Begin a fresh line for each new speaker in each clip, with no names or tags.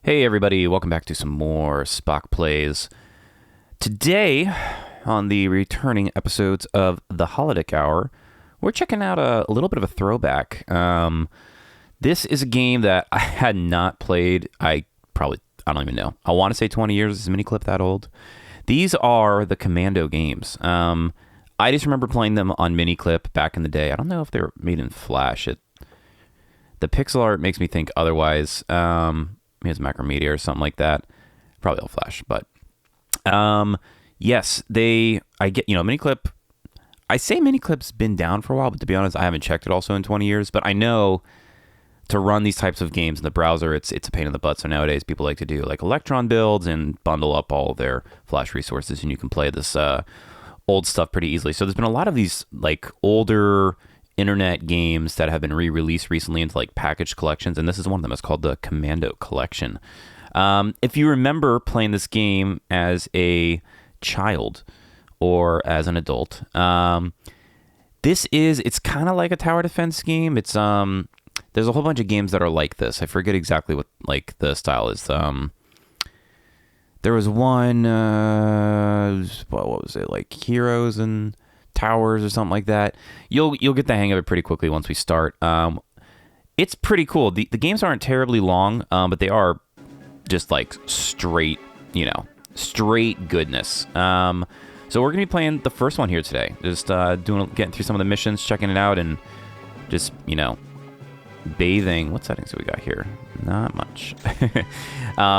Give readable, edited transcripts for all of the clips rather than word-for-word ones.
Hey everybody, welcome back to some more SpockPlays. Today, on the returning episodes of the Holodeck Hour, we're checking out a little bit of a throwback. This is a game that I had not played, I don't even know. I want to say 20 years. Is Miniclip that old? These are the Commando games. I just remember playing them on Miniclip back in the day. I don't know if they were made in Flash. The pixel art makes me think otherwise. Here's Macromedia or something like that. Probably all Flash, but yes, I get, Miniclip. I say Miniclip's been down for a while, but to be honest, I haven't checked it also in 20 years. But I know to run these types of games in the browser, it's a pain in the butt. So nowadays, people like to do like Electron builds and bundle up all of their Flash resources, and you can play this old stuff pretty easily. So there's been a lot of these like older internet games that have been re-released recently into like packaged collections, and this is one of them. It's called the Commando Collection. If you remember playing this game as a child or as an adult, it's kind of like a tower defense game. It's there's a whole bunch of games that are like this. I forget exactly what like the style is. There was one what was it, like Heroes and Towers or something like that. You'll get the hang of it pretty quickly once we start. It's pretty cool. The games aren't terribly long, but they are just like straight goodness. So we're gonna be playing the first one here today. Just getting through some of the missions, checking it out, and just bathing. What settings do we got here? Not much.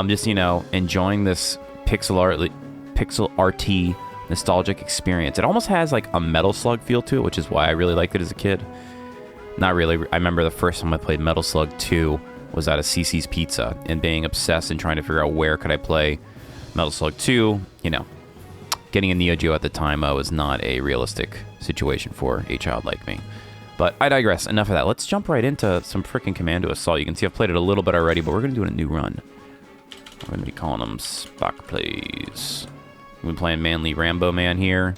Just enjoying this pixel arty nostalgic experience. It almost has like a Metal Slug feel to it, which is why I really liked it as a kid. Not really. I remember the first time I played Metal Slug 2 was at a CC's Pizza and being obsessed and trying to figure out where could I play Metal Slug 2. Getting a Neo Geo at the time was not a realistic situation for a child like me. But I digress. Enough of that. Let's jump right into some freaking Commando Assault. You can see I've played it a little bit already, but we're going to do it a new run. We're going to be calling them SpockPlays. We've been playing Manly Rambo Man here.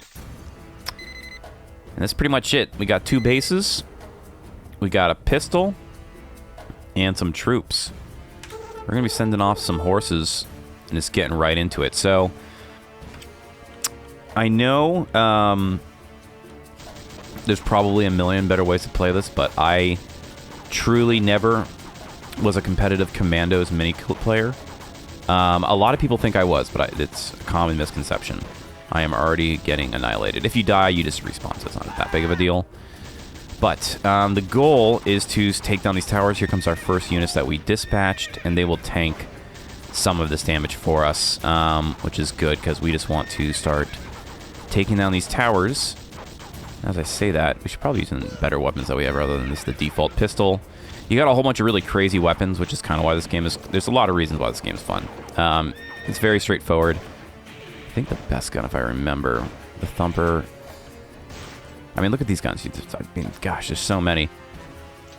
And that's pretty much it. We got 2 bases. We got a pistol. And some troops. We're going to be sending off some horses and just getting right into it. So, I know there's probably a million better ways to play this, but I truly never was a competitive Commandos Miniclip player. A lot of people think I was, but it's a common misconception. I am already getting annihilated. If you die, you just respawn, so it's not that big of a deal. But the goal is to take down these towers. Here comes our first units that we dispatched, and they will tank some of this damage for us, which is good because we just want to start taking down these towers. As I say that, we should probably use some better weapons that we have other than the default pistol. You got a whole bunch of really crazy weapons, which is kind of why this game is... There's a lot of reasons why this game is fun. It's very straightforward. I think the best gun, if I remember, the Thumper... I mean, look at these guns. Gosh, there's so many. You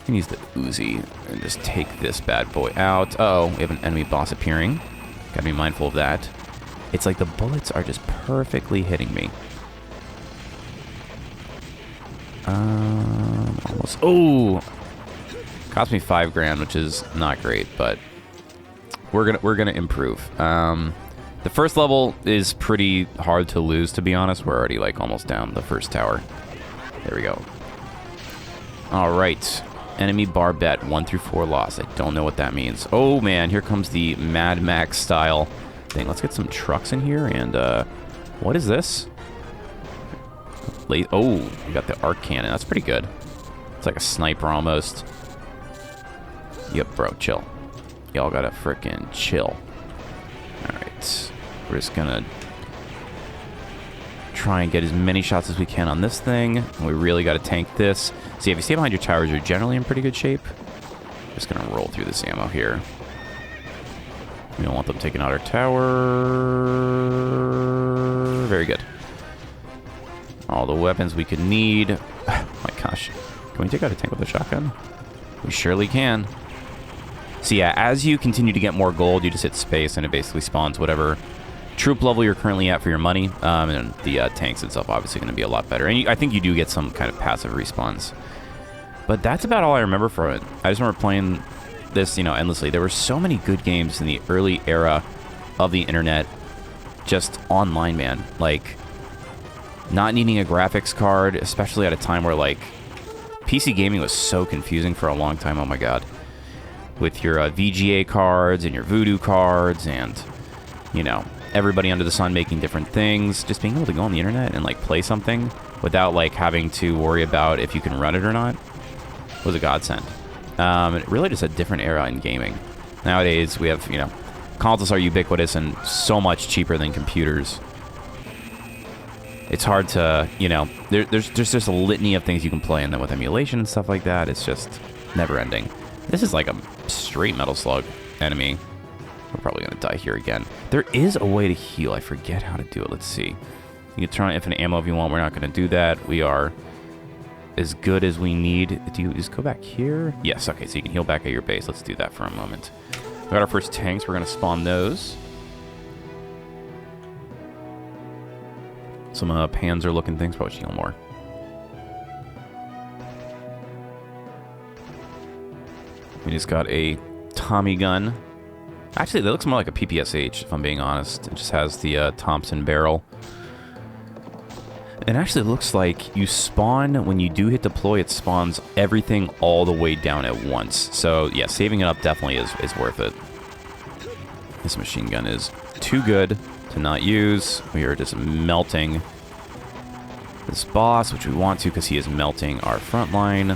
can use the Uzi and just take this bad boy out. Uh-oh, we have an enemy boss appearing. Gotta be mindful of that. It's like the bullets are just perfectly hitting me. Almost... Oh! Cost me $5,000, which is not great, but we're gonna improve. The first level is pretty hard to lose, to be honest. We're already like almost down the first tower. There we go. All right, enemy barbette 1 through 4 loss. I don't know what that means. Oh man, here comes the Mad Max style thing. Let's get some trucks in here. And what is this? Oh, we got the arc cannon. That's pretty good. It's like a sniper almost. Yep, bro, chill. Y'all gotta frickin' chill. Alright. We're just gonna try and get as many shots as we can on this thing. And we really gotta tank this. See, if you stay behind your towers, you're generally in pretty good shape. Just gonna roll through this ammo here. We don't want them taking out our tower. Very good. All the weapons we could need. Oh my gosh. Can we take out a tank with a shotgun? We surely can. So yeah, as you continue to get more gold, you just hit space and it basically spawns whatever troop level you're currently at for your money. And the tanks itself obviously going to be a lot better. And I think you do get some kind of passive respawns. But that's about all I remember from it. I just remember playing about this, you know, endlessly. There were so many good games in the early era of the internet, just online, man. Like, not needing a graphics card, especially at a time where, like, PC gaming was so confusing for a long time. Oh my god. With your VGA cards and your Voodoo cards and, you know, everybody under the sun making different things. Just being able to go on the internet and, like, play something without, like, having to worry about if you can run it or not was a godsend. It really just a different era in gaming. Nowadays, we have, you know, consoles are ubiquitous and so much cheaper than computers. It's hard to, you know, there's just a litany of things you can play, and then with emulation and stuff like that, it's just never ending. This is like a straight Metal Slug enemy. We're probably going to die here again. There is a way to heal. I forget how to do it. Let's see. You can turn on infinite ammo if you want. We're not going to do that. We are as good as we need. Do you just go back here? Yes, okay, so you can heal back at your base. Let's do that for a moment. We got our first tanks. We're going to spawn those. Some Panzer-looking things. Probably should heal more. We just got a Tommy gun. Actually, that looks more like a PPSH, if I'm being honest. It just has the Thompson barrel. It actually looks like you spawn, when you do hit deploy, it spawns everything all the way down at once. So, yeah, saving it up definitely is worth it. This machine gun is too good to not use. We are just melting this boss, which we want to because he is melting our front line.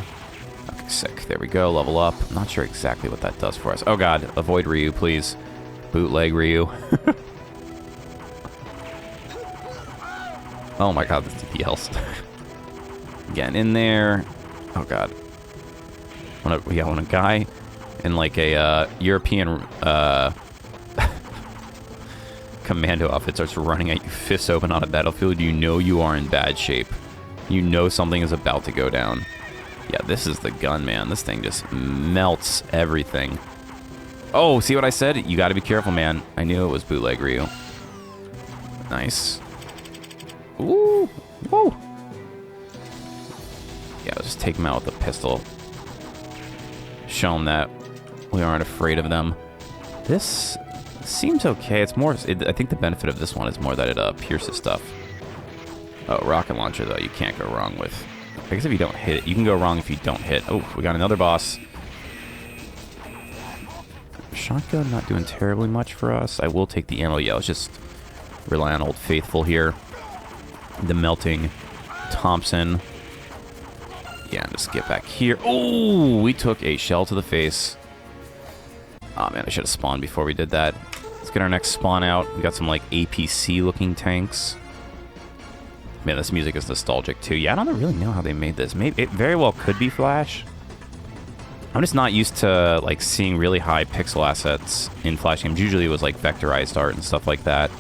Okay, sick. There we go. Level up. I'm not sure exactly what that does for us. Oh, God. Avoid Ryu, please. Bootleg Ryu. Oh, my God. This DPLs. Getting in there. Oh, God. When a guy in, like, a European commando outfit starts running at you, fists open on a battlefield, you know you are in bad shape. You know something is about to go down. Yeah, this is the gun, man. This thing just melts everything. Oh, see what I said? You gotta be careful, man. I knew it was bootleg Ryu. Nice. Ooh! Whoa! Yeah, let's just take him out with a pistol. Show them that we aren't afraid of them. This seems okay. It's more... I think the benefit of this one is more that it pierces stuff. Oh, rocket launcher, though, you can't go wrong with. I guess if you don't hit it, you can go wrong if you don't hit. Oh, we got another boss. Shotgun not doing terribly much for us. I will take the ammo. Yeah, let's just rely on Old Faithful here. The melting Thompson. Yeah, just get back here. Oh, we took a shell to the face. Oh, man, I should have spawned before we did that. Let's get our next spawn out. We got some, like, APC-looking tanks. Man, this music is nostalgic, too. Yeah, I don't really know how they made this. Maybe it very well could be Flash. I'm just not used to, like, seeing really high pixel assets in Flash games. Usually it was, like, vectorized art and stuff like that.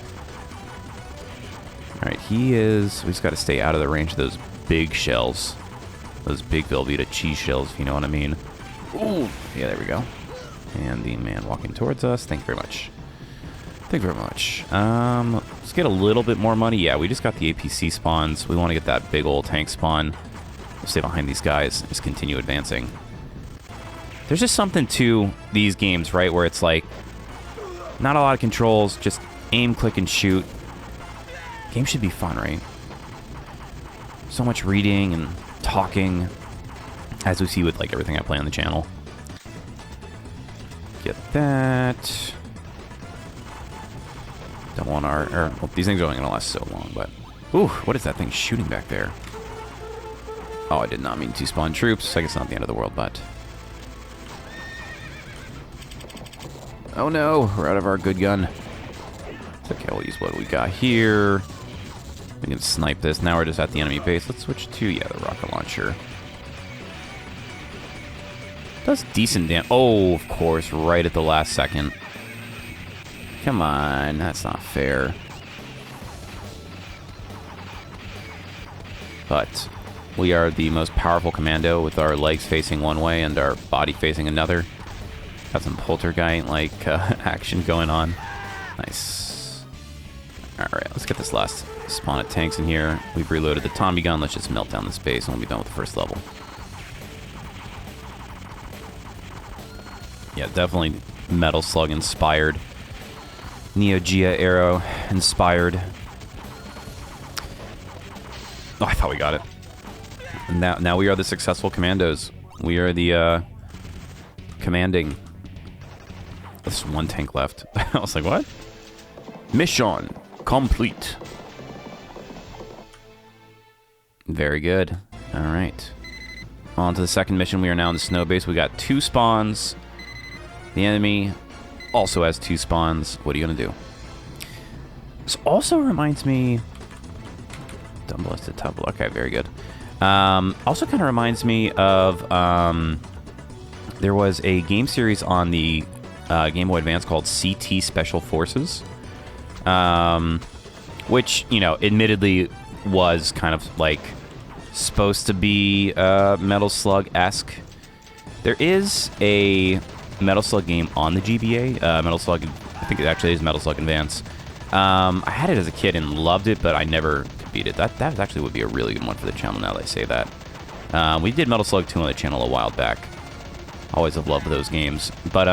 All right, we just got to stay out of the range of those big shells. Those big Velveeta cheese shells, if you know what I mean. Ooh, yeah, there we go. And the man walking towards us. Thank you very much. Thank you very much. Let's get a little bit more money. Yeah, we just got the APC spawns. We want to get that big old tank spawn. We'll stay behind these guys and just continue advancing. There's just something to these games, right, where it's like not a lot of controls, just aim, click, and shoot. Game should be fun, right? So much reading and talking, as we see with like everything I play on the channel. Get that. Don't want well, these things are only going to last so long, but... Ooh, what is that thing shooting back there? Oh, I did not mean to spawn troops. I guess not the end of the world, but... Oh no, we're out of our good gun. It's okay, we'll use what we got here. We can snipe this. Now we're just at the enemy base. Let's switch to, yeah, the rocket launcher. Does decent damage. Oh, of course, right at the last second. Come on, that's not fair. But we are the most powerful commando with our legs facing one way and our body facing another. Got some poltergeist-like action going on. Nice. Alright, let's get this last spawn of tanks in here. We've reloaded the Tommy gun. Let's just melt down this base and we'll be done with the first level. Yeah, definitely Metal Slug inspired. Neo Geo Arrow inspired. Oh, I thought we got it. Now we are the successful commandos. We are the commanding. There's one tank left. I was like, what? Mission complete. Very good. All right. On to the second mission. We are now in the snow base. We got 2 spawns. The enemy also has 2 spawns. What are you going to do? This also reminds me... Dumbbell to tumble. Okay, very good. Also kind of reminds me of... there was a game series on the Game Boy Advance called CT Special Forces. Which, you know, admittedly was kind of like supposed to be Metal Slug-esque. There is a Metal Slug game on the GBA. Metal Slug, I think it actually is Metal Slug Advance. I had it as a kid and loved it, but I never could beat it. That actually would be a really good one for the channel now that I say that. We did Metal Slug 2 on the channel a while back. Always have loved those games. But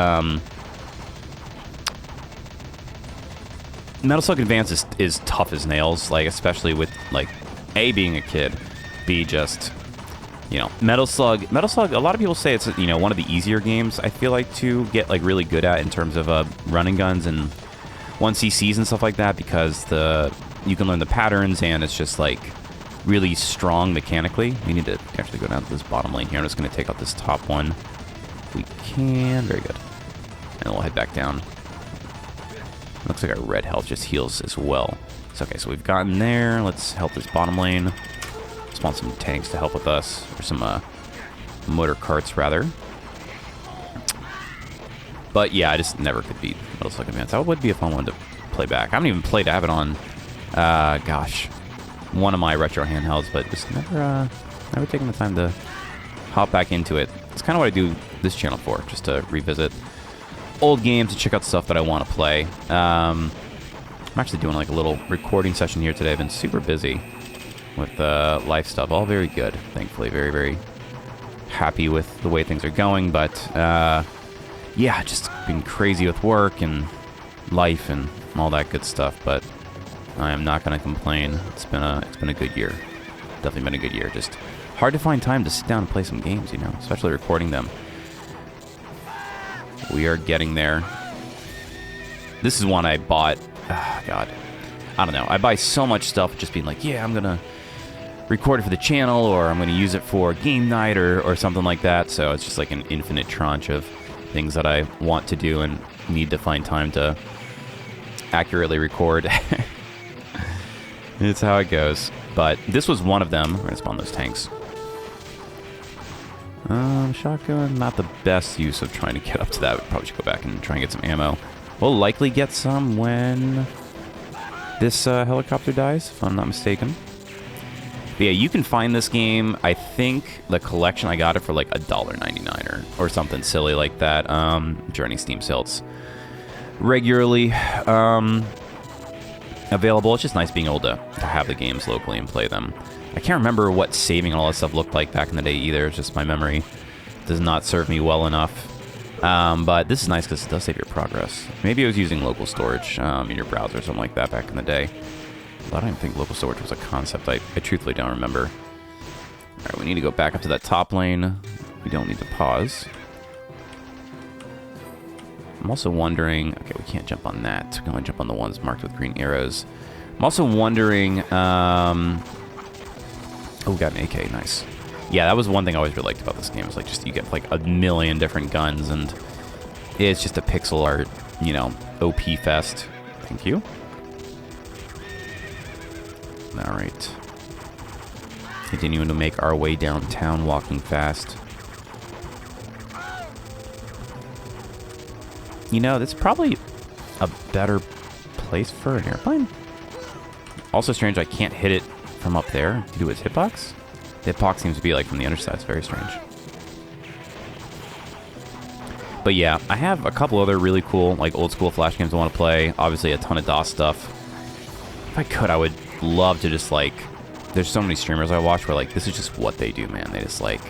Metal Slug Advance is tough as nails, like especially with like A, being a kid, B, just, you know, Metal Slug, a lot of people say it's, you know, one of the easier games, I feel like, to get like really good at in terms of running guns and 1cc's and stuff like that, because you can learn the patterns and it's just like really strong mechanically. We need to actually go down to this bottom lane here. I'm just going to take out this top one if we can. Very good. And we'll head back down. Looks like our red health just heals as well. So, okay, so we've gotten there. Let's help this bottom lane. Spawn some tanks to help with us, or some motor carts rather. But yeah, I just never could beat Metal Slug Advance. That would be a fun one to play back. I haven't even played. I have it on, gosh, one of my retro handhelds, but just never taken the time to hop back into it. It's kind of what I do this channel for, just to revisit old games and check out stuff that I want to play. I'm actually doing like a little recording session here today. I've been super busy with life stuff. All very good, thankfully. Very, very happy with the way things are going. But yeah, just been crazy with work and life and all that good stuff. But I am not going to complain. It's been a good year. Definitely been a good year. Just hard to find time to sit down and play some games, you know, especially recording them. We are getting there. This is one I bought. God, I don't know. I buy so much stuff just being like, yeah, I'm going to record it for the channel, or I'm going to use it for game night or something like that. So it's just like an infinite tranche of things that I want to do and need to find time to accurately record. It's how it goes. But this was one of them. We're going to spawn those tanks. Shotgun, not the best use of trying to get up to that. We probably should go back and try and get some ammo. We'll likely get some when this helicopter dies, if I'm not mistaken. But yeah, you can find this game. I think the collection, I got it for like $1.99 or something silly like that. During Steam sales regularly available. It's just nice being able to have the games locally and play them. I can't remember what saving and all that stuff looked like back in the day either. It's just my memory does not serve me well enough. But this is nice because it does save your progress. Maybe I was using local storage in your browser or something like that back in the day. But I don't even think local storage was a concept. I truthfully don't remember. All right, we need to go back up to that top lane. We don't need to pause. I'm also wondering... Okay, we can't jump on that. We can only jump on the ones marked with green arrows. I'm also wondering... Oh, we got an AK. Nice. Yeah, that was one thing I always really liked about this game. It's like just you get like a million different guns, and it's just a pixel art, you know, OP fest. Thank you. All right. Continuing to make our way downtown, walking fast. You know, that's probably a better place for an airplane. Also strange, I can't hit it from up there to do its hitbox. The hitbox seems to be like from the underside. It's very strange. But yeah, I have a couple other really cool, like old school Flash games I want to play. Obviously a ton of DOS stuff. If I could, I would love to just like, there's so many streamers I watch where like, this is just what they do, man. They just like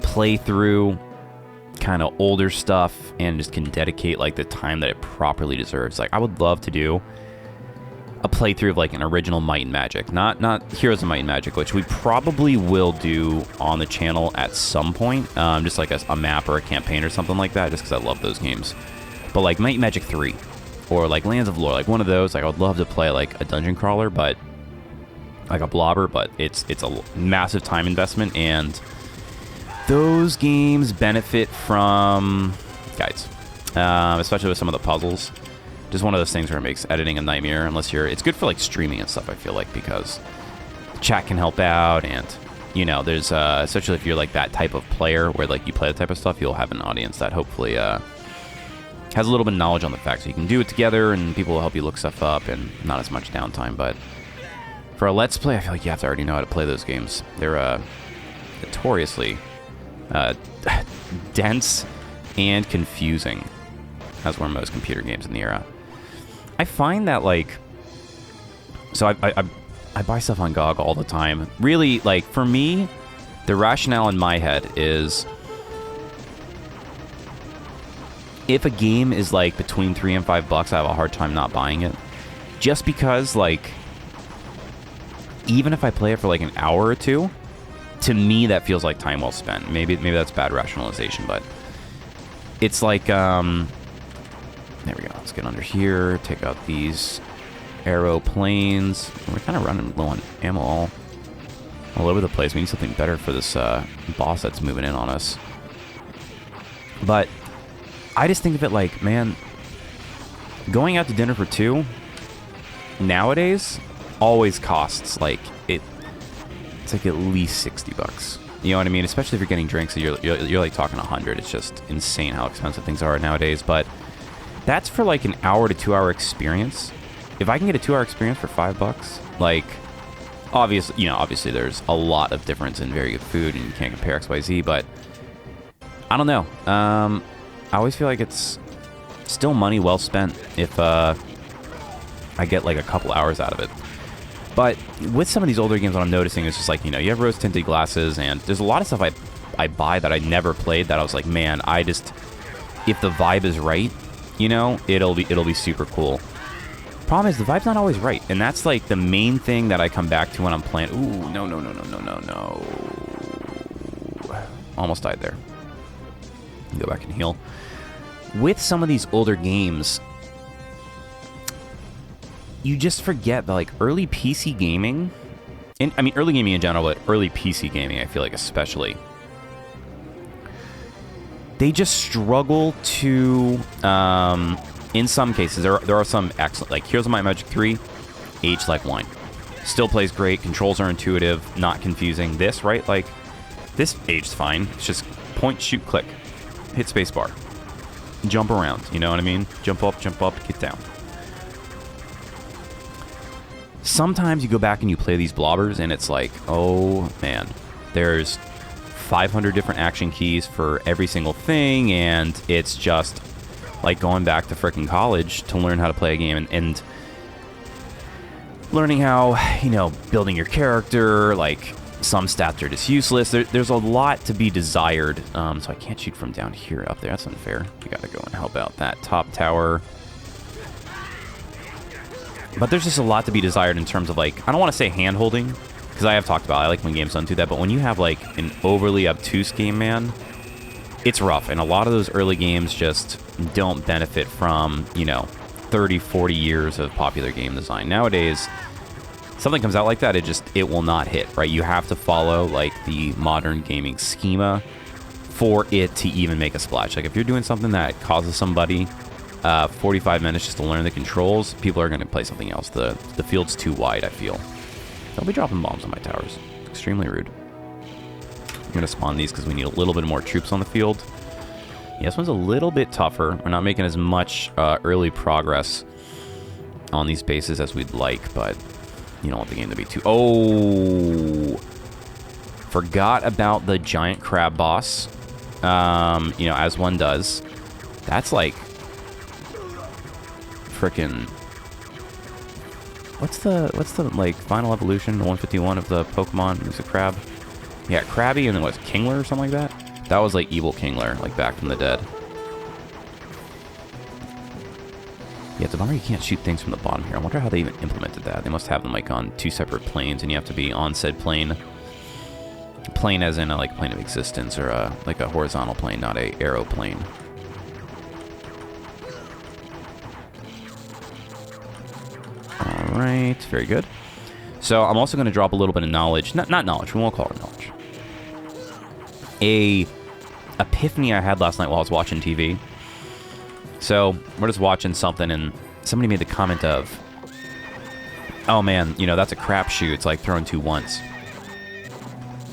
play through kind of older stuff and just can dedicate like the time that it properly deserves. Like I would love to do a playthrough of like an original Might and Magic, not Heroes of Might and Magic, which we probably will do on the channel at some point, just like a map or a campaign or something like that, just because I love those games. But like Might and Magic 3 or like Lands of Lore, like one of those, like I would love to play like a dungeon crawler, but like a blobber, but it's a massive time investment, and those games benefit from guides, especially with some of the puzzles. Just one of those things where it makes editing a nightmare unless you're... It's good for, like, streaming and stuff, I feel like, because chat can help out, and, you know, there's... especially if you're, like, that type of player where, like, you play that type of stuff, you'll have an audience that hopefully has a little bit of knowledge on the fact, so you can do it together, and people will help you look stuff up, and not as much downtime, but for a Let's Play, I feel like you have to already know how to play those games. They're notoriously dense and confusing, as were most computer games in the era. I find that, like... So I buy stuff on GOG all the time. Really, like, for me, the rationale in my head is... If a game is, like, between $3 and $5, I have a hard time not buying it. Just because, like... Even if I play it for, like, an hour or two, to me, that feels like time well spent. Maybe that's bad rationalization, but... It's like, there we go. Let's get under here. Take out these aeroplanes. We're kind of running low on ammo all over the place. We need something better for this boss that's moving in on us. But I just think of it like, man, going out to dinner for two nowadays always costs like it's like at least $60. You know what I mean? Especially if you're getting drinks, you're like talking 100. It's just insane how expensive things are nowadays. But that's for like an hour to 2 hour experience. If I can get a 2 hour experience for $5, like obviously there's a lot of difference in very good food and you can't compare XYZ, but I don't know. I always feel like it's still money well spent if I get like a couple hours out of it. But with some of these older games, what I'm noticing is just like, you know, you have rose tinted glasses, and there's a lot of stuff I buy that I never played that I was like, man, if the vibe is right, you know, it'll be super cool. Problem is the vibe's not always right, and that's like the main thing that I come back to when I'm playing. Ooh, no. Almost died there. Go back and heal. With some of these older games, you just forget that, like, early PC gaming, and I mean early gaming in general, but early PC gaming, I feel like especially, they just struggle to, in some cases, there are some excellent, like Heroes of Might and Magic 3, aged like wine. Still plays great, controls are intuitive, not confusing. This, right, like, this aged fine. It's just point, shoot, click. Hit spacebar. Jump around, you know what I mean? Jump up, get down. Sometimes you go back and you play these blobbers and it's like, oh man, there's 500 different action keys for every single thing, and it's just like going back to frickin' college to learn how to play a game, and learning how, you know, building your character, like some stats are just useless. There's a lot to be desired. So I can't shoot from down here up there. That's unfair. We gotta go and help out that top tower. But there's just a lot to be desired in terms of, like, I don't want to say hand-holding, because I have talked about it. I like when games don't do that, but when you have, like, an overly obtuse game, man, it's rough. And a lot of those early games just don't benefit from, you know, 30, 40 years of popular game design. Nowadays, something comes out like that, it will not hit, right? You have to follow, like, the modern gaming schema for it to even make a splash. Like, if you're doing something that causes somebody 45 minutes just to learn the controls, people are going to play something else. The field's too wide, I feel. Don't be dropping bombs on my towers. Extremely rude. I'm going to spawn these because we need a little bit more troops on the field. Yeah, this one's a little bit tougher. We're not making as much early progress on these bases as we'd like, but you don't want the game to be too... Oh! Forgot about the giant crab boss. You know, as one does. That's like... Frickin'... What's the like final evolution, 151 of the Pokemon? Who's a crab? Yeah, Krabby, and then what's Kingler or something like that? That was like Evil Kingler, like back from the dead. Yeah, it's a bummer you can't shoot things from the bottom here. I wonder how they even implemented that. They must have them like on 2 separate planes, and you have to be on said plane. Plane as in a like plane of existence, or like a horizontal plane, not a aeroplane. All right, very good. So I'm also going to drop a little bit of knowledge. Not knowledge, we won't call it knowledge. A epiphany I had last night while I was watching TV. So we're just watching something, and somebody made the comment of, oh man, you know, that's a crapshoot. It's like throwing 2 once.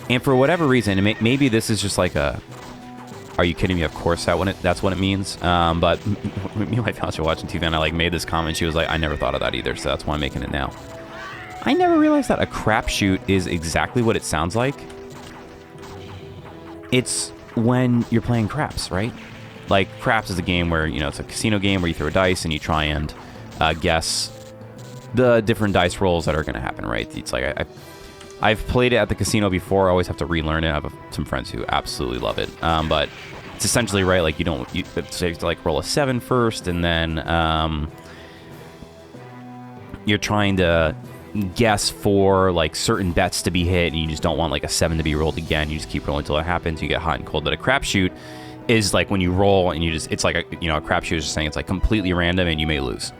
And for whatever reason, maybe this is just like a, are you kidding me? Of course that's what it means. But me and my fiance were watching TV, and I like made this comment. She was like, I never thought of that either, so that's why I'm making it now. I never realized that a crapshoot is exactly what it sounds like. It's when you're playing craps, right? Like, craps is a game where, you know, it's a casino game where you throw dice and you try and guess the different dice rolls that are going to happen, right? It's like, I've played it at the casino before. I always have to relearn it. I have some friends who absolutely love it. But it's essentially, right, like, you have to, like, roll a 7 first, and then you're trying to guess for like certain bets to be hit, and you just don't want like a 7 to be rolled again. You just keep rolling until it happens. You get hot and cold. But a crapshoot is like when you roll and you just, it's like a, you know, a crapshoot is just saying it's like completely random and you may lose.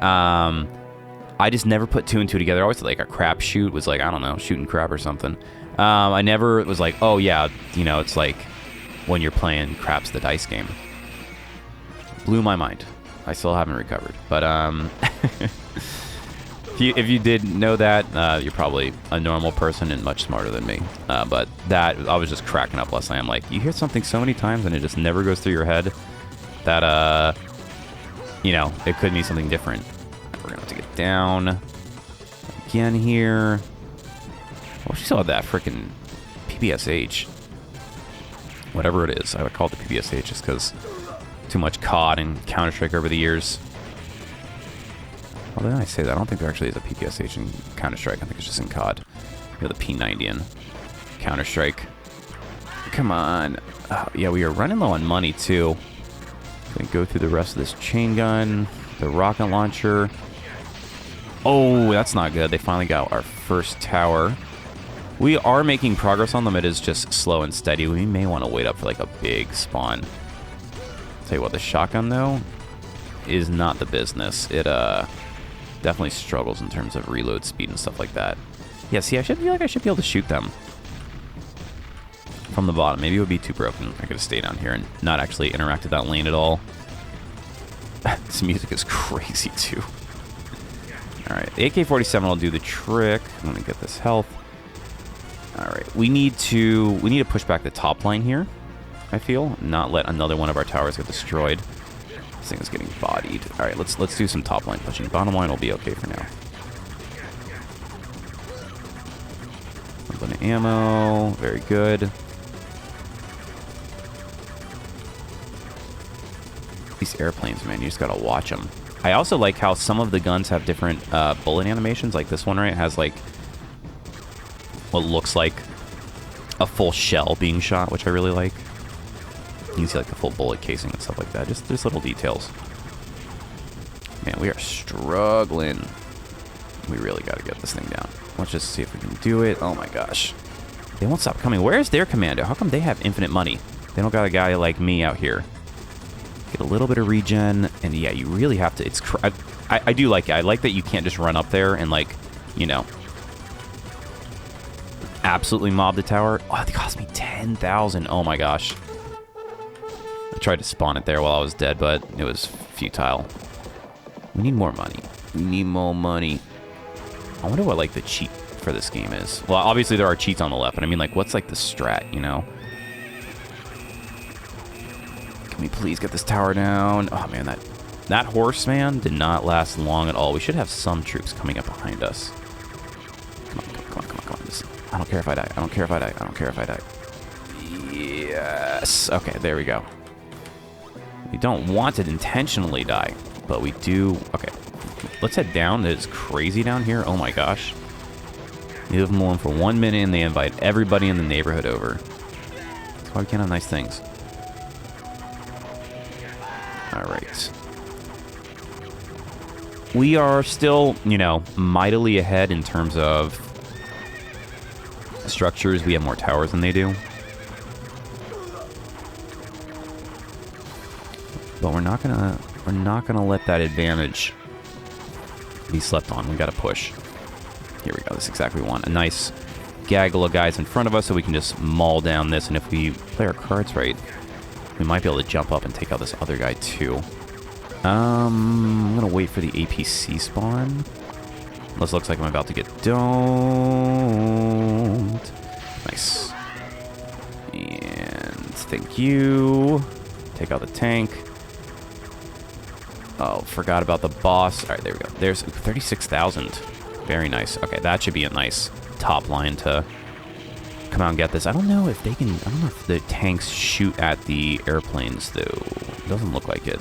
I just never put 2 and 2 together. I always thought like a crapshoot was like, I don't know, shooting crap or something. I never was like, oh yeah, you know, it's like when you're playing craps the dice game. Blew my mind. I still haven't recovered, but If you did know that, you're probably a normal person and much smarter than me. But that, I was just cracking up last night. I'm like, you hear something so many times and it just never goes through your head that, you know, it could mean something different. We're going to have to get down again here. Oh, she saw that freaking PBSH. Whatever it is. I would call it the PBSH just because too much COD and Counter-Strike over the years. Although I say that, I don't think there actually is a PPSH in Counter-Strike. I think it's just in COD. You know, the P90 in Counter-Strike. Come on. Oh, yeah, we are running low on money, too. Gonna go through the rest of this chain gun. The rocket launcher. Oh, that's not good. They finally got our first tower. We are making progress on them. It is just slow and steady. We may want to wait up for, like, a big spawn. Tell you what, the shotgun, though, is not the business. It, definitely struggles in terms of reload speed and stuff like that. Yeah, see, I should feel like I should be able to shoot them from the bottom. Maybe it would be too broken. I could stay down here and not actually interact with that lane at all. This music is crazy, too. Alright, the AK-47 will do the trick. I'm going to get this health. Alright, we need to push back the top line here, I feel. Not let another one of our towers get destroyed. This thing is getting bodied. All right, let's do some top line pushing. Bottom line will be okay for now. A little bit of ammo. Very good. These airplanes, man, you just gotta watch them. I also like how some of the guns have different bullet animations. Like this one, right, has like what looks like a full shell being shot, which I really like. You can see like the full bullet casing and stuff like that. Just little details. Man, we are struggling. We really got to get this thing down. Let's just see if we can do it. Oh my gosh. They won't stop coming. Where's their commando? How come they have infinite money? They don't got a guy like me out here. Get a little bit of regen. And yeah, you really have to. It's I do like it. I like that you can't just run up there and like, you know, absolutely mob the tower. Oh, it cost me 10,000. Oh my gosh. I tried to spawn it there while I was dead, but it was futile. We need more money. We need more money. I wonder what, like, the cheat for this game is. Well, obviously there are cheats on the left, but I mean, like, what's, like, the strat, you know? Can we please get this tower down? Oh, man, that horse, man, did not last long at all. We should have some troops coming up behind us. Come on, come on, come on, come on. Just, I don't care if I die. I don't care if I die. I don't care if I die. Yes. Okay, there we go. We don't want to intentionally die, but we do. Okay, let's head down. It's crazy down here. Oh my gosh. You leave them alone for 1 minute and they invite everybody in the neighborhood over. why we can't have nice things. Alright. We are still, you know, mightily ahead in terms of structures. We have more towers than they do. But we're not gonna let that advantage be slept on. We gotta push. Here we go. This is exactly what we want. A nice gaggle of guys in front of us so we can just maul down this, and if we play our cards right, we might be able to jump up and take out this other guy too. I'm gonna wait for the APC spawn. This looks like I'm about to get domed. Nice. And thank you. Take out the tank. Oh, forgot about the boss. All right, there we go. There's 36,000. Very nice. Okay, that should be a nice top line to come out and get this. I don't know if they can... I don't know if the tanks shoot at the airplanes, though. It doesn't look like it.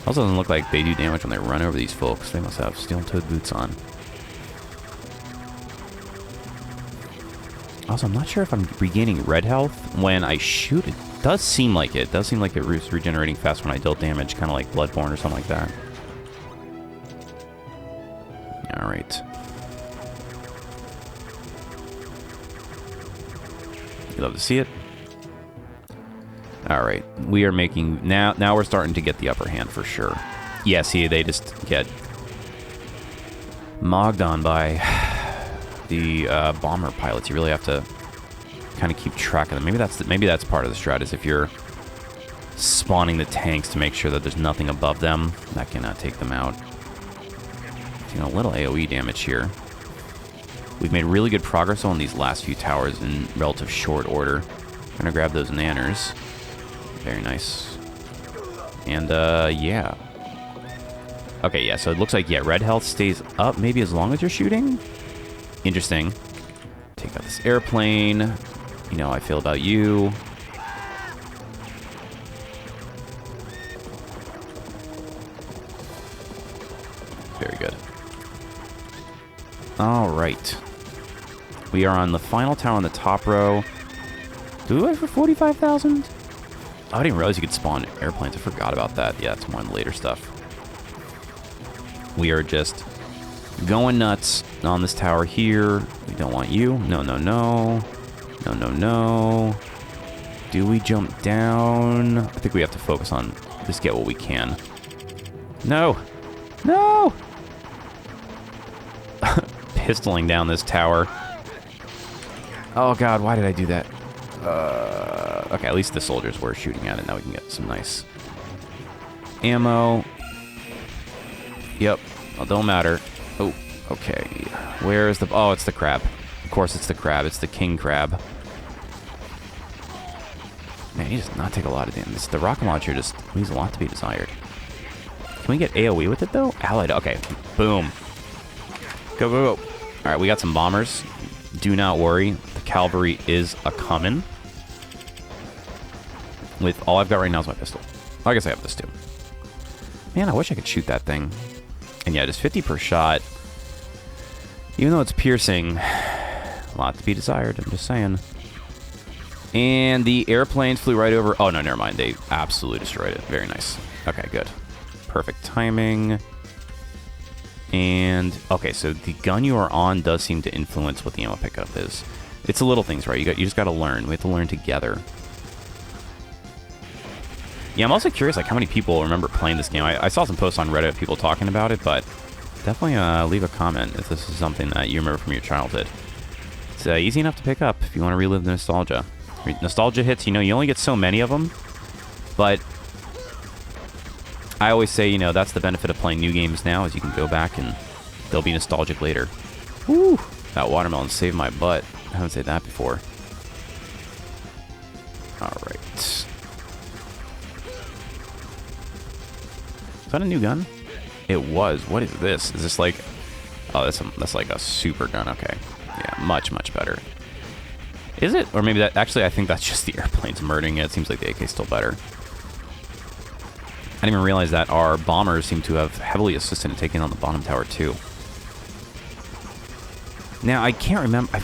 Also doesn't look like they do damage when they run over these folks. They must have steel-toed boots on. Also, I'm not sure if I'm regaining red health when I shoot. It does seem like it. It does seem like it was regenerating fast when I dealt damage, kind of like Bloodborne or something like that. Alright. You love to see it. Alright. We are making... Now we're starting to get the upper hand for sure. Yeah, see, they just get mogged on by the bomber pilots. You really have to kind of keep track of them. Maybe that's part of the strat, is if you're spawning the tanks to make sure that there's nothing above them that can take them out. You know, a little AoE damage here. We've made really good progress on these last few towers in relative short order. I'm gonna grab those nanners. Very nice. And yeah. Okay, yeah, so it looks like, yeah, red health stays up maybe as long as you're shooting. Interesting. Take out this airplane. You know how I feel about you. Very good. All right. We are on the final tower on the top row. Do we wait for 45,000? Oh, I didn't realize you could spawn airplanes. I forgot about that. Yeah, it's more in the later stuff. We are just going nuts on this tower here. We don't want you. No, no, no. No, no, no. Do we jump down? I think we have to focus on just get what we can. No. No! Pistoling down this tower. Oh god, why did I do that? Okay, at least the soldiers were shooting at it. Now we can get some nice ammo. Yep. Well, don't matter. Oh, okay. Where is the... Oh, it's the crab. Of course it's the crab. It's the king crab. Man, he does not take a lot of damage. The rocket launcher just leaves a lot to be desired. Can we get AoE with it, though? Allied. Okay. Boom. Go, go, go. All right, we got some bombers. Do not worry. The cavalry is a-coming. With all I've got right now is my pistol. I guess I have this, too. Man, I wish I could shoot that thing. And yeah, just 50 per shot. Even though it's piercing, a lot to be desired, I'm just saying. And the airplanes flew right over... Oh, no, never mind. They absolutely destroyed it. Very nice. Okay, good. Perfect timing. And... Okay, so the gun you are on does seem to influence what the ammo pickup is. It's the little things, right? You just got to learn. We have to learn together. Yeah, I'm also curious, like, how many people remember playing this game. I saw some posts on Reddit of people talking about it, but definitely leave a comment if this is something that you remember from your childhood. It's easy enough to pick up if you want to relive the nostalgia. Nostalgia hits, you know, you only get so many of them, but I always say, you know, that's the benefit of playing new games now, is you can go back and they'll be nostalgic later. Woo! That watermelon saved my butt. I haven't said that before. Alright. Is that a new gun? It was. What is this? Is this like... Oh, that's like a super gun. Okay. Yeah, much, much better. Is it? Or maybe that... Actually, I think that's just the airplanes murdering it. It seems like the AK is still better. I didn't even realize that our bombers seem to have heavily assisted in taking on the bottom tower, too. Now, I can't remember...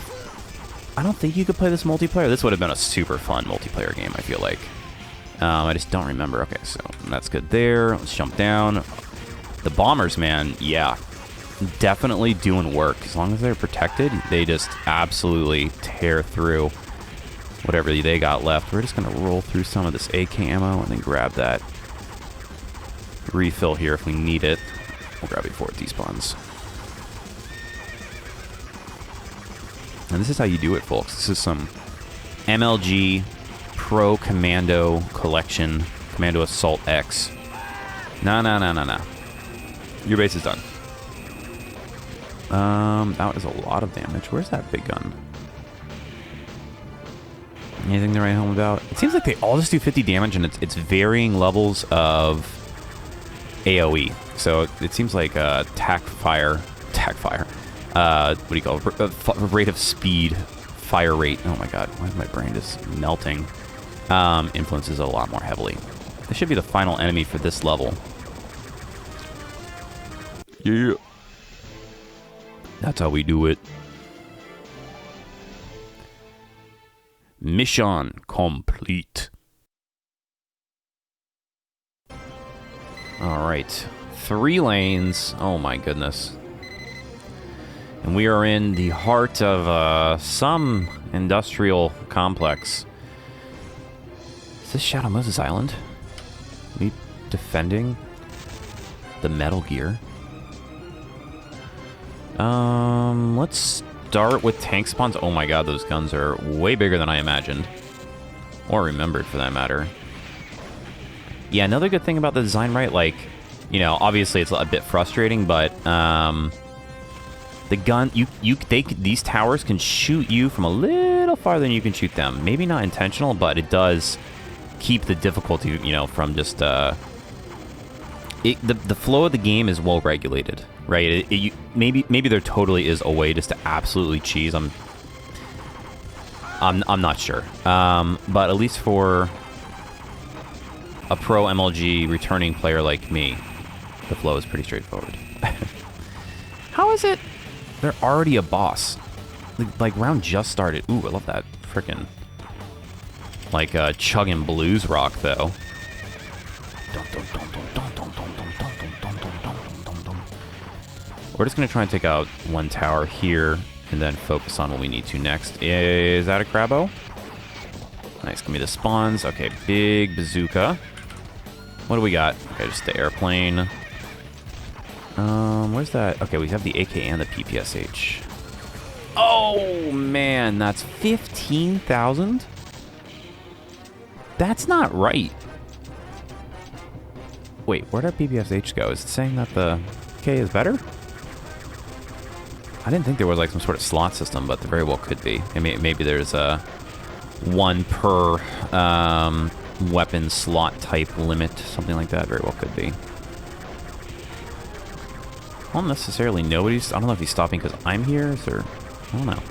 I don't think you could play this multiplayer. This would have been a super fun multiplayer game, I feel like. I just don't remember. Okay, so that's good there. Let's jump down. The bombers, man, yeah. Definitely doing work. As long as they're protected, they just absolutely tear through whatever they got left. We're just going to roll through some of this AK ammo and then grab that refill here if we need it. We'll grab it before it despawns. And this is how you do it, folks. This is some MLG Pro Commando Collection, Commando Assault X. No. Your base is done. That was a lot of damage. Where's that big gun? Anything to write home about? It seems like they all just do 50 damage, and it's varying levels of AoE. So it seems like tac fire. What do you call it? Rate of speed, fire rate. Oh my god, why is my brain just melting? Influences it a lot more heavily. This should be the final enemy for this level. Yeah. That's how we do it. Mission complete. Alright. 3 lanes. Oh my goodness. And we are in the heart of some industrial complex. Is this Shadow Moses Island? Are we defending the Metal Gear? Let's start with tank spawns. Oh my god, those guns are way bigger than I imagined. Or remembered, for that matter. Yeah, another good thing about the design, right? Like, you know, obviously it's a bit frustrating, but, the gun, these towers can shoot you from a little farther than you can shoot them. Maybe not intentional, but it does keep the difficulty, you know, from just, the flow of the game is well regulated, right? Maybe there totally is a way just to absolutely cheese. I'm not sure, but at least for a pro MLG returning player like me, the flow is pretty straightforward. How is it? They're already a boss. Like round just started. Ooh, I love that frickin' like chugging blues rock though. We're just gonna try and take out one tower here and then focus on what we need to next. Is that a Crabbo? Nice, give me the spawns. Okay, big bazooka. What do we got? Okay, just the airplane. Where's that? Okay, we have the AK and the PPSH. Oh, man, that's 15,000? That's not right. Wait, where'd our PPSH go? Is it saying that the K is better? I didn't think there was like some sort of slot system, but there very well could be. I mean, maybe there's a one per weapon slot type limit, something like that. Very well could be. I don't necessarily know what I don't know if he's stopping because I'm here, or I don't know.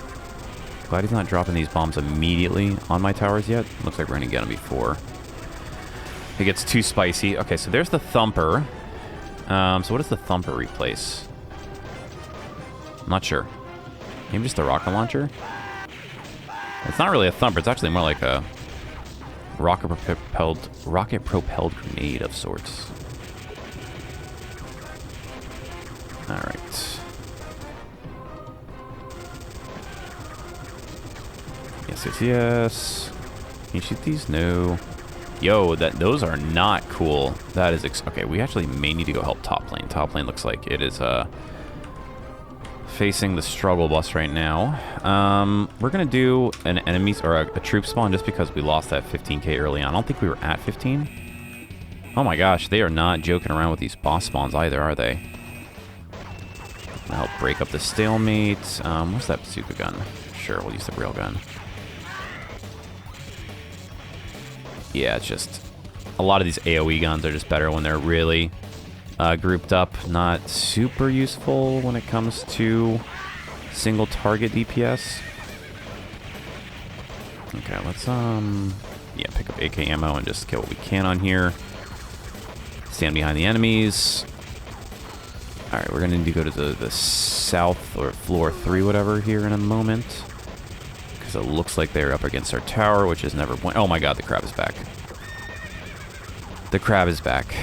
Glad he's not dropping these bombs immediately on my towers yet. Looks like we're gonna get him before it gets too spicy. Okay, so there's the Thumper. So what does the Thumper replace? I'm not sure. Maybe just a rocket launcher? It's not really a Thumper. It's actually more like a rocket-propelled grenade of sorts. Alright. Yes. Can you shoot these? No. Yo, those are not cool. That is... okay, we actually may need to go help top lane. Top lane looks like it is facing the struggle bus right now. We're going to do an enemies or a troop spawn just because we lost that 15k early on. I don't think we were at 15. Oh my gosh, they are not joking around with these boss spawns either, are they? Help break up the stalemate. What's that bazooka gun? Sure, we'll use the real gun. Yeah, it's just... a lot of these AoE guns are just better when they're really grouped up. Not super useful when it comes to single target DPS. Okay, let's yeah, pick up AK ammo and just kill what we can on here. Stand behind the enemies. Alright, we're gonna need to go to the south or floor 3, whatever, here in a moment. Because because it looks like they're up against our tower, which is never point. Oh my god, the crab is back. The crab is back.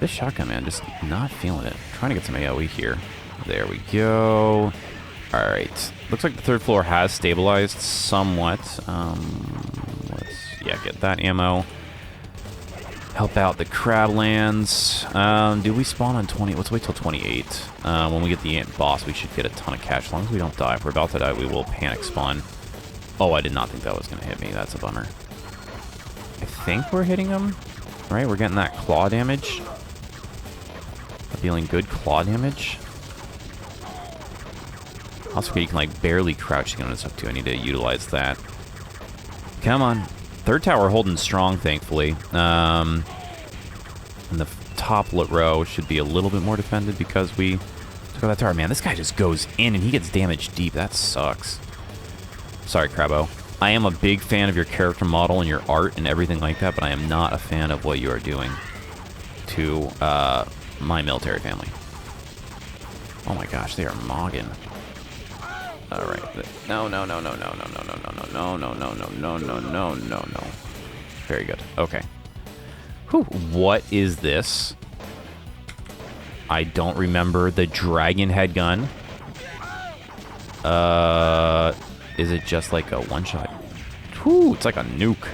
This shotgun, man, just not feeling it. Trying to get some AoE here. There we go. Alright. Looks like the third floor has stabilized somewhat. Let's, get that ammo. Help out the crab lands. Do we spawn on 20? Let's wait till 28. When we get the boss, we should get a ton of cash. As long as we don't die. If we're about to die, we will panic spawn. Oh, I did not think that was going to hit me. That's a bummer. I think we're hitting him. Right? We're getting that claw damage. Dealing good claw damage. Also, you can like barely crouch to get on this up too. I need to utilize that. Come on. Third tower holding strong, thankfully. And the top row should be a little bit more defended because we took out that tower. Man, this guy just goes in and he gets damaged deep. That sucks. Sorry, Crabbo. I am a big fan of your character model and your art and everything like that, but I am not a fan of what you are doing to my military family. Oh my gosh, they are mogging. Alright. No. Very good. Okay. Whew. What is this? I don't remember the dragon head gun. Is it just like a one-shot? Whew, it's like a nuke.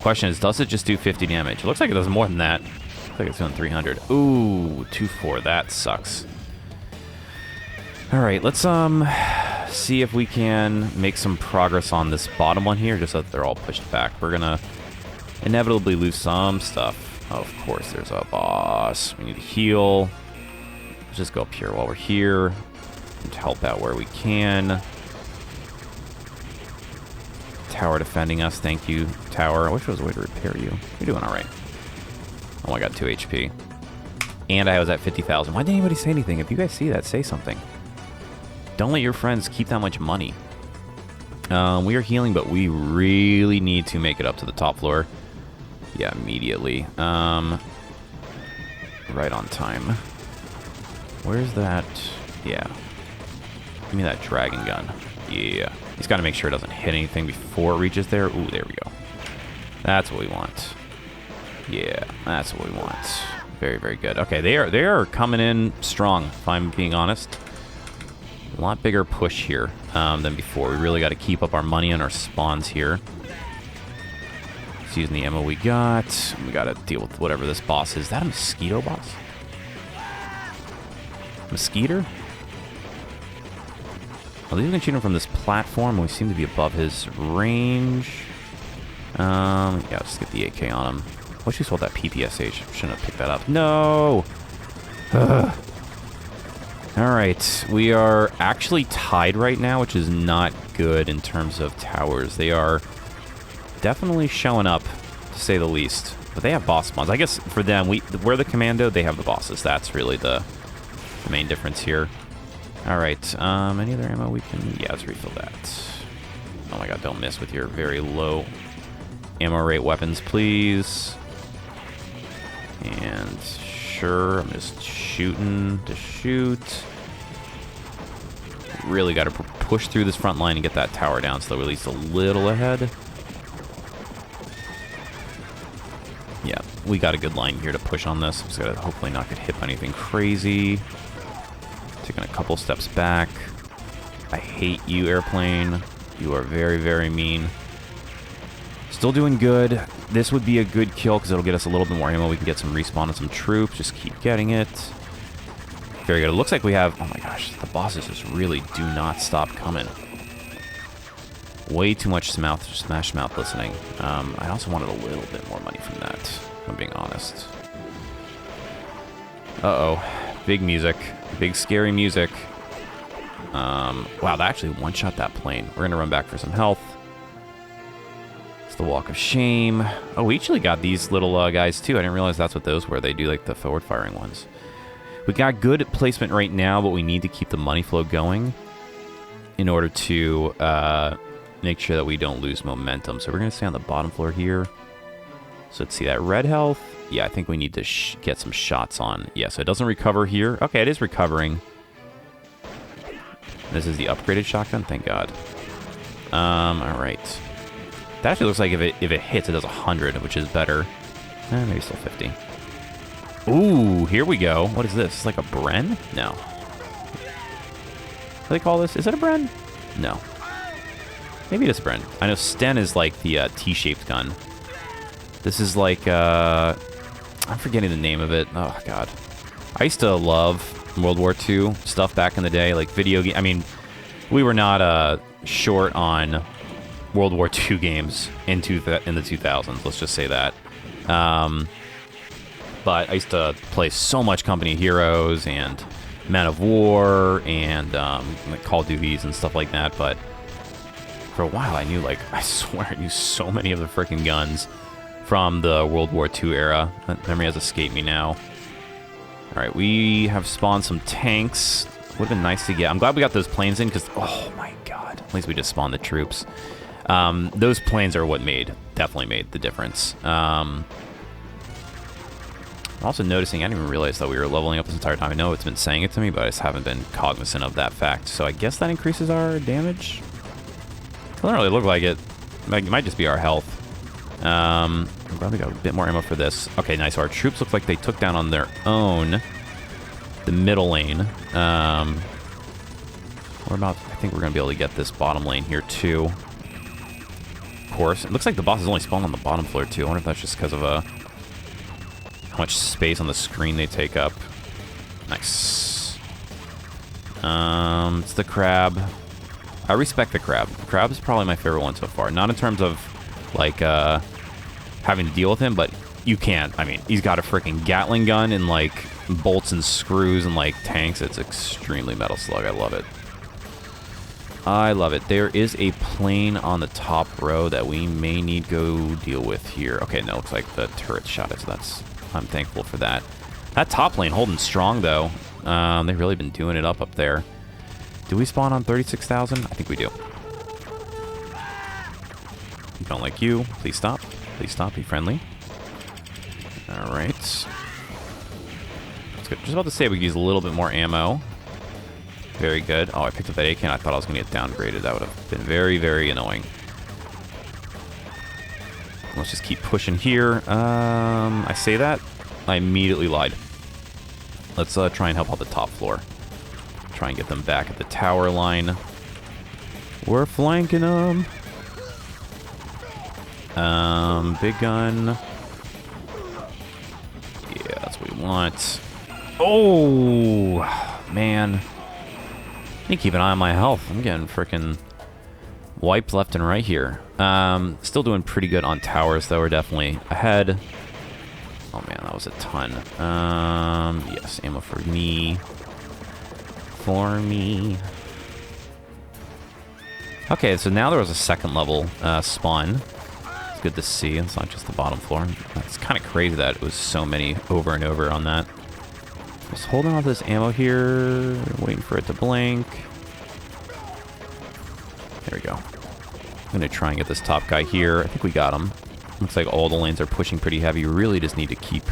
Question is, does it just do 50 damage? It looks like it does more than that. Looks like it's doing 300. Ooh, 2-4. That sucks. All right, let's see if we can make some progress on this bottom one here, just so that they're all pushed back. We're gonna inevitably lose some stuff. Oh, of course, there's a boss. We need to heal. Let's just go up here while we're here and help out where we can. Tower defending us. Thank you, tower. I wish there was a way to repair you. You're doing all right. Oh, I got 2 HP. And I was at 50,000. Why didn't anybody say anything? If you guys see that, say something. Don't let your friends keep that much money. We are healing, but we really need to make it up to the top floor. Yeah, immediately. Right on time. Where's that? Yeah. Give me that dragon gun. Yeah. He's got to make sure it doesn't hit anything before it reaches there. Ooh, there we go. That's what we want. Yeah, that's what we want. Very, very good. Okay, they are coming in strong, if I'm being honest. A lot bigger push here than before. We really got to keep up our money and our spawns here. Just using the ammo we got. We got to deal with whatever this boss is. Is that a mosquito boss? Mosquito? Well, these can shoot him from this platform. We seem to be above his range. Yeah, just get the AK on him. I wish he sold that PPSH. Shouldn't have picked that up. No! Ugh. Alright, we are actually tied right now, which is not good in terms of towers. They are definitely showing up, to say the least. But they have boss spawns. I guess for them, we're the commando, they have the bosses. That's really the main difference here. Alright, any other ammo we can... Yeah, let's refill that. Oh my god, don't miss with your very low ammo rate weapons, please. And sure, I'm just shooting to shoot. Really got to push through this front line and get that tower down so that we're at least a little ahead. Yeah, we got a good line here to push on this. Just got to hopefully not get hit by anything crazy. Taking a couple steps back. I hate you, airplane. You are very, very mean. Still doing good. This would be a good kill because it'll get us a little bit more ammo. We can get some respawn and some troops. Just keep getting it. Very good. It looks like we have... Oh my gosh, the bosses just really do not stop coming. Way too much Smash Mouth listening. I also wanted a little bit more money from that, if I'm being honest. Uh-oh. Big music. Big scary music. Wow, that actually one-shot that plane. We're going to run back for some health. The Walk of Shame. Oh, we actually got these little guys too. I didn't realize that's what those were. They do like the forward firing ones. We got good placement right now, but we need to keep the money flow going in order to make sure that we don't lose momentum. So we're going to stay on the bottom floor here. So let's see that red health. Yeah, I think we need to get some shots on. Yeah, so it doesn't recover here. Okay, it is recovering. This is the upgraded shotgun. Thank God. All right. That actually looks like if it hits, it does 100, which is better. Maybe still 50. Ooh, here we go. What is this? It's like a Bren? No. What do they call this? Is it a Bren? No. Maybe it is a Bren. I know Sten is like the T-shaped gun. This is like, I'm forgetting the name of it. Oh, God. I used to love World War II stuff back in the day, like video game. I mean, we were not short on World War II games in the 2000s. Let's just say that. But I used to play so much Company of Heroes and Man of War and like Call of Duties and stuff like that. But for a while, I knew, like, I swear I knew so many of the freaking guns from the World War II era. That memory has escaped me now. All right, we have spawned some tanks. Would have been nice to get. I'm glad we got those planes in because, oh my God, at least we just spawned the troops. Those planes are what definitely made the difference. I'm also noticing, I didn't even realize that we were leveling up this entire time. I know it's been saying it to me, but I just haven't been cognizant of that fact. So I guess that increases our damage. Doesn't really look like it. It might just be our health. I'm glad we got a bit more ammo for this. Okay, nice. So our troops look like they took down on their own the middle lane. I think we're going to be able to get this bottom lane here, too. Of course. It looks like the boss is only spawned on the bottom floor, too. I wonder if that's just because of how much space on the screen they take up. Nice. It's the crab. I respect the crab. The crab is probably my favorite one so far. Not in terms of, like, having to deal with him, but you can't. I mean, he's got a freaking Gatling gun and, like, bolts and screws and, like, tanks. It's extremely Metal Slug. I love it. I love it. There is a plane on the top row that we may need to go deal with here. Okay, no, looks like the turret shot it, so that's... I'm thankful for that. That top lane holding strong, though. They've really been doing it up there. Do we spawn on 36,000? I think we do. Don't like you. Please stop. Please stop. Be friendly. All right. That's good. Just about to say we could use a little bit more ammo. Very good. Oh, I picked up that AK and I thought I was going to get downgraded. That would have been very, very annoying. Let's just keep pushing here. I say that. I immediately lied. Let's try and help out the top floor. Try and get them back at the tower line. We're flanking them. Big gun. Yeah, that's what we want. Oh, man. I need to keep an eye on my health. I'm getting freaking wiped left and right here. Still doing pretty good on towers, though. We're definitely ahead. Oh, man, that was a ton. Yes, ammo for me. For me. Okay, so now there was a second level spawn. It's good to see. It's not just the bottom floor. It's kind of crazy that it was so many over and over on that. Just holding on to this ammo here, waiting for it to blink. There we go. I'm going to try and get this top guy here. I think we got him. Looks like all the lanes are pushing pretty heavy. You really just need to keep...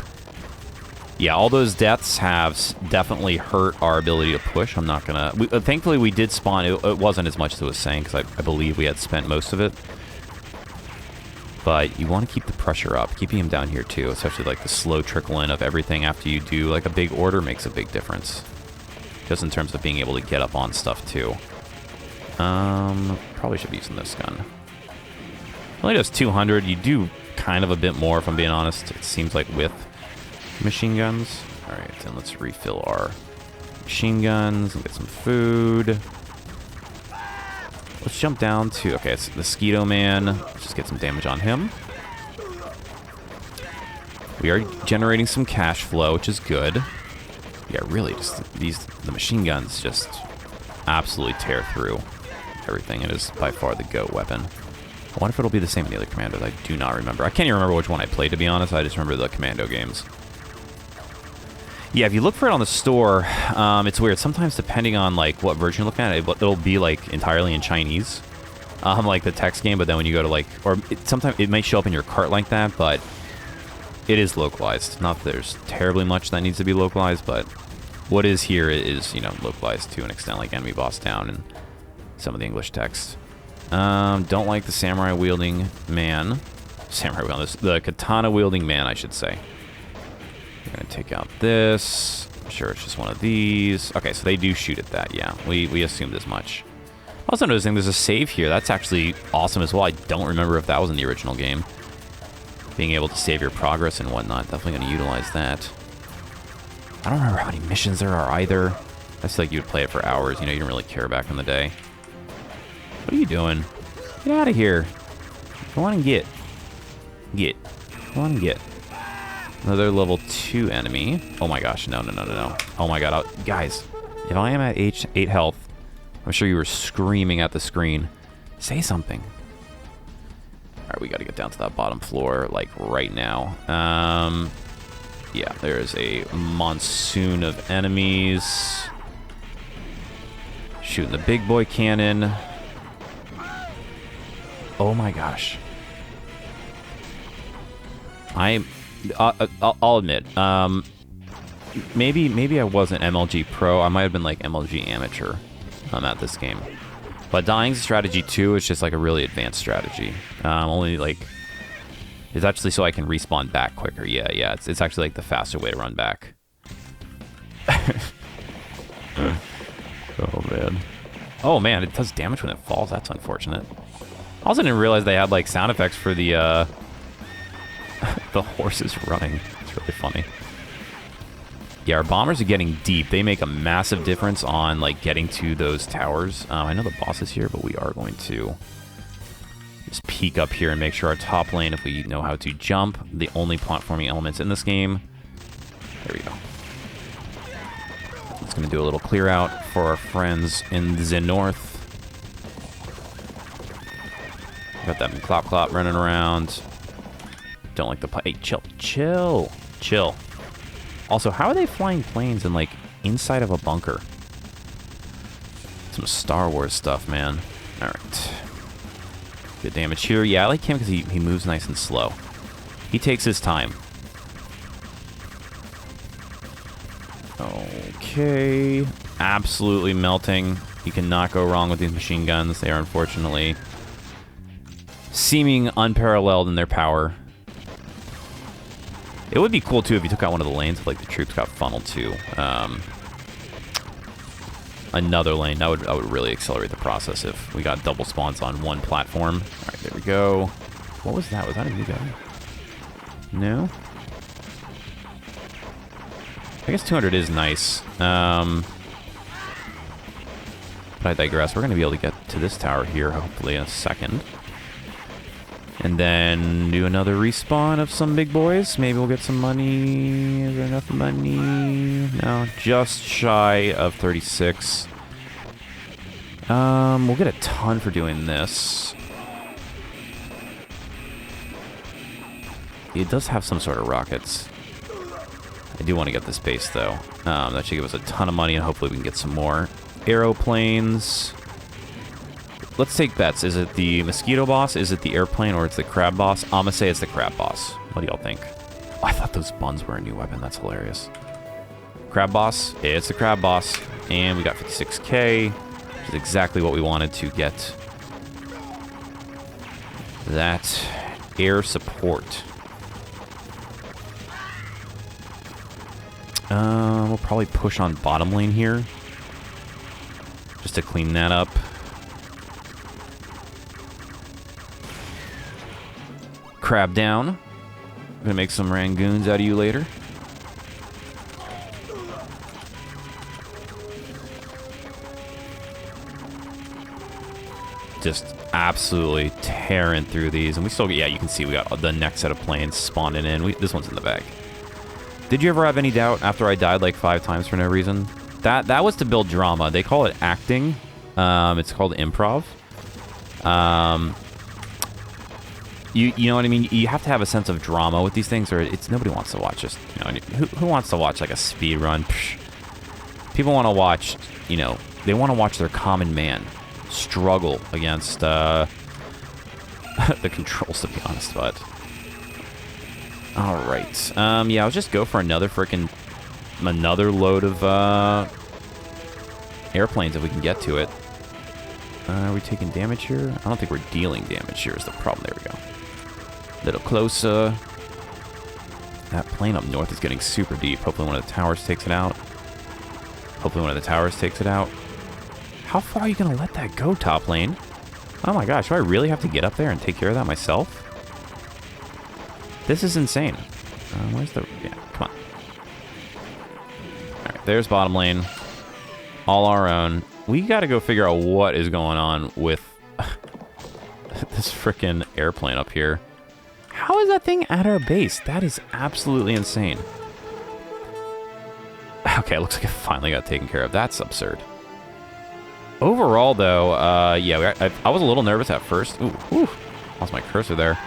Yeah, all those deaths have definitely hurt our ability to push. I'm not going to... Thankfully, we did spawn. It wasn't as much as it was saying, because I believe we had spent most of it. But you want to keep the pressure up. Keeping him down here, too. Especially, like, the slow trickle in of everything after you do, like, a big order makes a big difference. Just in terms of being able to get up on stuff, too. Probably should be using this gun. It only does 200. You do kind of a bit more, if I'm being honest. It seems like with machine guns. All right, then let's refill our machine guns and get some food. Let's jump down to... Okay, it's the Mosquito Man. Let's just get some damage on him. We are generating some cash flow, which is good. Yeah, really, just the machine guns just absolutely tear through everything. It is by far the GOAT weapon. I wonder if it'll be the same in the other Commandos. I do not remember. I can't even remember which one I played, to be honest. I just remember the Commando games. Yeah, if you look for it on the store, it's weird. Sometimes, depending on like what version you're looking at, it'll be like entirely in Chinese, like the text game. But then when you go to like, or sometimes it may show up in your cart like that, but it is localized. Not that there's terribly much that needs to be localized, but what is here is, you know, localized to an extent, like enemy boss down and some of the English text. Don't like the samurai wielding man. The katana wielding man, I should say. We're gonna take out this. I'm sure it's just one of these. Okay, so they do shoot at that, yeah. We assumed as much. Also noticing there's a save here. That's actually awesome as well. I don't remember if that was in the original game. Being able to save your progress and whatnot. Definitely gonna utilize that. I don't remember how many missions there are either. I feel like you would play it for hours. You know, you didn't really care back in the day. What are you doing? Get out of here. Go on and get. Go on and get. Another level 2 enemy. Oh my gosh, no. Oh my god, guys. If I am at 8 health, I'm sure you were screaming at the screen. Say something. Alright, we gotta get down to that bottom floor, like, right now. Yeah, there's a monsoon of enemies. Shooting the big boy cannon. Oh my gosh. I'll admit, maybe I wasn't MLG Pro. I might have been like MLG Amateur at this game. But dying's a strategy too. It's just like a really advanced strategy. Only like it's actually so I can respawn back quicker. Yeah. It's actually like the faster way to run back. Oh man, it does damage when it falls. That's unfortunate. I also didn't realize they had like sound effects for the the horses running. It's really funny. Yeah, our bombers are getting deep. They make a massive difference on like getting to those towers. I know the boss is here, but we are going to just peek up here and make sure our top lane, if we know how to jump, the only platforming elements in this game. There we go. It's going to do a little clear out for our friends in the north. Got that Miniclip running around. Don't like the play. Hey, chill. Also, how are they flying planes in like inside of a bunker? Some Star Wars stuff, man. All right. Good damage here. Yeah, I like him because he moves nice and slow. He takes his time. Okay. Absolutely melting. You cannot go wrong with these machine guns. They are unfortunately seeming unparalleled in their power. It would be cool too if you took out one of the lanes, like the troops got funneled to another lane. That would really accelerate the process if we got double spawns on one platform. All right, there we go. What was that? Was that a new guy? No. I guess 200 is nice. But I digress. We're going to be able to get to this tower here, hopefully in a second. And then do another respawn of some big boys. Maybe we'll get some money. Is there enough money? No, just shy of 36. We'll get a ton for doing this. It does have some sort of rockets. I do want to get this base, though. That should give us a ton of money, and hopefully we can get some more aeroplanes. Let's take bets. Is it the mosquito boss? Is it the airplane? Or it's the crab boss? I'm gonna say it's the crab boss. What do y'all think? Oh, I thought those buns were a new weapon. That's hilarious. Crab boss? It's the crab boss. And we got 56k, which is exactly what we wanted to get. That air support. We'll probably push on bottom lane here. Just to clean that up. Crab down. I'm gonna make some Rangoons out of you later. Just absolutely tearing through these. And we still, yeah, you can see we got the next set of planes spawning in. This one's in the bag. Did you ever have any doubt after I died like 5 times for no reason? That was to build drama. They call it acting. It's called improv. You know what I mean? You have to have a sense of drama with these things, or it's nobody wants to watch just, you know, who wants to watch like a speed run? Psh. People want to watch, you know, they want to watch their common man struggle against the controls, to be honest, but all right. Yeah, I'll just go for another freaking another load of airplanes if we can get to it. Are we taking damage here? I don't think we're dealing damage here is the problem. There we go. A little closer. That plane up north is getting super deep. Hopefully one of the towers takes it out. Hopefully one of the towers takes it out. How far are you going to let that go, top lane? Oh my gosh, do I really have to get up there and take care of that myself? This is insane. Where's the... Yeah, come on. Alright, there's bottom lane. All our own. We got to go figure out what is going on with this frickin' airplane up here. How is that thing at our base? That is absolutely insane. Okay, looks like it finally got taken care of. That's absurd. Overall, though, yeah, I was a little nervous at first. Ooh, lost my cursor there.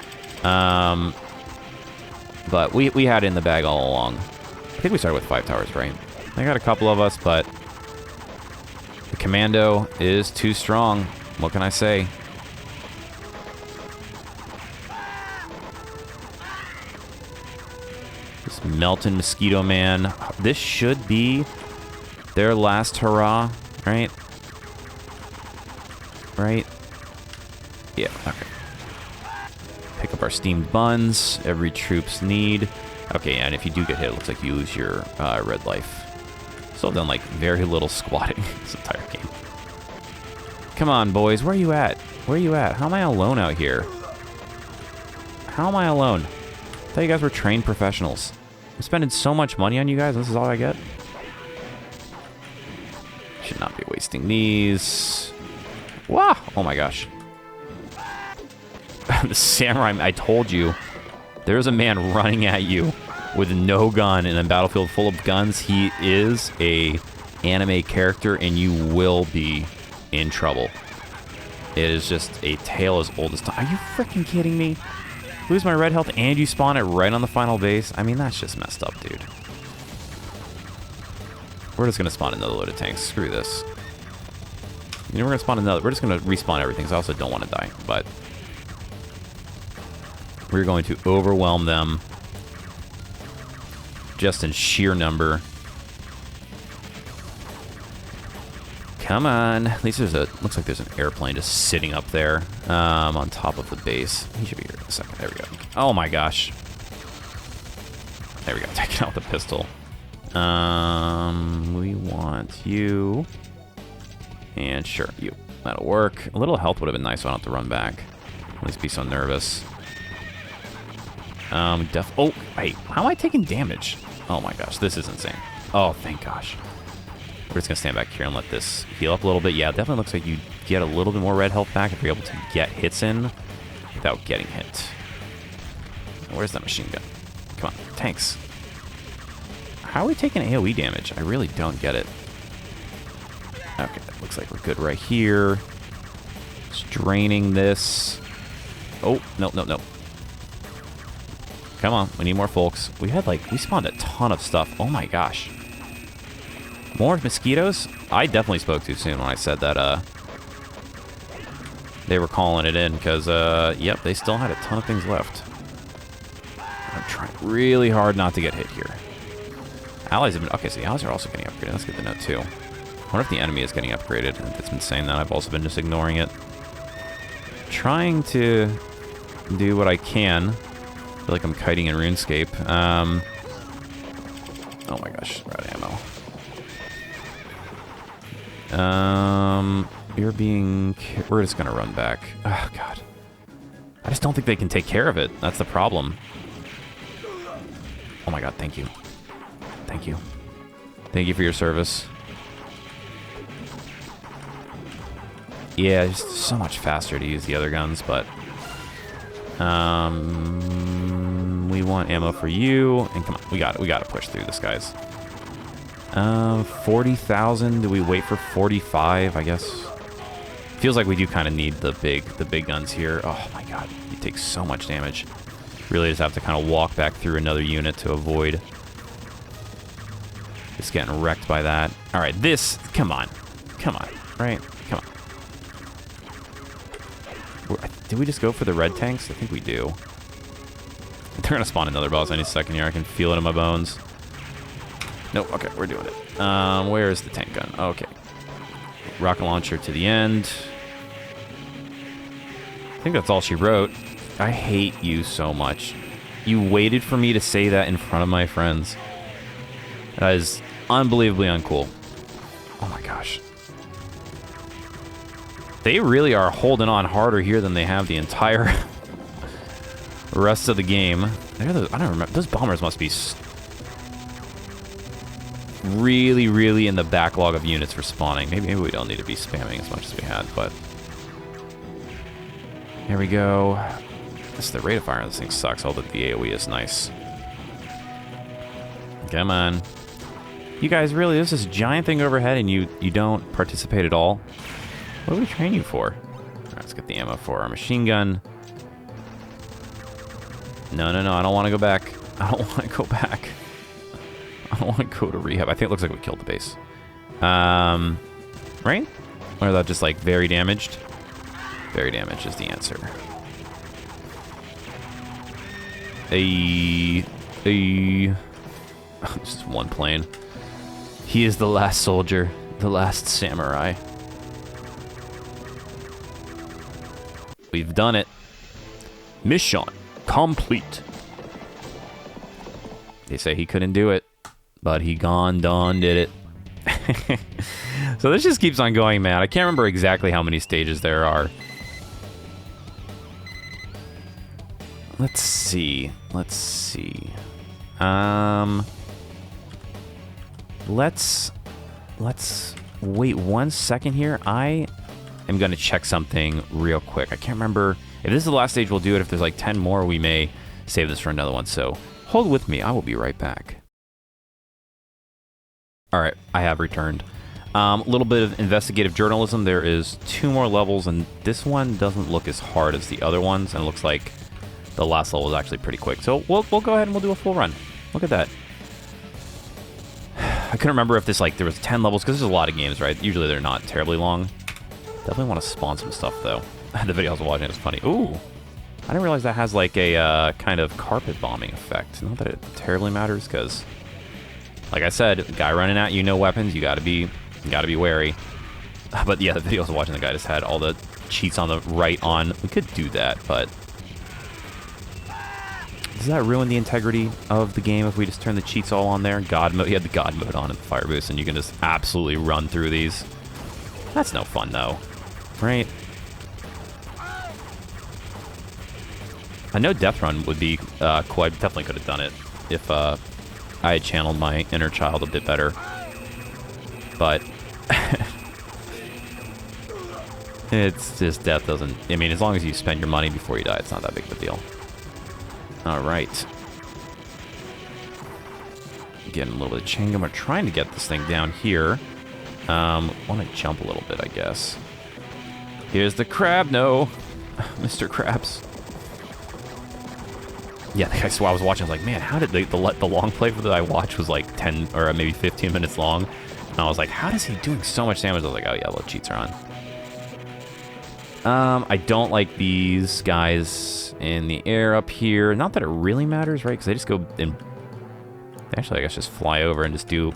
But we had it in the bag all along. I think we started with 5 towers, right? They got a couple of us, but the Commando is too strong. What can I say? This melting Mosquito Man. This should be their last hurrah, right? Right? Yeah, okay. Pick up our steamed buns. Every troop's need. Okay, and if you do get hit, it looks like you lose your red life. Still done, like, very little squatting this entire game. Come on, boys. Where are you at? Where are you at? How am I alone out here? How am I alone? I thought you guys were trained professionals. I'm spending so much money on you guys, and this is all I get? Should not be wasting these. Wow! Oh my gosh. The samurai, I told you. There's a man running at you with no gun in a battlefield full of guns. He is a anime character, and you will be in trouble. It is just a tale as old as time. Are you freaking kidding me? Lose my red health and you spawn it right on the final base? I mean, that's just messed up, dude. We're just gonna spawn another load of tanks. Screw this. You know, we're gonna spawn another. We're just gonna respawn everything, so I also don't want to die, but we're going to overwhelm them just in sheer number. Come on. At least there's a... Looks like there's an airplane just sitting up there on top of the base. He should be here in a second. There we go. Oh my gosh. There we go. Taking out the pistol. We want you. And sure, you. That'll work. A little health would have been nice so I don't have to run back. At least be so nervous. Oh, wait. How am I taking damage? Oh my gosh, this is insane. Oh, thank gosh. We're just going to stand back here and let this heal up a little bit. Yeah, it definitely looks like you get a little bit more red health back if you're able to get hits in without getting hit. Where's that machine gun? Come on, tanks. How are we taking AoE damage? I really don't get it. Okay, looks like we're good right here. Just draining this. Oh, no. Come on, we need more folks. We spawned a ton of stuff. Oh my gosh. More mosquitoes? I definitely spoke too soon when I said that they were calling it in, because, yep, they still had a ton of things left. I'm trying really hard not to get hit here. Allies have been... Okay, so the allies are also getting upgraded. That's good to know, too. I wonder if the enemy is getting upgraded. It's been saying that. I've also been just ignoring it. Trying to do what I can. I feel like I'm kiting in RuneScape. Oh my gosh, we're out of ammo. You're being... We're just gonna run back. Oh, God. I just don't think they can take care of it. That's the problem. Oh my God, thank you. Thank you. Thank you for your service. Yeah, it's just so much faster to use the other guns, but... we want ammo for you. And come on, we gotta push through this, guys. 40,000. Do we wait for 45? I guess. Feels like we do kind of need the big guns here. Oh my God, you take so much damage. Really just have to kind of walk back through another unit to avoid just getting wrecked by that. All right, this. Come on, right? Come on. Did we just go for the red tanks? I think we do. They're gonna spawn another boss any second here. I can feel it in my bones. Nope. Okay, we're doing it. Where is the tank gun? Okay. Rocket launcher to the end. I think that's all she wrote. I hate you so much. You waited for me to say that in front of my friends. That is unbelievably uncool. Oh my gosh. They really are holding on harder here than they have the entire rest of the game. I don't remember. Those bombers must be really, really in the backlog of units for spawning. Maybe we don't need to be spamming as much as we had, but... Here we go. The rate of fire on this thing sucks, although the AoE is nice. Come on. You guys, really, there's this giant thing overhead and you don't participate at all? What do we train you for? Alright, let's get the ammo for our machine gun. No, I don't want to go back. I don't want to go back. I don't want to go to rehab. I think it looks like we killed the base. Right? Or is that just, like, very damaged? Very damaged is the answer. Just one plane. He is the last soldier, the last samurai. We've done it. Mission complete. They say he couldn't do it, but he did it. So this just keeps on going, man. I can't remember exactly how many stages there are. Let's see. Let's wait 1 second here. I am going to check something real quick. I can't remember. If this is the last stage, we'll do it. If there's like 10 more, we may save this for another one. So hold with me. I will be right back. All right, I have returned. A little bit of investigative journalism. There is 2 more levels, and this one doesn't look as hard as the other ones, and it looks like the last level is actually pretty quick. So we'll go ahead and we'll do a full run. Look at that. I couldn't remember if this, like, there was 10 levels, because there's a lot of games, right? Usually they're not terribly long. Definitely want to spawn some stuff, though. The video I was watching is funny. Ooh! I didn't realize that has, like, a kind of carpet bombing effect. Not that it terribly matters, because, like I said, guy running at you, no weapons, you gotta be wary. But yeah, the video I was watching, the guy just had all the cheats on the right on. We could do that, but does that ruin the integrity of the game if we just turn the cheats all on there? God mode, you had the God mode on in the fire boost, and you can just absolutely run through these. That's no fun, though, right? I know Death Run would be cool. I definitely could have done it if I had channeled my inner child a bit better. But it's just death doesn't... I mean, as long as you spend your money before you die, it's not that big of a deal. All right. Getting a little bit of chain gun. We're trying to get this thing down here. Want to jump a little bit, I guess. Here's the crab. No. Mr. Krabs. Yeah, I swear I was watching. I was like, man, how did the long play that I watched was like 10 or maybe 15 minutes long. And I was like, how is he doing so much damage? I was like, oh yeah, well, cheats are on. I don't like these guys in the air up here. Not that it really matters, right? Because they just go and actually, I guess, just fly over and just do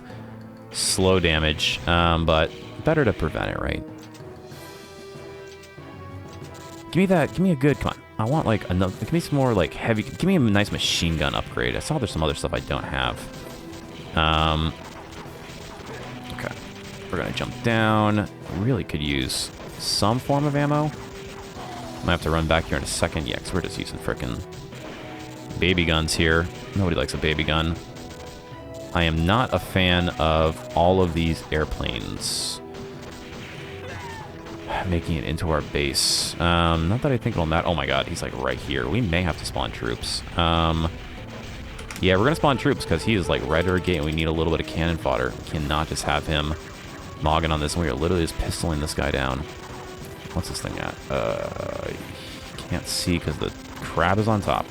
slow damage. But better to prevent it, right? Give me that. Give me a good. Come on. I want like another. Give me some more like heavy. Give me a nice machine gun upgrade. I saw there's some other stuff I don't have. Okay. We're gonna jump down. Really could use some form of ammo. Might have to run back here in a second. Yeah, because we're just using frickin' baby guns here. Nobody likes a baby gun. I am not a fan of all of these airplanes making it into our base. Not that I think it'll matter. Oh my god, he's like right here. We may have to spawn troops. Yeah, we're gonna spawn troops because he is like right at our gate and we need a little bit of cannon fodder. We cannot just have him mogging on this, and we are literally just pistoling this guy down. What's this thing at? Can't see because the crab is on top.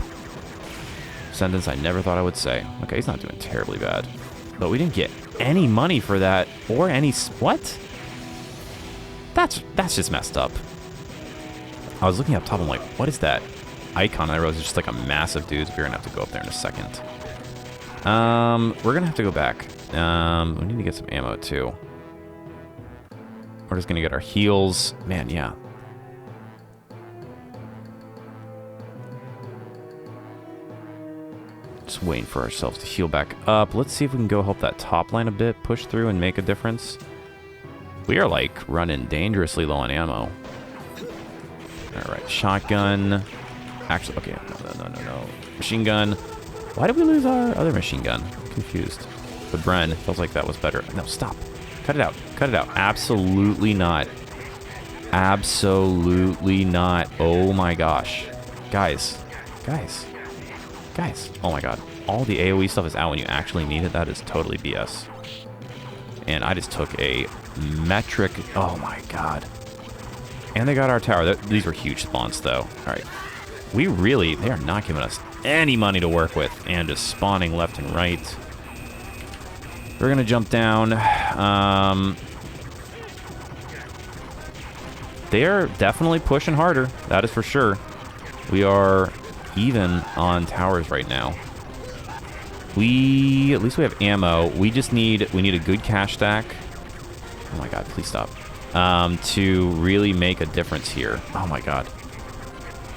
Sentence I never thought I would say. Okay, he's not doing terribly bad. But we didn't get any money for that, or any... What? That's just messed up. I was looking up top, I'm like, what is that icon? I realized it's just like a massive dude. We're gonna have to go up there in a second. We're gonna have to go back. We need to get some ammo, too. We're just going to get our heals. Man, yeah. Just waiting for ourselves to heal back up. Let's see if we can go help that top line a bit, push through and make a difference. We are, like, running dangerously low on ammo. Alright, shotgun. Actually, okay, no. Machine gun. Why did we lose our other machine gun? I'm confused. The Bren feels like that was better. No, stop. Cut it out. Cut it out. Absolutely not. Absolutely not. Oh my gosh. Guys. Oh my god. All the AoE stuff is out when you actually need it. That is totally BS. And I just took a metric. Oh my god. And they got our tower. These were huge spawns, though. Alright. They are not giving us any money to work with. And just spawning left and right. We're going to jump down. They are definitely pushing harder. That is for sure. We are even on towers right now. At least we have ammo. We need a good cash stack. Oh my god, please stop. To really make a difference here. Oh my god.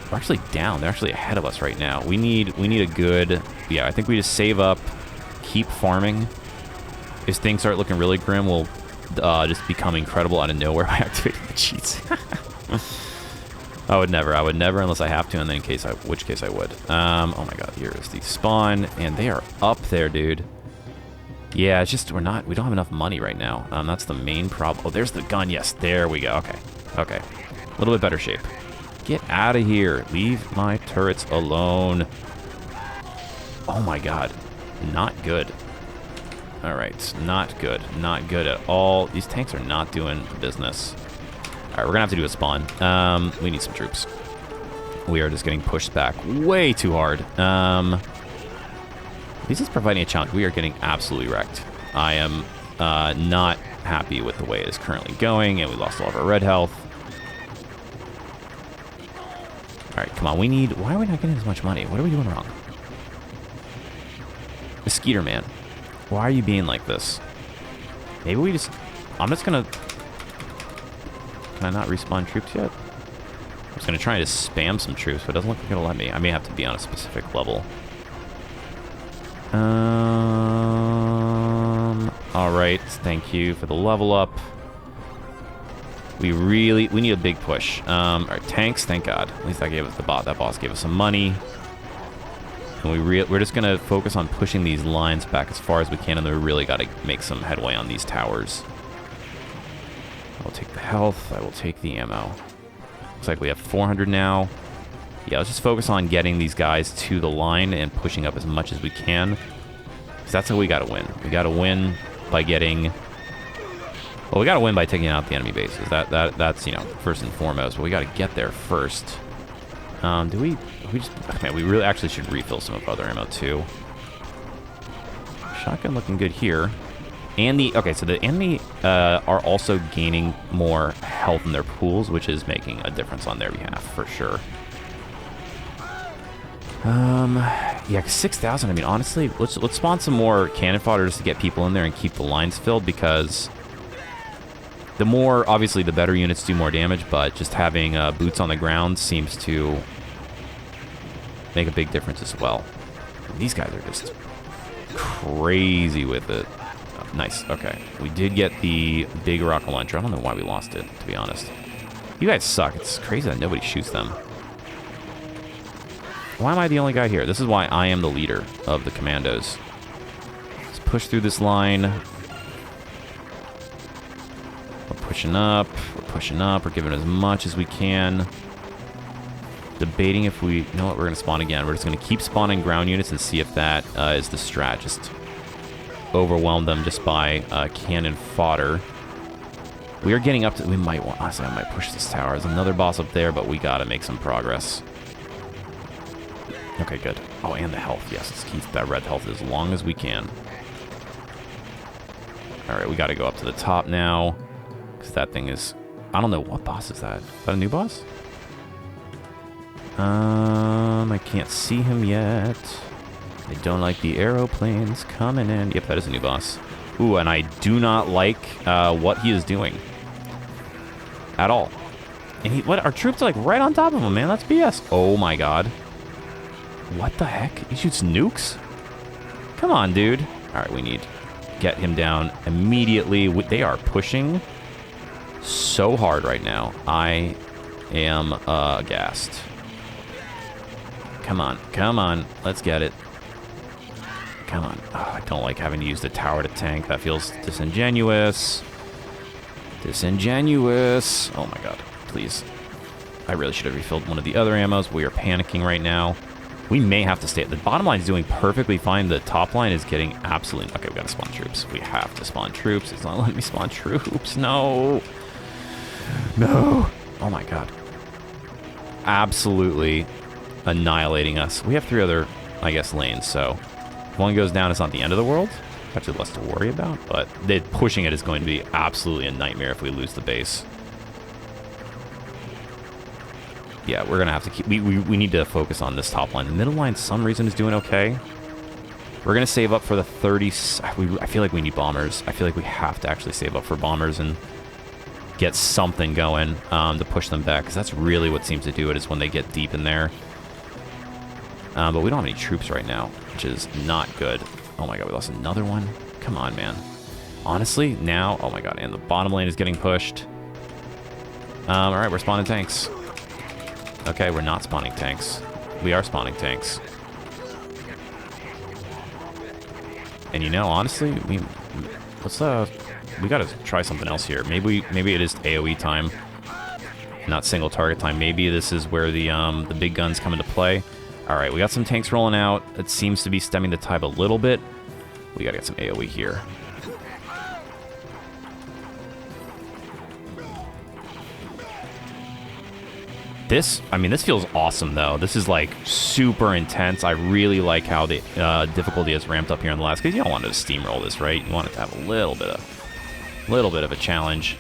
We're actually down. They're actually ahead of us right now. We need a good... Yeah, I think we just save up, keep farming. If things start looking really grim, we'll just become incredible out of nowhere by activating the cheats. I would never unless I have to, and then which case I would. Oh my god, here is the spawn, and they are up there, dude. Yeah, it's just we don't have enough money right now. That's the main problem. Oh, there's the gun. Yes, there we go. Okay. A little bit better shape. Get out of here. Leave my turrets alone. Oh my god. Not good. Alright, not good. Not good at all. These tanks are not doing business. Alright, we're gonna have to do a spawn. We need some troops. We are just getting pushed back way too hard. At least it's providing a challenge. We are getting absolutely wrecked. I am not happy with the way it is currently going, and we lost all of our red health. Alright, come on. Why are we not getting as much money? What are we doing wrong? Mosquito Man. Why are you being like this? Maybe we just... I'm just gonna... Can I not respawn troops yet? I was gonna try to spam some troops, but it doesn't look like it'll let me. I may have to be on a specific level. Alright, thank you for the level up. We need a big push. Alright, tanks, thank god. At least that gave us that boss gave us some money. And we're just gonna focus on pushing these lines back as far as we can, and then we really gotta make some headway on these towers. I'll take the health, I will take the ammo. Looks like we have 400 now. Yeah, let's just focus on getting these guys to the line and pushing up as much as we can. Because that's how we gotta win. We gotta win by getting... Well, we gotta win by taking out the enemy bases. That's, you know, first and foremost. But we gotta get there first. Man, we really actually should refill some of our other ammo, too. Shotgun looking good here. And okay, so the enemy are also gaining more health in their pools, which is making a difference on their behalf, for sure. Yeah, 6,000, I mean, honestly, let's spawn some more cannon fodder just to get people in there and keep the lines filled, because the more, obviously, the better units do more damage, but just having boots on the ground seems to make a big difference as well. These guys are just crazy with it. Oh, nice, okay. We did get the big rocket launcher. I don't know why we lost it, to be honest. You guys suck. It's crazy that nobody shoots them. Why am I the only guy here? This is why I am the leader of the commandos. Let's push through this line. We're pushing up. We're giving as much as we can. Debating if we... You know what? We're going to spawn again. We're just going to keep spawning ground units and see if that is the strat. Just overwhelm them just by cannon fodder. We are getting up to... We might want... Honestly, I might push this tower. There's another boss up there, but we got to make some progress. Okay, good. Oh, and the health. Yes, let's keep that red health as long as we can. Alright, we got to go up to the top now. Because that thing is... I don't know. What boss is that? Is that a new boss? I can't see him yet. I don't like the aeroplanes coming in. Yep, that is a new boss. Ooh, and I do not like what he is doing at all. And our troops are like right on top of him, man. That's BS. Oh my god. What the heck? He shoots nukes? Come on, dude. All right, we need to get him down immediately. They are pushing so hard right now. I am aghast. Come on, come on. Let's get it. Come on. Oh, I don't like having to use the tower to tank. That feels disingenuous. Disingenuous. Oh my god. Please. I really should have refilled one of the other ammos. We are panicking right now. We may have to stay. The bottom line is doing perfectly fine. The top line is getting absolutely... Okay, we gotta spawn troops. We have to spawn troops. It's not letting me spawn troops. No. No. Oh my god. Absolutely annihilating us. We have 3 other, I guess, lanes, so if one goes down, it's not the end of the world. Actually, less to worry about, but pushing it is going to be absolutely a nightmare if we lose the base. Yeah, we're going to have to keep... We need to focus on this top line. The middle line, for some reason, is doing okay. We're going to save up for the 30... I feel like we need bombers. I feel like we have to actually save up for bombers and get something going to push them back, because that's really what seems to do it, is when they get deep in there. But we don't have any troops right now, which is not good. Oh my god, we lost another one? Come on, man. Honestly, now... Oh my god, and the bottom lane is getting pushed. Alright, we're spawning tanks. Okay, we're not spawning tanks. We are spawning tanks. And you know, honestly, we gotta try something else here. Maybe it is AoE time, not single target time. Maybe this is where the big guns come into play. All right, we got some tanks rolling out. It seems to be stemming the tide a little bit. We gotta get some AoE here. This feels awesome, though. This is, like, super intense. I really like how the difficulty has ramped up here in the last, because you don't want to steamroll this, right? You want it to have a little bit of a challenge.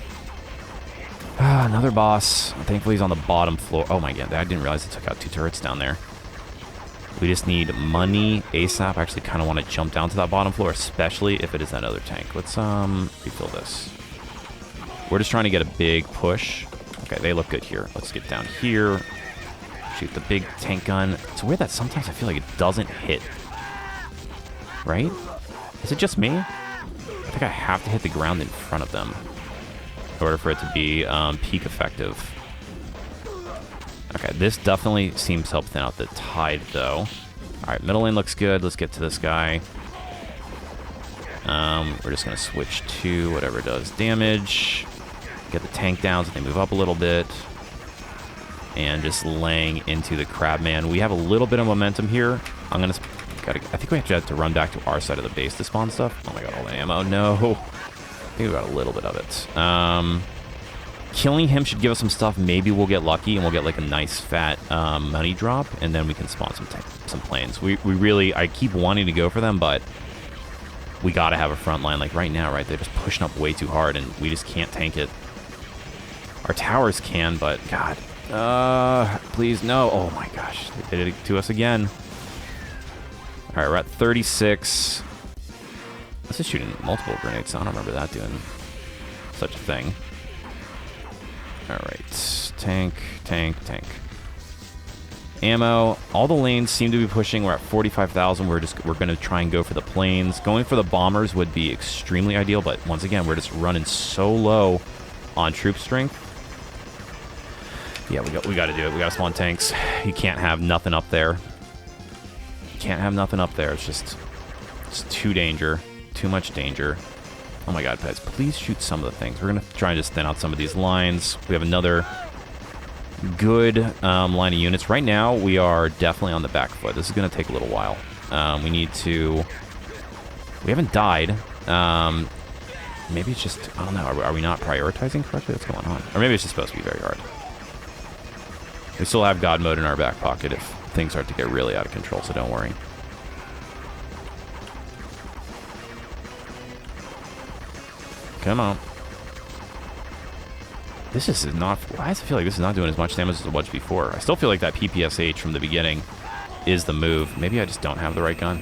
Another boss. Thankfully, he's on the bottom floor. Oh, my God. I didn't realize it took out 2 turrets down there. We just need money ASAP. I actually kind of want to jump down to that bottom floor, especially if it is that other tank. Let's refill this. We're just trying to get a big push. Okay, they look good here. Let's get down here. Shoot the big tank gun. It's weird that sometimes I feel like it doesn't hit. Right? Is it just me? I think I have to hit the ground in front of them in order for it to be peak effective. Okay, this definitely seems to help thin out the tide, though. All right, middle lane looks good. Let's get to this guy. We're just going to switch to whatever does damage. Get the tank down so they move up a little bit. And just laying into the Crabman. We have a little bit of momentum here. I think we have to run back to our side of the base to spawn stuff. Oh my god, all the ammo. No. I think we got a little bit of it. Killing him should give us some stuff. Maybe we'll get lucky and we'll get like a nice fat money drop, and then we can spawn some planes. We really, I keep wanting to go for them, but we gotta have a front line. Like right now, right? They're just pushing up way too hard, and we just can't tank it. Our towers can, but god, please no. Oh my gosh, they did it to us again. All right, we're at 36. This is shooting multiple grenades. I don't remember that doing such a thing. All right, tank. Ammo. All the lanes seem to be pushing. We're at 45,000. We're going to try and go for the planes. Going for the bombers would be extremely ideal, but once again, we're just running so low on troop strength. Yeah, we got to do it. We got to spawn tanks. You can't have nothing up there. You can't have nothing up there. It's too much danger. Oh my god, guys, please shoot some of the things. We're going to try and just thin out some of these lines. We have another good line of units. Right now, we are definitely on the back foot. This is going to take a little while. We haven't died. Maybe it's just, I don't know, are we not prioritizing correctly? What's going on? Or maybe it's just supposed to be very hard. We still have God mode in our back pocket if things start to get really out of control, so don't worry. Come on. This is not... Why does it feel like this is not doing as much damage as it was before? I still feel like that PPSH from the beginning is the move. Maybe I just don't have the right gun.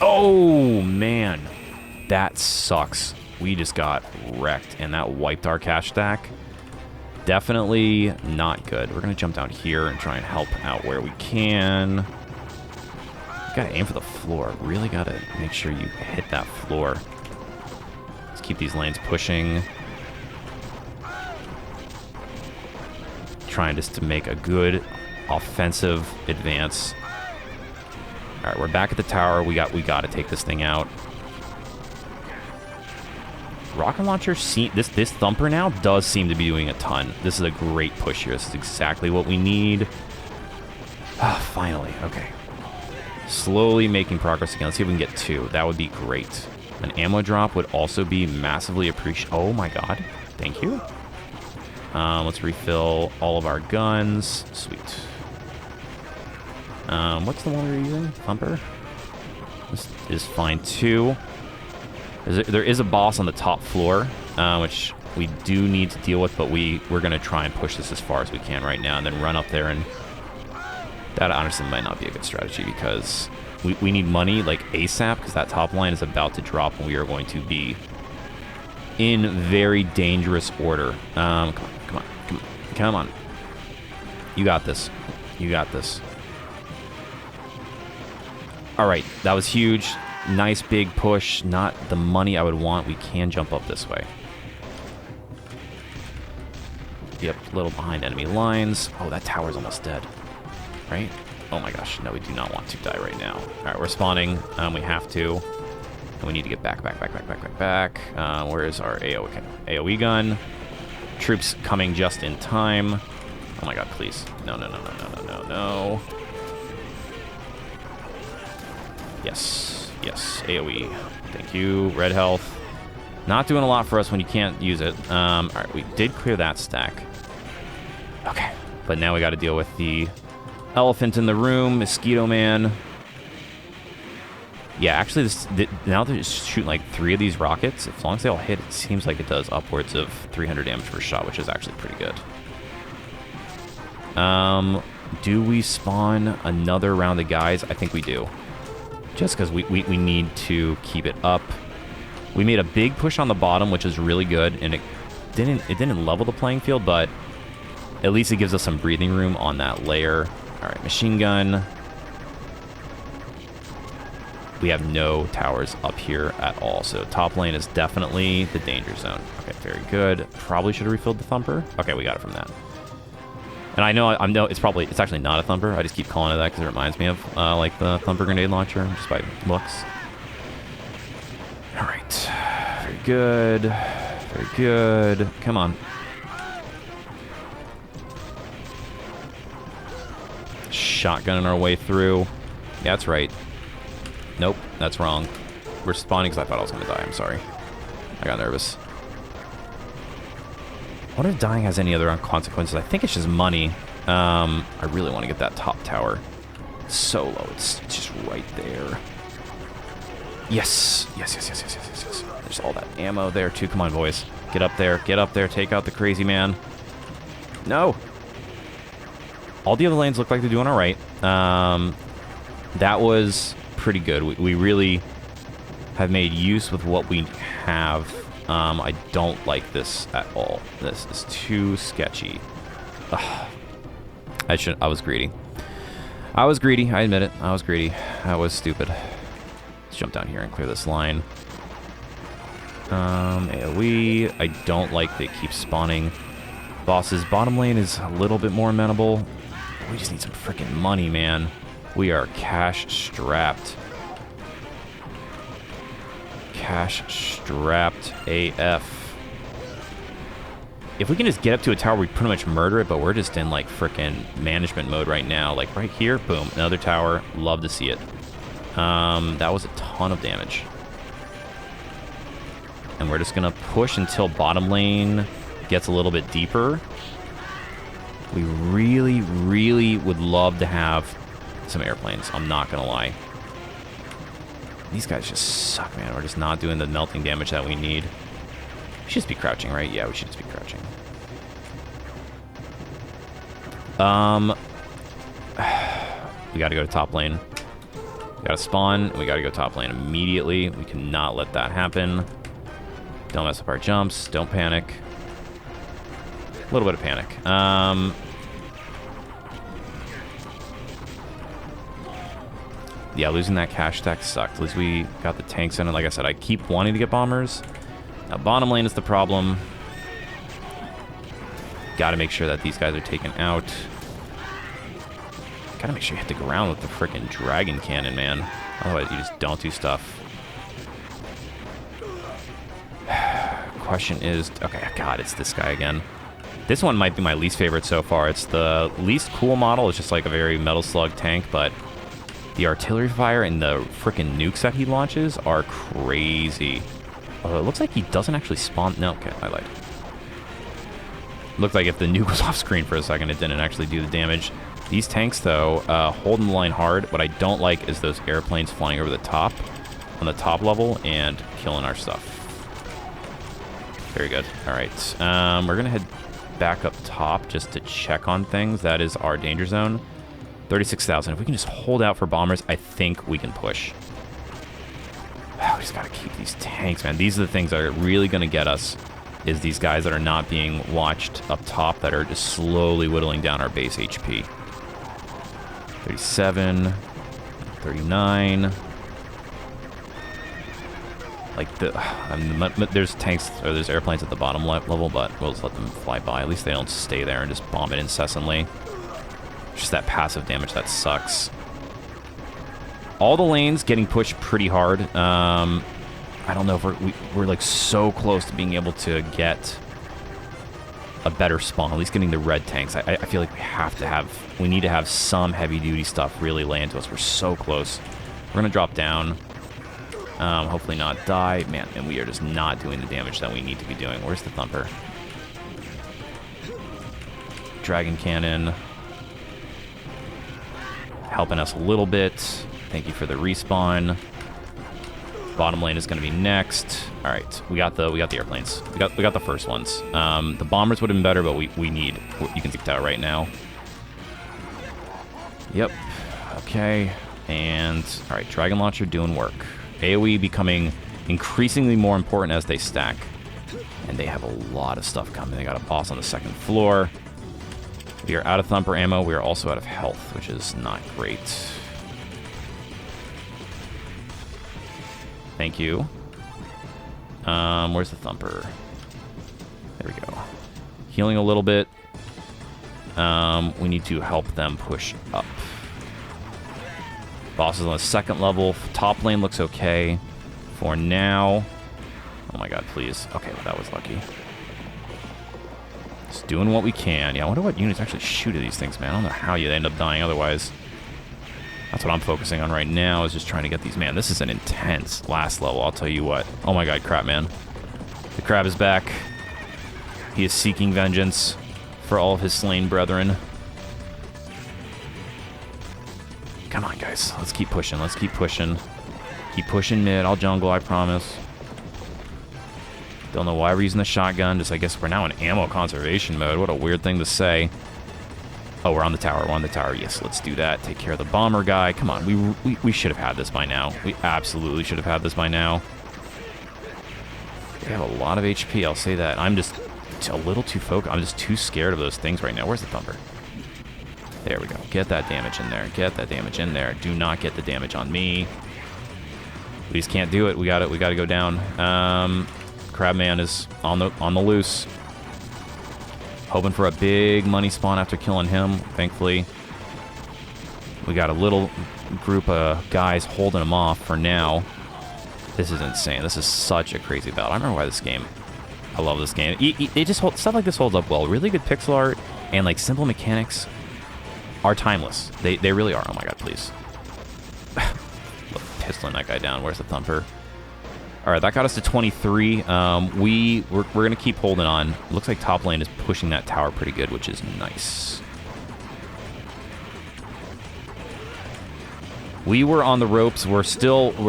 Oh, man. That sucks. We just got wrecked, and that wiped our cash stack. Definitely not good. We're going to jump down here and try and help out where we can. Gotta aim for the floor. Really gotta make sure you hit that floor. Let's keep these lanes pushing. Trying just to make a good offensive advance. All right, we're back at the tower. We got to take this thing out. Rocket launcher, this thumper now does seem to be doing a ton. This is a great push here. This is exactly what we need. Ah, finally. Okay. Slowly making progress again. Let's see if we can get 2. That would be great. An ammo drop would also be massively appreciated. Oh my god. Thank you. Let's refill all of our guns. Sweet. What's the one we're using? Thumper? This is fine too. There is a boss on the top floor, which we do need to deal with, but we're going to try and push this as far as we can right now and then run up there. And that honestly might not be a good strategy because we need money like ASAP because that top line is about to drop and we are going to be in very dangerous order. Come on. You got this. You got this. All right, that was huge. Nice big push. Not the money I would want. We can jump up this way. Yep, a little behind enemy lines. Oh, that tower's almost dead. Right? Oh my gosh, no, we do not want to die right now. All right, we're spawning. We have to. And we need to get back. Where is our AoE gun? Troops coming just in time. Oh my god, please. No. Yes, AoE. Thank you. Red health. Not doing a lot for us when you can't use it. All right, we did clear that stack. Okay, but now we got to deal with the elephant in the room, Mosquito Man. Yeah, actually, now they're just shooting like 3 of these rockets. As long as they all hit, it seems like it does upwards of 300 damage per shot, which is actually pretty good. Do we spawn another round of guys? I think we do. Just because we need to keep it up. We made a big push on the bottom, which is really good, and it didn't level the playing field, but at least it gives us some breathing room on that layer. All right, machine gun. We have no towers up here at all, so top lane is definitely the danger zone. Okay, very good. Probably should have refilled the thumper. Okay, we got it from that. And I know it's actually not a thumper. I just keep calling it that because it reminds me of like the thumper grenade launcher, just by looks. All right, very good, very good. Come on. Shotgunning our way through. Yeah, that's right. Nope, that's wrong. We're spawning because I thought I was going to die. I'm sorry. I got nervous. I wonder if dying has any other consequences. I think it's just money. I really want to get that top tower. It's so low. It's just right there. Yes. There's all that ammo there, too. Come on, boys. Get up there. Get up there. Take out the crazy man. No. All the other lanes look like they're doing all right. That was pretty good. We really have made use with what we have. I don't like this at all. This is too sketchy. Ugh. I was greedy. I admit it. I was greedy. I was stupid. Let's jump down here and clear this line. AoE. I don't like they keep spawning bosses. Bottom lane is a little bit more amenable. We just need some freaking money, man. We are cash strapped. Cash strapped AF. If we can just get up to a tower, we pretty much murder it, but we're just in like frickin' management mode right now. Like right here, boom, another tower. Love to see it. That was a ton of damage. And we're just gonna push until bottom lane gets a little bit deeper. We really, really would love to have some airplanes. I'm not gonna lie. These guys just suck, man. We're just not doing the melting damage that we need. We should just be crouching, right? Yeah, we should just be crouching. We gotta go to top lane. We gotta spawn. We gotta go top lane immediately. We cannot let that happen. Don't mess up our jumps. Don't panic. A little bit of panic. Yeah, losing that cash stack sucked. At least we got the tanks in. And like I said, I keep wanting to get bombers. Now, bottom lane is the problem. Got to make sure that these guys are taken out. Got to make sure you hit the ground with the freaking dragon cannon, man. Otherwise, you just don't do stuff. Question is... Okay, God, it's this guy again. This one might be my least favorite so far. It's the least cool model. It's just like a very Metal Slug tank, but... The artillery fire and the frickin' nukes that he launches are crazy. Although it looks like he doesn't actually spawn... No, okay, I lied. Looked like if the nuke was off screen for a second, it didn't actually do the damage. These tanks, though, holding the line hard. What I don't like is those airplanes flying over the top, on the top level, and killing our stuff. Very good. All right. We're going to head back up top just to check on things. That is our danger zone. 36,000. If we can just hold out for bombers, I think we can push. We just got to keep these tanks, man. These are the things that are really going to get us, is these guys that are not being watched up top that are just slowly whittling down our base HP. 37, 39. Like, there's tanks, or there's airplanes at the bottom level, but we'll just let them fly by. At least they don't stay there and just bomb it incessantly. Just that passive damage, that sucks. All the lanes getting pushed pretty hard. I don't know if we're like so close to being able to get a better spawn. At least getting the red tanks. I feel like we need to have some heavy duty stuff really land to us. We're so close. We're gonna drop down. Hopefully not die. Man, and we are just not doing the damage that we need to be doing. Where's the thumper? Dragon cannon. Helping us a little bit. Thank you for the respawn. Bottom lane is going to be next. All right, we got the airplanes. We got the first ones. The bombers would have been better, but we need. You can see that right now. Yep. Okay. And all right, dragon launcher doing work. AOE becoming increasingly more important as they stack, and they have a lot of stuff coming. They got a boss on the second floor. We are out of thumper ammo. We are also out of health, which is not great. Thank you. Where's the thumper? There we go. Healing a little bit. We need to help them push up. Boss is on the second level. Top lane looks okay for now. Oh my god, please. Okay, well, that was lucky. Just doing what we can. Yeah, I wonder what units actually shoot at these things, man. I don't know how you end up dying otherwise. That's what I'm focusing on right now, is just trying to get these. Man, this is an intense last level, I'll tell you what. Oh my god, crap, man. The crab is back. He is seeking vengeance for all of his slain brethren. Come on, guys. Let's keep pushing. Let's keep pushing. Keep pushing mid. I'll jungle, I promise. Don't know why we're using the shotgun. Just, I guess we're now in ammo conservation mode. What a weird thing to say. Oh, we're on the tower. We're on the tower. Yes, let's do that. Take care of the bomber guy. Come on. We should have had this by now. We absolutely should have had this by now. They have a lot of HP, I'll say that. I'm just a little too focused. I'm just too scared of those things right now. Where's the thumper? There we go. Get that damage in there. Get that damage in there. Do not get the damage on me. We just can't do it. We got to go down. Crabman is on the loose. Hoping for a big money spawn after killing him. Thankfully, we got a little group of guys holding him off for now. This is insane. This is such a crazy battle. I remember why this game. I love this game. It just stuff like this holds up well. Really good pixel art and like simple mechanics are timeless. They really are. Oh my god, please. Pistoling that guy down. Where's the thumper? All right, that got us to 23. We're gonna keep holding on. Looks like top lane is pushing that tower pretty good, which is nice. We were on the ropes. We're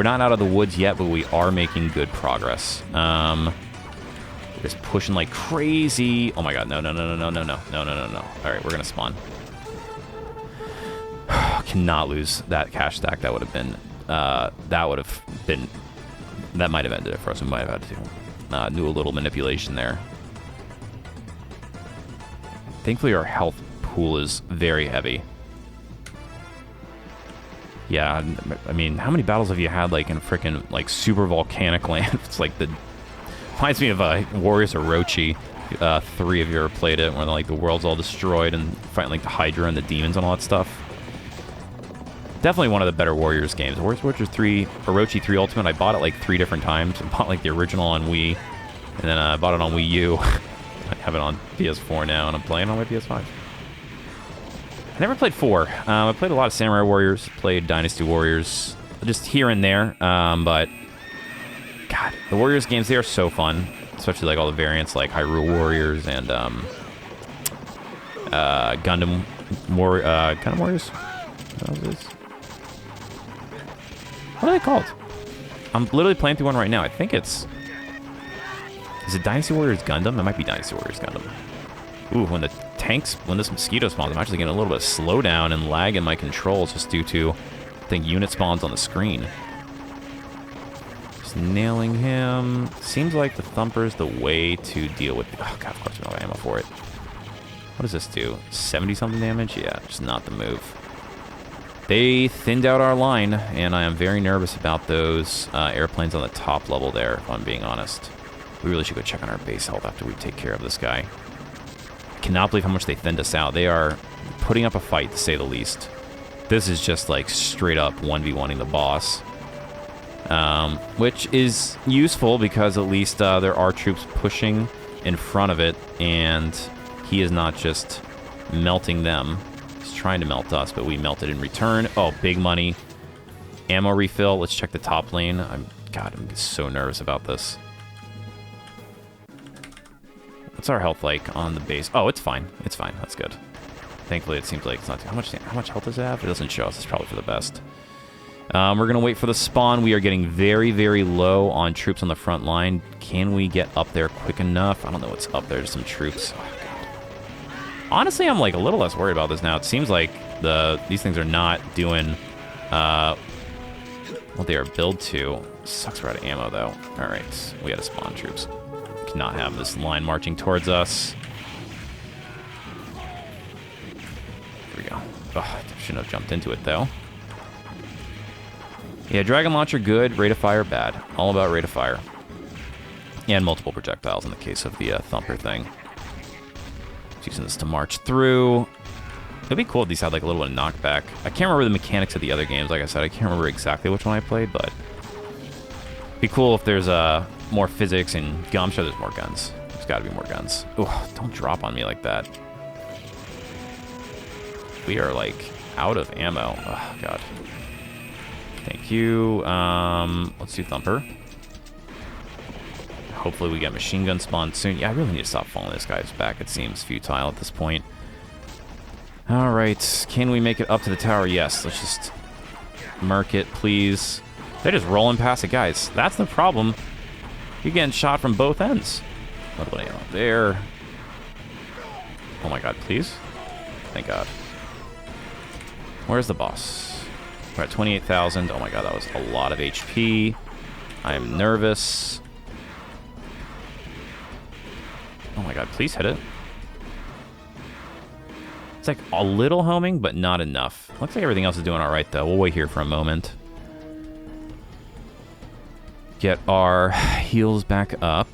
not out of the woods yet, but we are making good progress. We're just pushing like crazy. Oh my god, no. All right, we're gonna spawn. Cannot lose that cash stack. That would have been that would have been... That might have ended it for us. We might have had to do a little manipulation there. Thankfully, our health pool is very heavy. Yeah, I mean, how many battles have you had, like, in frickin', like, super volcanic land? It's like the... Reminds me of Warriors Orochi. 3 of you ever played it, where, like, the world's all destroyed and fighting, like, the Hydra and the demons and all that stuff. Definitely one of the better Warriors games. Warriors 3, Orochi 3 Ultimate, I bought it, like, 3 different times. I bought, like, the original on Wii, and then I bought it on Wii U. I have it on PS4 now, and I'm playing on my PS5. I never played 4. I played a lot of Samurai Warriors, played Dynasty Warriors, just here and there, but... God, the Warriors games, they are so fun. Especially, like, all the variants, like Hyrule Warriors and, Gundam Warriors? What are they called? I'm literally playing through one right now. I think it's... Is it Dynasty Warriors Gundam? It might be Dynasty Warriors Gundam. Ooh, when this mosquito spawns, I'm actually getting a little bit of slowdown and lag in my controls just due to, I think, unit spawns on the screen. Just nailing him. Seems like the Thumper's the way to deal with... Oh, God, of course we don't have ammo for it. What does this do? 70-something damage? Yeah, just not the move. They thinned out our line, and I am very nervous about those airplanes on the top level there, if I'm being honest. We really should go check on our base health after we take care of this guy. I cannot believe how much they thinned us out. They are putting up a fight, to say the least. This is just, like, straight up 1v1ing the boss. Which is useful because at least there are troops pushing in front of it, and he is not just melting them. He's trying to melt us, but we melted in return. Oh, big money. Ammo refill. Let's check the top lane. God, I'm so nervous about this. What's our health like on the base? Oh, it's fine. It's fine. That's good. Thankfully, it seems like it's not... How much health does it have? It doesn't show us. It's probably for the best. We're going to wait for the spawn. We are getting very, very low on troops on the front line. Can we get up there quick enough? I don't know what's up there. Just some troops. Oh, God. Honestly, I'm like a little less worried about this now. It seems like these things are not doing what they are built to. Sucks we're out of ammo, though. All right. We got to spawn troops. We cannot have this line marching towards us. Here we go. Oh, I shouldn't have jumped into it, though. Yeah, Dragon Launcher, good. Rate of fire, bad. All about rate of fire. And multiple projectiles in the case of the Thumper thing. Just using this to march through. It'd be cool if these had like a little bit of knockback. I can't remember the mechanics of the other games. Like I said, I can't remember exactly which one I played, but... It'd be cool if there's more physics and... I'm sure there's more guns. There's got to be more guns. Oh, don't drop on me like that. We are, like, out of ammo. Oh, God. Thank you. Let's do Thumper. Hopefully we get machine gun spawned soon. Yeah, I really need to stop following this guy's back. It seems futile at this point. All right. Can we make it up to the tower? Yes. Let's just murk it, please. They're just rolling past it, guys. That's the problem. You're getting shot from both ends. A little bit of ammo there. Oh, my God, please. Thank God. Where's the boss? We're at 28,000. Oh my God, that was a lot of HP. I am nervous. Oh my God, please hit it. It's like a little homing, but not enough. Looks like everything else is doing all right, though. We'll wait here for a moment. Get our heals back up.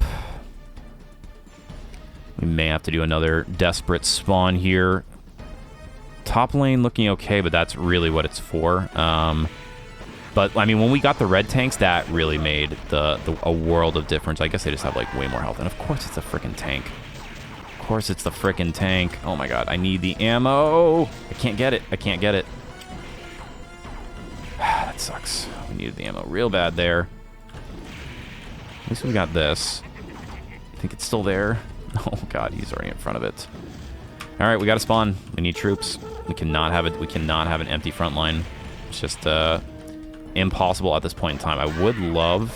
We may have to do another desperate spawn here. Top lane looking okay, but that's really what it's for. But, I mean, when we got the red tanks, that really made a world of difference. I guess they just have, like, way more health. And, of course, it's the frickin' tank. Of course, it's the frickin' tank. Oh, my God. I need the ammo. I can't get it. I can't get it. That sucks. We needed the ammo real bad there. At least we got this. I think it's still there. Oh, God. He's already in front of it. All right, we got to spawn. We need troops. We cannot have it. We cannot have an empty front line. It's just impossible at this point in time. I would love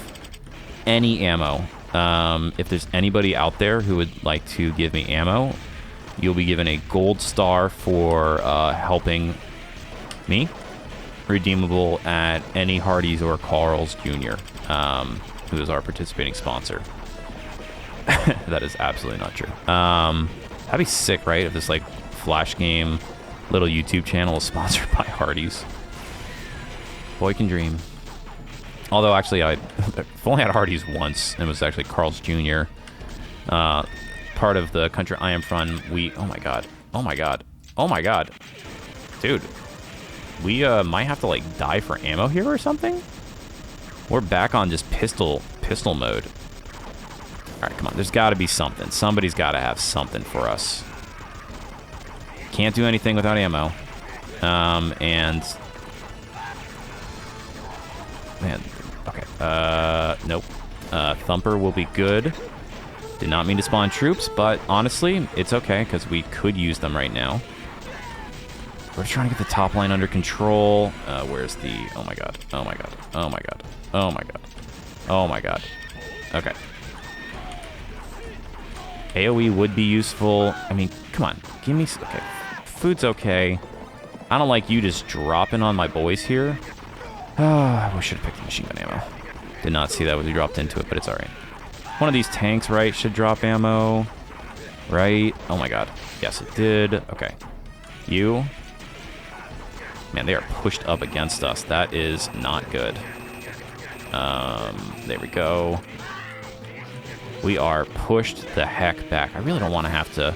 any ammo. If there's anybody out there who would like to give me ammo, you'll be given a gold star for helping me. redeemable at any Hardee's or Carl's Jr., who is our participating sponsor. That is absolutely not true. That'd be sick, right? If this like Flash game little YouTube channel is sponsored by Hardee's. Boy can dream. Although actually I've only had Hardee's once, and it was actually Carl's Jr. Part of the country I am from, oh my god. Oh my god. Oh my god. Dude. We might have to like die for ammo here or something? We're back on just pistol mode. Alright, come on. There's got to be something. Somebody's got to have something for us. Can't do anything without ammo. And... Man, okay. Nope. Thumper will be good. Did not mean to spawn troops, but honestly, it's okay, because we could use them right now. We're trying to get the top line under control. Where's the... Oh my god. Oh my god. Oh my god. Oh my god. Oh my god. Okay. AoE would be useful. I mean, come on. Give me... Okay. Food's okay. I don't like you just dropping on my boys here. I wish I should have picked the machine gun ammo. Did not see that when we dropped into it, but it's alright. One of these tanks, right, should drop ammo. Right? Oh my god. Yes, it did. Okay. You. Man, they are pushed up against us. That is not good. There we go. We are pushed the heck back. I really don't want to have to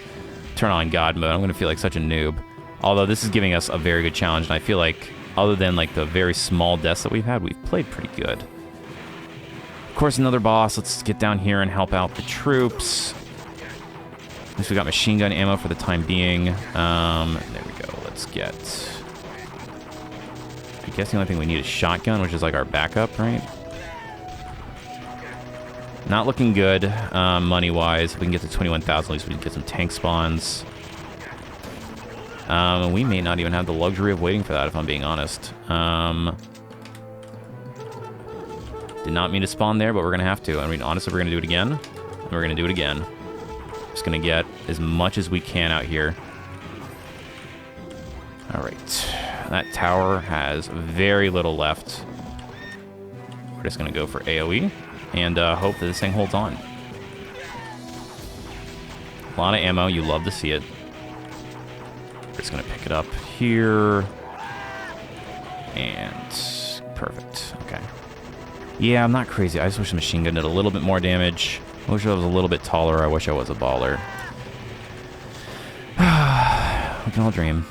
turn on God mode. I'm going to feel like such a noob. Although this is giving us a very good challenge, and I feel like, other than like the very small deaths that we've had, we've played pretty good. Of course, another boss. Let's get down here and help out the troops. At least we got machine gun ammo for the time being. There we go. Let's get... I guess the only thing we need is shotgun, which is like our backup, right? Not looking good, money-wise. If we can get to 21,000, at least we can get some tank spawns. We may not even have the luxury of waiting for that, if I'm being honest. Did not mean to spawn there, but we're going to have to. I mean, honestly, we're going to do it again. And we're going to do it again. Just going to get as much as we can out here. Alright. That tower has very little left. We're just going to go for AoE. And hope that this thing holds on. A lot of ammo. You love to see it. We're just going to pick it up here. And perfect. Okay. Yeah, I'm not crazy. I just wish the machine gun did a little bit more damage. I wish I was a little bit taller. I wish I was a baller. We can all dream.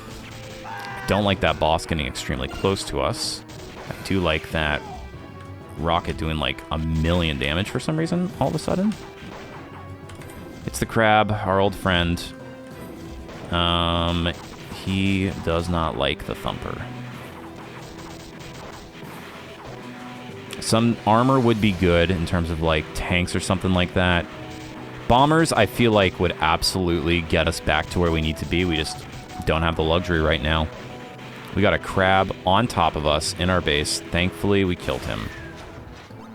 I don't like that boss getting extremely close to us. I do like that rocket doing like 1,000,000 damage for some reason all of a sudden. It's the crab, our old friend. He does not like the thumper. Some armor would be good in terms of like tanks or something like that. Bombers, I feel like, would absolutely get us back to where we need to be. We just don't have the luxury right now. We got a crab on top of us in our base. Thankfully, we killed him.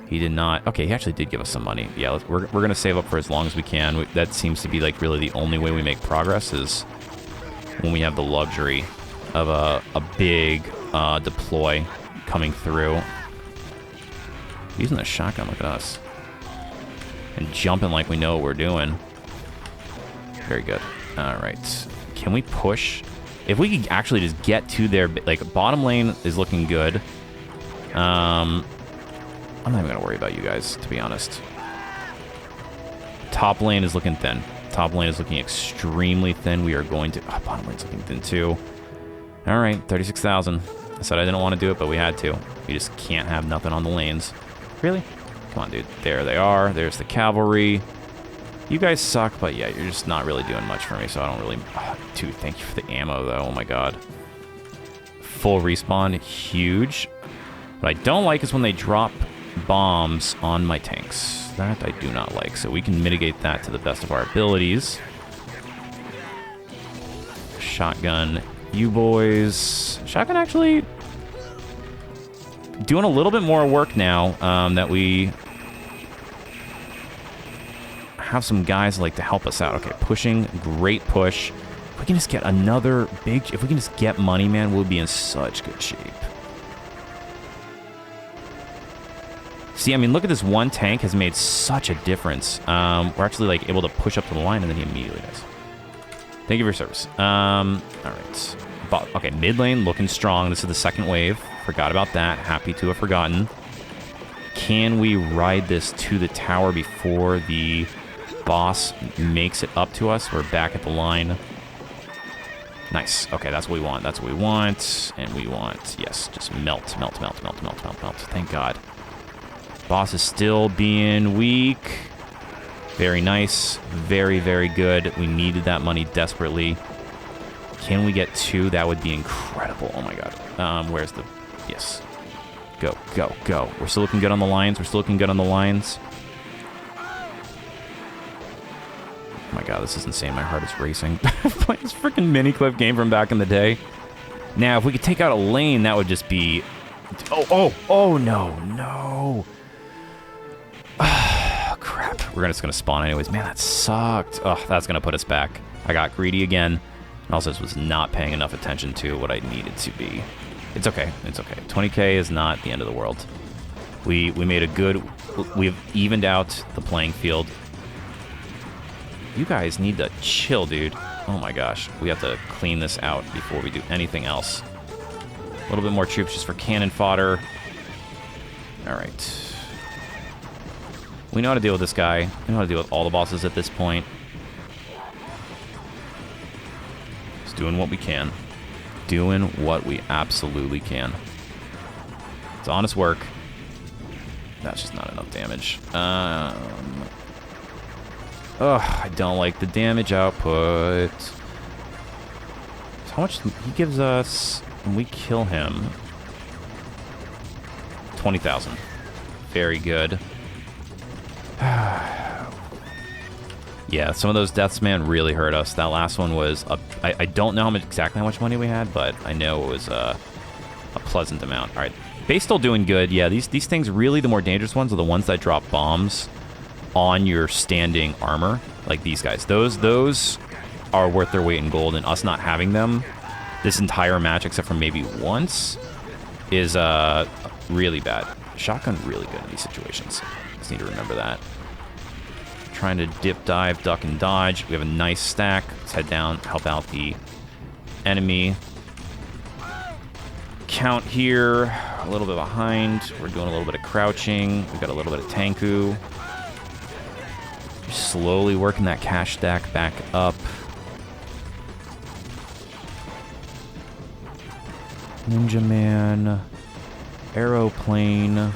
He did not... Okay, he actually did give us some money. Yeah, we're going to save up for as long as we can. That seems to be like really the only way we make progress is when we have the luxury of a big deploy coming through. Using the shotgun, look at us. And jumping like we know what we're doing. Very good. Alright. Can we push? If we could actually just get to their... Like, bottom lane is looking good. I'm not even going to worry about you guys, to be honest. Top lane is looking thin. Top lane is looking extremely thin. We are going to... Oh, bottom lane's looking thin, too. Alright, 36,000. I said I didn't want to do it, but we had to. We just can't have nothing on the lanes. Really? Come on, dude. There they are. There's the cavalry. You guys suck, but yeah, you're just not really doing much for me, so I don't really... Oh, dude, thank you for the ammo, though. Oh, my God. Full respawn. Huge. What I don't like is when they drop bombs on my tanks. That I do not like, so we can mitigate that to the best of our abilities. Shotgun. You boys... Shotgun actually... doing a little bit more work now that we have some guys like to help us out. Okay, pushing, great push. If we can just get another big... If we can just get money, man, we'll be in such good shape. See, I mean, look at this one tank has made such a difference. We're actually, like, able to push up to the line, and then he immediately does. Thank you for your service. All right. Okay, mid lane looking strong. This is the second wave. Forgot about that. Happy to have forgotten. Can we ride this to the tower before the boss makes it up to us? We're back at the line. Nice. Okay, that's what we want. That's what we want. And we want, yes, just melt, melt, melt, melt, melt, melt, melt. Thank God. Boss is still being weak. Very nice. Very, very good. We needed that money desperately. Can we get 2? That would be incredible. Oh my God. Where's the... Yes. Go, go, go. We're still looking good on the lines. We're still looking good on the lines. Oh my God, this is insane. My heart is racing. Playing this freaking Miniclip game from back in the day. Now, if we could take out a lane, that would just be... Oh, no, no. Crap. We're just going to spawn anyways. Man, that sucked. Oh, that's going to put us back. I got greedy again. And also, just was not paying enough attention to what I needed to be. It's okay. It's okay. 20K is not the end of the world. We made a good... We've evened out the playing field. You guys need to chill, dude. Oh my gosh. We have to clean this out before we do anything else. A little bit more troops just for cannon fodder. All right. We know how to deal with this guy. We know how to deal with all the bosses at this point. Just doing what we can. Doing what we absolutely can. It's honest work. That's just not enough damage. I don't like the damage output. So how much he gives us when we kill him? 20,000. Very good. Yeah, some of those deaths, man, really hurt us. That last one was... I don't know exactly how much money we had, but I know it was a pleasant amount. All right. Base still doing good. Yeah, these things, really, the more dangerous ones are the ones that drop bombs on your standing armor, like these guys. Those are worth their weight in gold, and us not having them this entire match, except for maybe once, is really bad. Shotgun really good in these situations. Just need to remember that. Trying to dip, dive, duck, and dodge. We have a nice stack. Let's head down, help out the enemy. Count here, a little bit behind. We're doing a little bit of crouching. We've got a little bit of tanku. Slowly working that cash stack back up. Ninja Man. Aeroplane.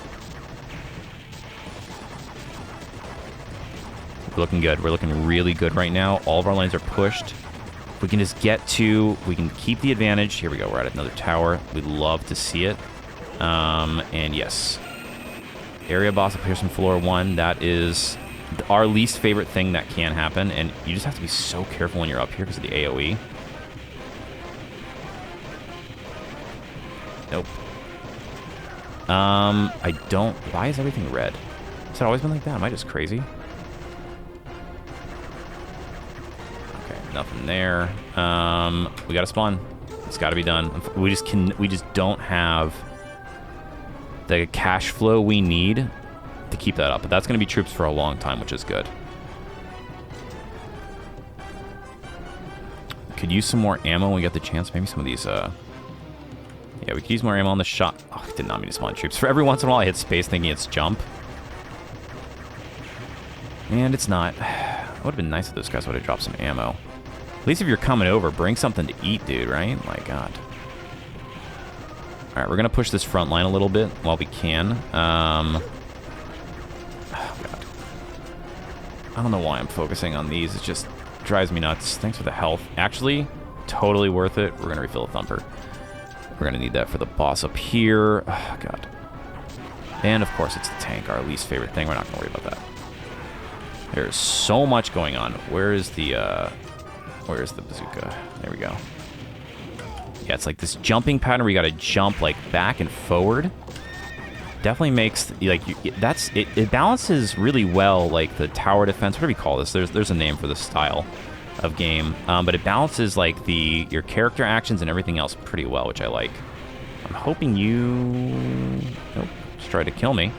We're looking good. We're looking really good right now. All of our lanes are pushed. If we can just get to... We can keep the advantage. Here we go. We're at another tower. We'd love to see it. And yes. Area boss appears from floor 1. That is... our least favorite thing that can happen, and you just have to be so careful when you're up here because of the AoE. Nope. I don't... Why is everything red? Has it always been like that? Am I just crazy? Okay, nothing there. We gotta spawn. It's gotta be done. We just don't have the cash flow we need to keep that up, but that's going to be troops for a long time, which is good. Could use some more ammo when we get the chance. Maybe some of these, yeah, we could use more ammo on the shot. Oh, I did not mean to spawn troops. For every once in a while, I hit space thinking it's jump. And it's not. It would have been nice if those guys would have dropped some ammo. At least if you're coming over, bring something to eat, dude, right? My God. All right, we're going to push this front line a little bit while we can. Oh, God. I don't know why I'm focusing on these. It just drives me nuts. Thanks for the health. Actually, totally worth it. We're going to refill a thumper. We're going to need that for the boss up here. Oh, God. And, of course, it's the tank, our least favorite thing. We're not going to worry about that. There's so much going on. Where is the bazooka? There we go. Yeah, it's like this jumping pattern where you got to jump, like, back and forward. Definitely makes, like, it balances really well, like, the tower defense, whatever you call this. There's a name for this style of game. But it balances, like, your character actions and everything else pretty well, which I like. I'm hoping you... Nope. Just tried to kill me.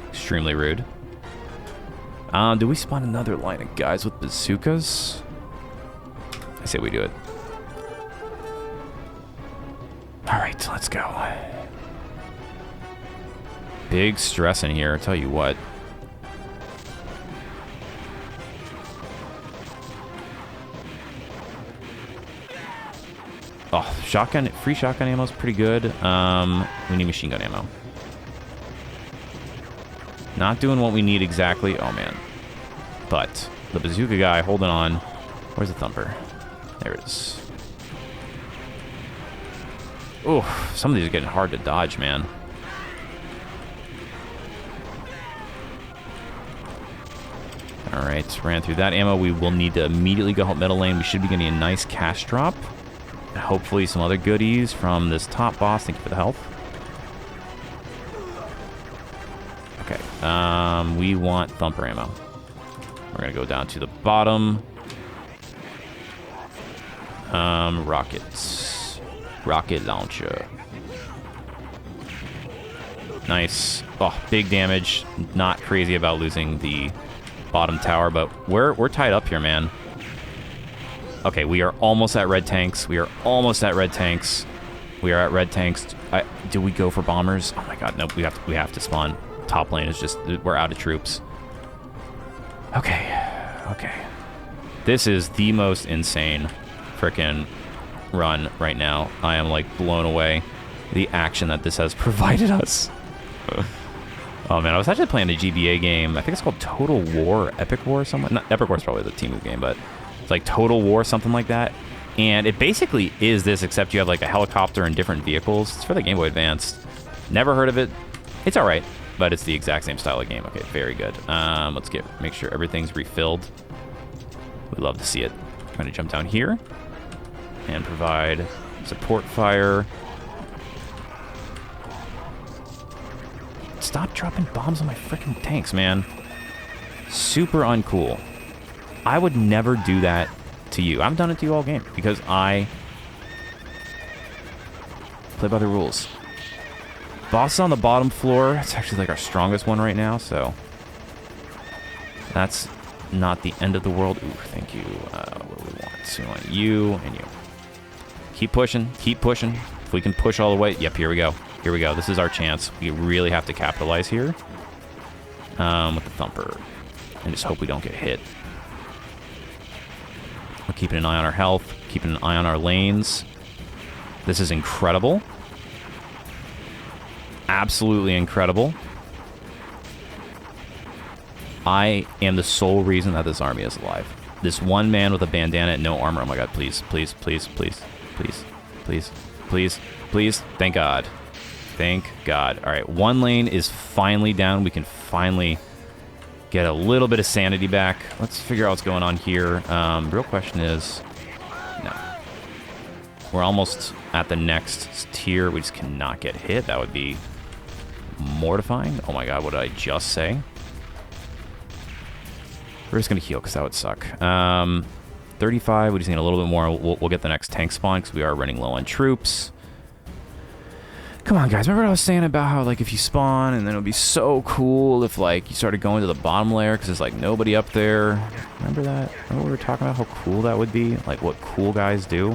Extremely rude. Do we spawn another line of guys with bazookas? I say we do it. Alright, let's go. Big stress in here, I tell you what. Oh, shotgun, free shotgun ammo is pretty good. We need machine gun ammo. Not doing what we need exactly. Oh, man. But the bazooka guy holding on. Where's the thumper? There it is. Ooh, some of these are getting hard to dodge, man. All right, ran through that ammo. We will need to immediately go help middle lane. We should be getting a nice cash drop. And hopefully some other goodies from this top boss. Thank you for the health. Okay, we want thumper ammo. We're gonna go down to the bottom. Rockets. Rocket launcher. Nice. Oh, big damage. Not crazy about losing the bottom tower, but we're tied up here, man. Okay, we are almost at red tanks. We are almost at red tanks. We are at red tanks. Do we go for bombers? Oh my god, nope. We have to spawn. Top lane is just, we're out of troops. Okay, okay. This is the most insane frickin' run right now. I am like blown away. The action that this has provided us. Oh man, I was actually playing a GBA game. I think it's called Total War, Epic War or something. Not, Epic War is probably the team move game, but it's like Total War, something like that. And it basically is this, except you have like a helicopter and different vehicles. It's for the Game Boy Advance. Never heard of it. It's all right, but it's the exact same style of game. Okay, very good. Let's make sure everything's refilled. We'd love to see it. I'm going to jump down here and provide support fire. Stop dropping bombs on my freaking tanks, man. Super uncool. I would never do that to you. I've done it to you all game because I play by the rules. Boss is on the bottom floor. It's actually like our strongest one right now, so that's not the end of the world. Ooh, thank you. What do we want? So we want you and you. Keep pushing. Keep pushing. If we can push all the way. Yep, here we go. Here we go. This is our chance. We really have to capitalize here with the thumper and just hope we don't get hit. We're keeping an eye on our health, keeping an eye on our lanes. This is incredible. Absolutely incredible. I am the sole reason that this army is alive. This one man with a bandana and no armor. Oh my god, please, please, please, please, please, please, please, please. Thank God. Thank God. All right, one lane is finally down. We can finally get a little bit of sanity back. Let's figure out what's going on here. Real question is, no. We're almost at the next tier. We just cannot get hit. That would be mortifying. Oh my god, what did I just say? We're just going to heal because that would suck. 35, we just need a little bit more. We'll get the next tank spawn because we are running low on troops. Come on, guys. Remember what I was saying about how, like, if you spawn and then it would be so cool if, like, you started going to the bottom layer because there's, like, nobody up there. Remember that? Remember what we were talking about? How cool that would be? Like, what cool guys do?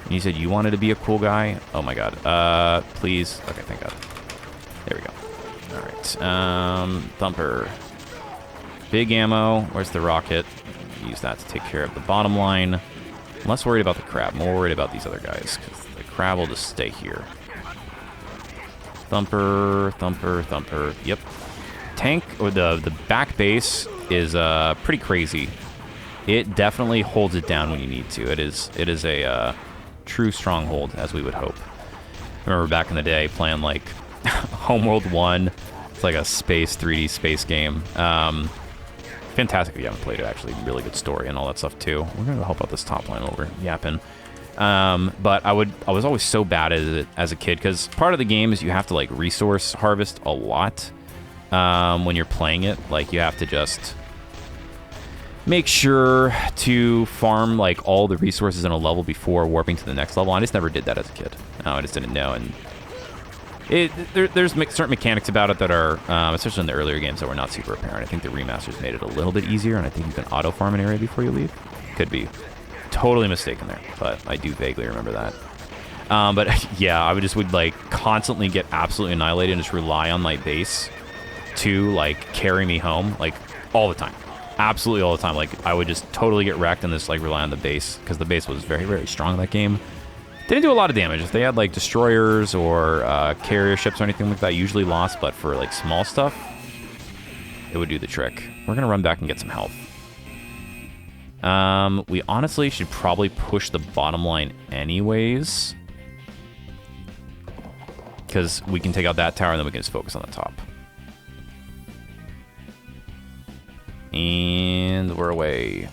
And you said you wanted to be a cool guy? Oh, my God. Please. Okay, thank God. There we go. All right. Thumper. Big ammo. Where's the rocket? Use that to take care of the bottom line. I'm less worried about the crab. More worried about these other guys because the crab will just stay here. Thumper, thumper, thumper. Yep. Tank, or the back base is pretty crazy. It definitely holds it down when you need to. It is a true stronghold, as we would hope. I remember back in the day playing like Homeworld 1. It's like a space 3D space game. Fantastic if you haven't played it, actually. Really good story and all that stuff too. We're gonna help out this top line over yapping. But I was always so bad at it as a kid because part of the game is you have to like resource harvest a lot when you're playing it. Like you have to just make sure to farm like all the resources in a level before warping to the next level. I just never did that as a kid. I just didn't know, and There's certain mechanics about it that are, especially in the earlier games, that were not super apparent. I think the remasters made it a little bit easier, and I think you can auto-farm an area before you leave. Could be totally mistaken there, but I do vaguely remember that. But yeah, I would like constantly get absolutely annihilated and just rely on my base to like carry me home, like all the time, absolutely all the time. Like I would just totally get wrecked and just like rely on the base because the base was very, very strong in that game. Didn't do a lot of damage. If they had like destroyers or carrier ships or anything like that, usually lost. But for like small stuff, it would do the trick. We're gonna run back and get some health. We honestly should probably push the bottom line anyways, because we can take out that tower and then we can just focus on the top. And we're away.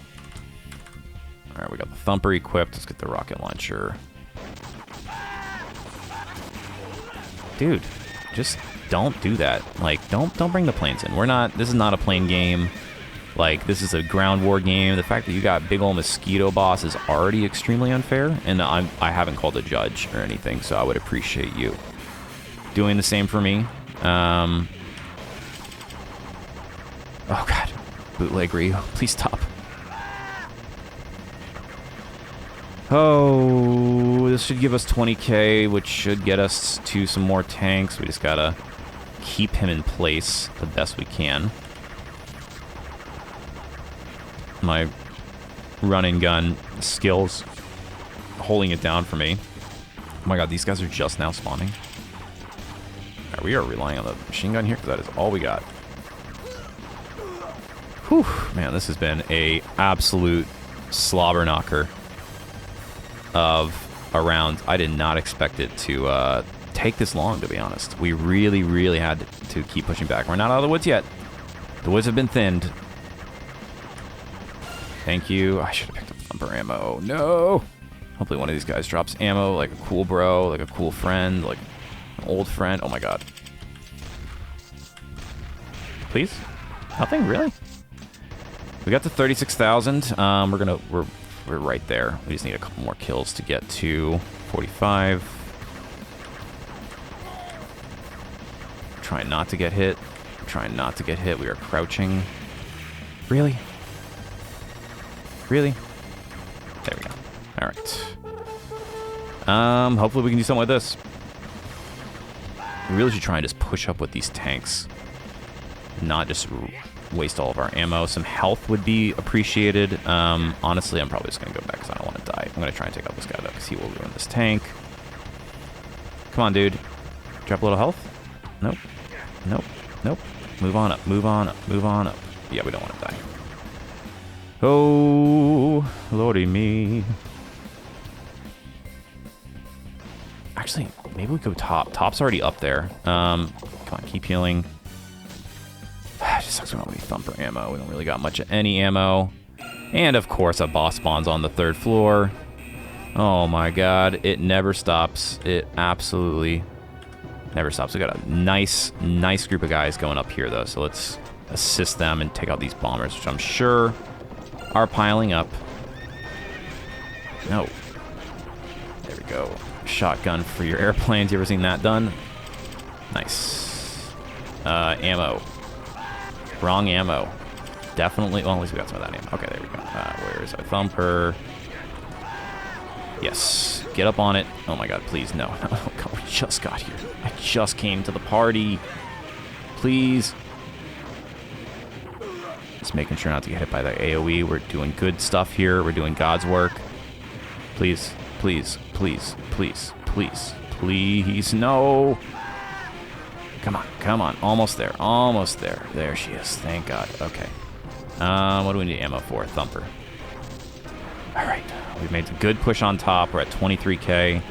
All right, we got the thumper equipped. Let's get the rocket launcher. Dude, just don't do that. Like, don't bring the planes in. This is not a plane game. Like, this is a ground war game. The fact that you got big ol' mosquito boss is already extremely unfair, and I haven't called a judge or anything, so I would appreciate you doing the same for me. Oh god, bootleg Ryu, please stop. Oh, this should give us 20k, which should get us to some more tanks. We just gotta keep him in place the best we can. My run and gun skills holding it down for me. Oh my god, these guys are just now spawning. Right, we are relying on the machine gun here because that is all we got. Whew, man, this has been a absolute slobber knocker of a round. I did not expect it to take this long, to be honest. We really, really had to keep pushing back. We're not out of the woods yet. The woods have been thinned. Thank you. I should have picked up thumper ammo. No! Hopefully one of these guys drops ammo, like a cool bro, like a cool friend, like an old friend. Oh my god. Please? Nothing? Really? We got to 36,000. We're right there. We just need a couple more kills to get to 45. Trying not to get hit. Trying not to get hit. We are crouching. Really? Really? There we go. Alright. Hopefully we can do something with this. We really should try and just push up with these tanks. Not just waste all of our ammo. Some health would be appreciated. Honestly, I'm probably just going to go back because I don't want to die. I'm going to try and take out this guy, though, because he will ruin this tank. Come on, dude. Drop a little health? Nope. Nope. Nope. Move on up. Move on up. Move on up. Yeah, we don't want to die. Oh, lordy me. Actually, maybe we go top. Top's already up there. Come on, keep healing. It just sucks we don't have any thumper ammo. We don't really got much of any ammo. And, of course, a boss spawns on the 3rd floor. Oh, my God. It never stops. It absolutely never stops. We got a nice group of guys going up here, though. So let's assist them and take out these bombers, which I'm sure are piling up. No. There we go. Shotgun for your airplanes. You ever seen that done? Nice. Ammo. Wrong ammo. Definitely. Well, at least we got some of that ammo. Okay, there we go. Where is our thumper? Yes. Get up on it. Oh my god, please. No. Oh god, we just got here. I just came to the party. Please. Just making sure not to get hit by the AoE. We're doing good stuff here. We're doing God's work. Please. Please. Please. Please. Please. Please. No. Come on. Come on. Almost there. Almost there. There she is. Thank God. Okay. What do we need ammo for? Thumper. Alright. We've made a good push on top. We're at 23k.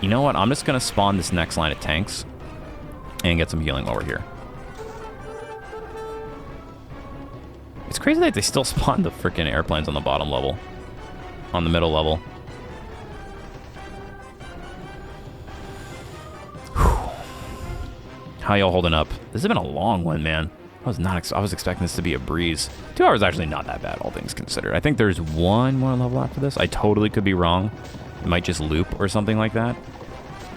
You know what? I'm just going to spawn this next line of tanks and get some healing while we're here. It's crazy that they still spawn the freaking airplanes on the bottom level. On the middle level. Whew. How y'all holding up? This has been a long one, man. I was expecting this to be a breeze. 2 hours is actually not that bad, all things considered. I think there's one more level after this. I totally could be wrong. It might just loop or something like that.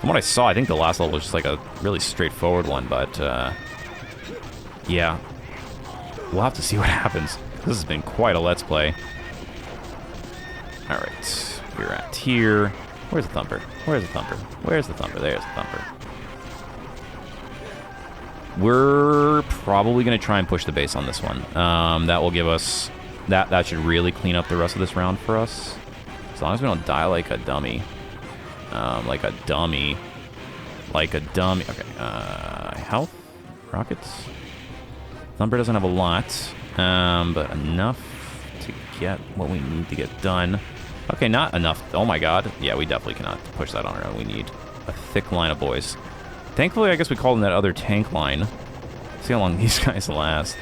From what I saw, I think the last level was just like a really straightforward one, but yeah. We'll have to see what happens. This has been quite a Let's Play. Alright, we're at here. Where's the Thumper? Where's the Thumper? Where's the Thumper? There's the Thumper. We're probably going to try and push the base on this one. That will give us... That should really clean up the rest of this round for us. As long as we don't die like a dummy. Like a dummy. Like a dummy. Okay, health? Rockets? Thumper doesn't have a lot, but enough to get what we need to get done. Okay, not enough. Oh my god. Yeah, we definitely cannot push that on our own. We need a thick line of boys. Thankfully, I guess we called in that other tank line. See how long these guys last.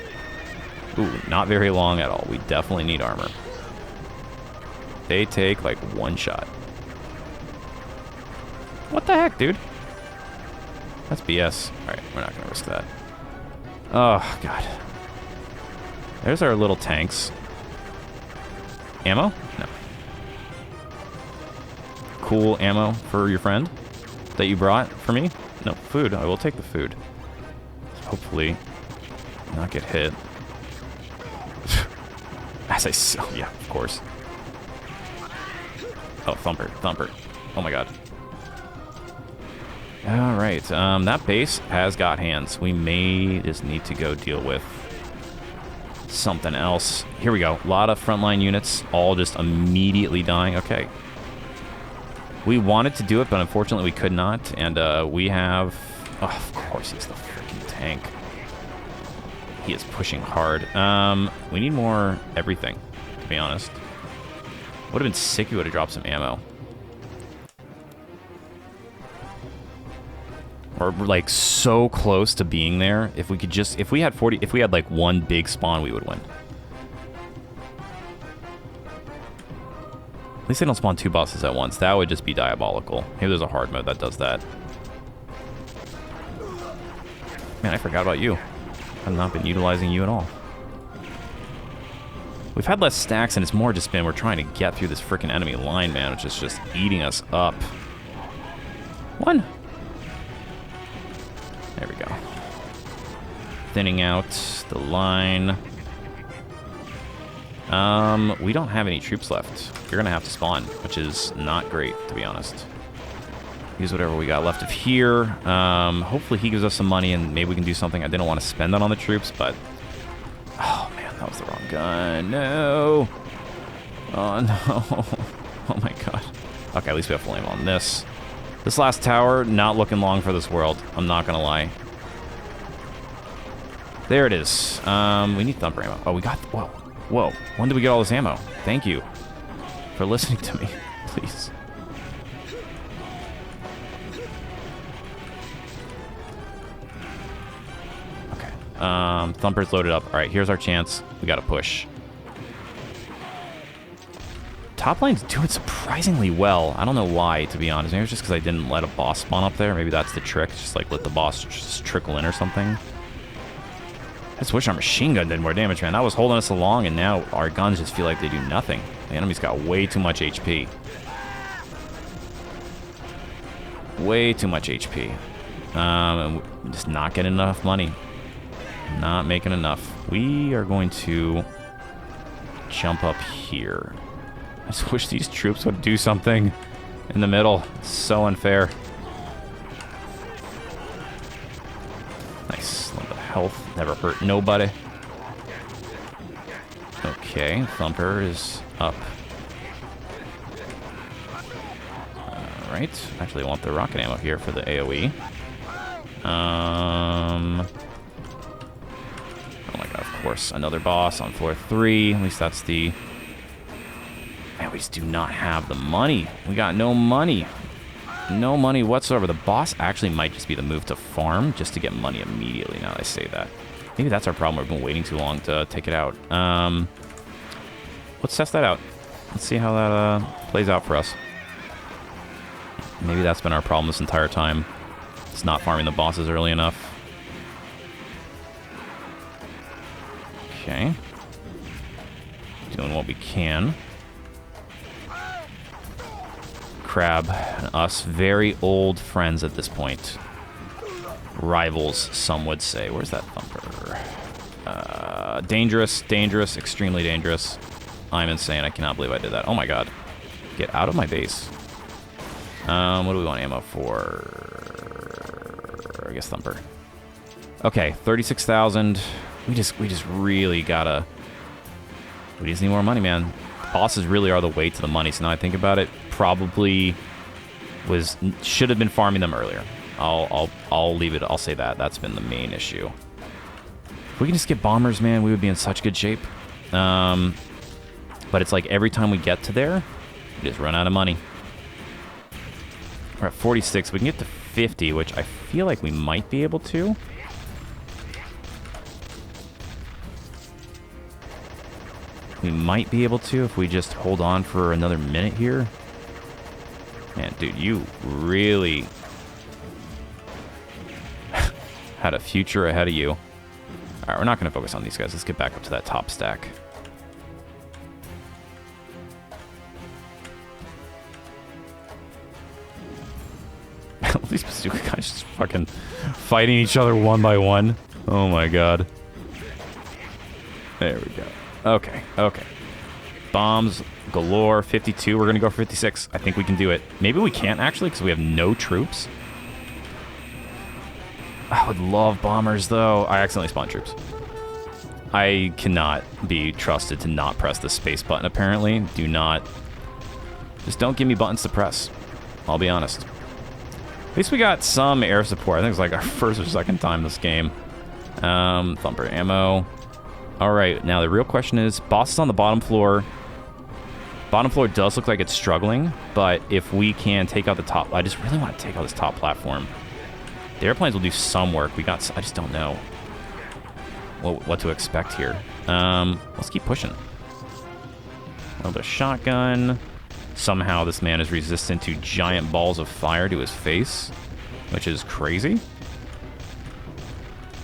Ooh, not very long at all. We definitely need armor. They take like one shot. What the heck, dude? That's BS. Alright, we're not going to risk that. Oh, God. There's our little tanks. Ammo? No. Cool ammo for your friend that you brought for me? No, food. I will take the food. Hopefully not get hit. As I saw, yeah, of course. Oh, Thumper, Thumper. Oh my god. Alright, that base has got hands. We may just need to go deal with something else. Here we go. A lot of frontline units, all just immediately dying. Okay. We wanted to do it, but unfortunately we could not. And we have... Oh, of course he's the freaking tank. He is pushing hard. We need more everything, to be honest. Would have been sick if we would have dropped some ammo. Or like so close to being there. If we could just, if we had like one big spawn, we would win. At least they don't spawn two bosses at once. That would just be diabolical. Maybe there's a hard mode that does that. Man, I forgot about you. I've not been utilizing you at all. We've had less stacks, and it's more just been we're trying to get through this freaking enemy line, man, which is just eating us up. One. There we go. Thinning out the line. We don't have any troops left. You're gonna have to spawn, which is not great, to be honest. Use whatever we got left of here. Hopefully he gives us some money and maybe we can do something. I didn't want to spend that on the troops, but... Oh, man, that was the wrong gun. No! Oh, no. Oh, my God. Okay, at least we have full aim on this. This last tower, not looking long for this world. I'm not gonna lie. There it is. We need Thumper ammo. Oh, we got... Whoa. Whoa. When did we get all this ammo? Thank you for listening to me. Please. Thumper's loaded up. Alright, here's our chance. We gotta push. Top line's doing surprisingly well. I don't know why, to be honest. Maybe it's just because I didn't let a boss spawn up there. Maybe that's the trick. Just like let the boss just trickle in or something. I just wish our machine gun did more damage, man. That was holding us along, and now our guns just feel like they do nothing. The enemy's got way too much HP. Way too much HP. And just not getting enough money. Not making enough. We are going to jump up here. I just wish these troops would do something in the middle. It's so unfair. Nice. A little bit of health. Never hurt nobody. Okay, Thumper is up. Alright. Actually, I want the rocket ammo here for the AoE. Oh my god, of course. Another boss on floor 3. At least that's the... Man, we just do not have the money. We got no money. No money whatsoever. The boss actually might just be the move to farm just to get money immediately now that I say that. Maybe that's our problem. We've been waiting too long to take it out. Let's test that out. Let's see how that plays out for us. Maybe that's been our problem this entire time. It's not farming the bosses early enough. Okay. Doing what we can. Crab and us very old friends at this point. Rivals, some would say. Where's that thumper? Dangerous, dangerous, extremely dangerous. I'm insane. I cannot believe I did that. Oh my god. Get out of my base. What do we want ammo for? I guess thumper. Okay, 36,000. We just really gotta... We just need more money, man. Bosses really are the way to the money. So now I think about it, probably should have been farming them earlier. I'll leave it. I'll say that. That's been the main issue. If we can just get bombers, man, we would be in such good shape. But it's like every time we get to there, we just run out of money. We're at 46. We can get to 50, which I feel like we might be able to. We might be able to if we just hold on for another minute here. Man, dude, you really had a future ahead of you. All right, we're not going to focus on these guys. Let's get back up to that top stack. These bazooka guys just fucking fighting each other one by one. Oh my god. There we go. Okay, okay. Bombs galore. 52. We're going to go for 56. I think we can do it. Maybe we can't, actually, because we have no troops. I would love bombers, though. I accidentally spawned troops. I cannot be trusted to not press the space button, apparently. Do not... Just don't give me buttons to press. I'll be honest. At least we got some air support. I think it's like our first or second time this game. Thumper ammo. Alright, now the real question is, boss is on the bottom floor. Bottom floor does look like it's struggling, but if we can take out the top... I just really want to take out this top platform. The airplanes will do some work. I just don't know what to expect here. Let's keep pushing. A little bit of shotgun. Somehow this man is resistant to giant balls of fire to his face, which is crazy.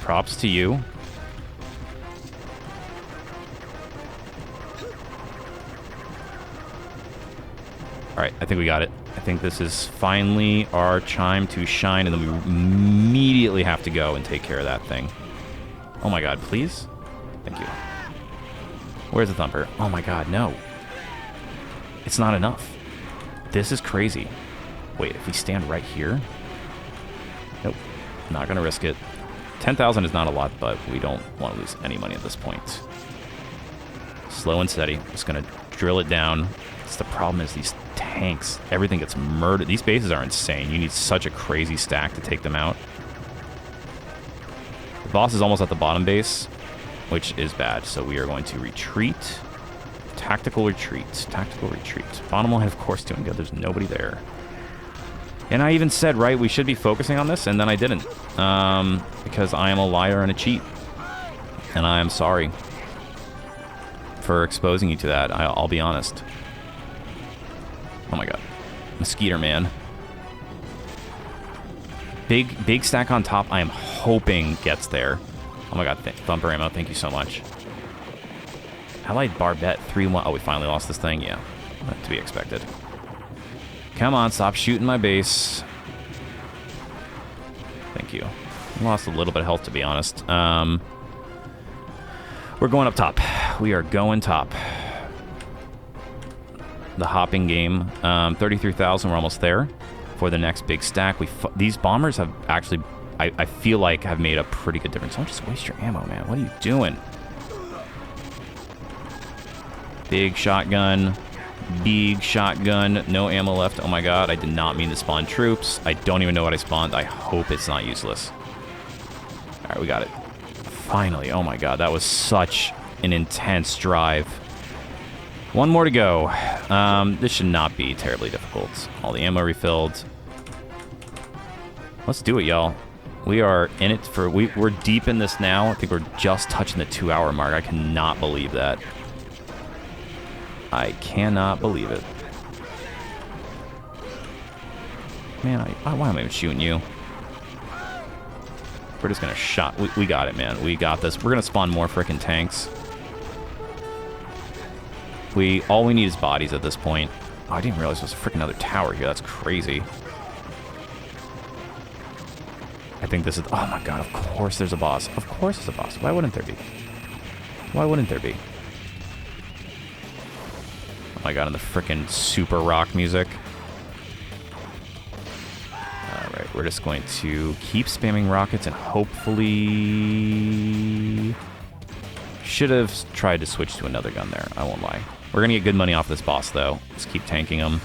Props to you. Alright, I think we got it. I think this is finally our chime to shine, and then we immediately have to go and take care of that thing. Oh my god, please? Thank you. Where's the thumper? Oh my god, no. It's not enough. This is crazy. Wait, if we stand right here? Nope. Not gonna risk it. 10,000 is not a lot, but we don't want to lose any money at this point. Slow and steady. Just gonna drill it down. That's the problem, is these tanks, everything gets murdered. These bases are insane. You need such a crazy stack to take them out. The boss is almost at the bottom base, which is bad, so we are going to retreat. Tactical retreat. Tactical retreat. Bottom line, of course, doing good. There's nobody there. And I even said, right, we should be focusing on this, and then I didn't. Because I am a liar and a cheat. And I am sorry for exposing you to that. I'll be honest. Oh my god. Mosquito Man. Big stack on top. I am hoping gets there. Oh my god. Thumper ammo. Thank you so much. Allied Barbette 3-1. Oh, we finally lost this thing? Yeah. To be expected. Come on, stop shooting my base. Thank you. Lost a little bit of health, to be honest. We're going up top. We are going top. The hopping game. 33,000. We're almost there for the next big stack. These bombers have actually, I feel like, have made a pretty good difference. Don't just waste your ammo, man. What are you doing? Big shotgun. Big shotgun. No ammo left. Oh my god, I did not mean to spawn troops. I don't even know what I spawned. I hope it's not useless. Alright, we got it. Finally. Oh my god, that was such an intense drive. One more to go. This should not be terribly difficult. All the ammo refilled. Let's do it, y'all. We are in it for... We're deep in this now. I think we're just touching the 2-hour mark. I cannot believe that. I cannot believe it. Man, why am I even shooting you? We're just gonna shot... We got it, man. We got this. We're gonna spawn more frickin' tanks. All we need is bodies at this point. Oh, I didn't realize there was a freaking another tower here. That's crazy. I think this is... Oh my god, of course there's a boss. Of course there's a boss. Why wouldn't there be? Why wouldn't there be? Oh my god, and the freaking super rock music. Alright, we're just going to keep spamming rockets and hopefully... Should have tried to switch to another gun there, I won't lie. We're gonna get good money off this boss, though. Just keep tanking him.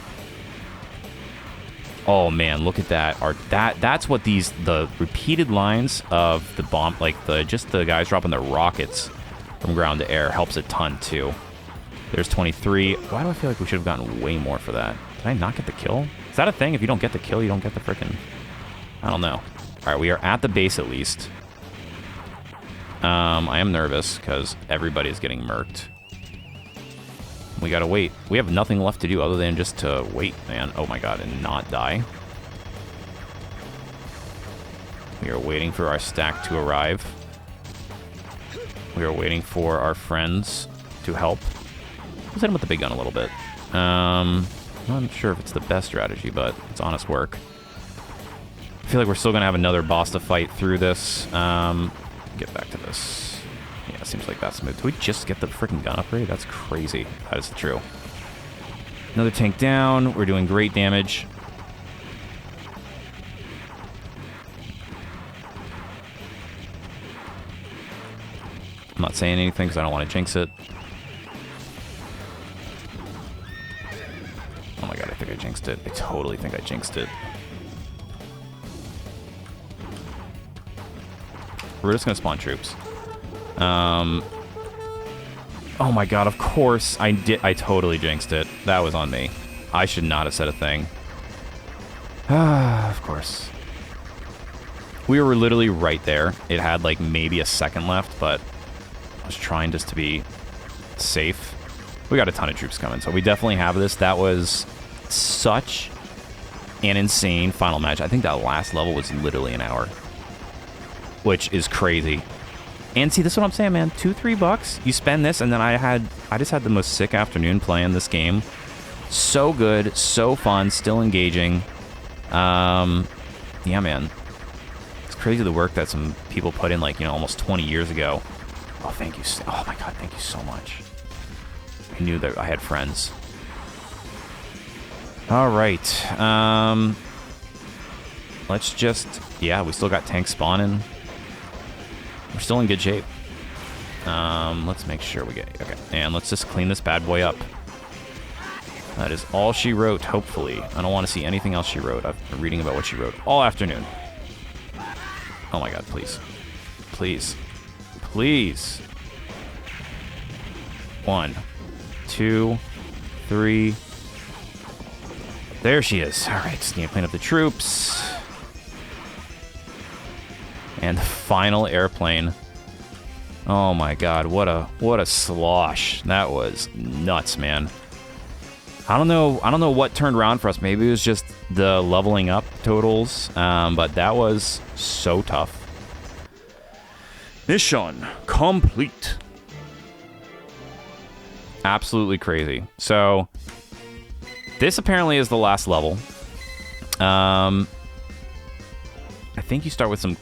Oh, man, look at that. That's what the repeated lines of the bomb, like, just the guys dropping their rockets from ground to air helps a ton, too. There's 23. Why do I feel like we should have gotten way more for that? Did I not get the kill? Is that a thing? If you don't get the kill, you don't get the frickin'... I don't know. Alright, we are at the base, at least. I am nervous, because everybody's getting murked. We gotta wait. We have nothing left to do other than just to wait, man. Oh my god, and not die. We are waiting for our stack to arrive. We are waiting for our friends to help. Let's hit him with the big gun a little bit. I'm not sure if it's the best strategy, but it's honest work. I feel like we're still gonna have another boss to fight through this. Get back to this. Yeah, seems like that's smooth. Did we just get the freaking gun upgrade? That's crazy. That is true. Another tank down. We're doing great damage. I'm not saying anything because I don't want to jinx it. Oh my god, I think I jinxed it. I totally think I jinxed it. We're just going to spawn troops. Oh my god, of course. I totally jinxed it. That was on me. I should not have said a thing. Of course. We were literally right there. It had like maybe a second left, but I was trying just to be safe. We got a ton of troops coming, so we definitely have this. That was such an insane final match. I think that last level was literally an hour, which is crazy. And see, this is what I'm saying, man. $2-3. You spend this, and then I just had the most sick afternoon playing this game. So good, so fun, still engaging. Yeah, man. It's crazy the work that some people put in, like, you know, almost 20 years ago. Oh, thank you. Oh my god, thank you so much. I knew that I had friends. All right. Let's just... Yeah, we still got tanks spawning. We're still in good shape. Let's make sure we get... Okay, and let's just clean this bad boy up. That is all she wrote, hopefully. I don't want to see anything else she wrote. I've been reading about what she wrote all afternoon. Oh my god, please. Please. Please. 1, 2, 3. There she is. All right, just need to clean up the troops. And the final airplane. Oh my god, what a slosh. That was nuts, man. I don't know what turned around for us. Maybe it was just the leveling up totals, but that was so tough. Mission complete. Absolutely crazy. So this apparently is the last level. I think you start with some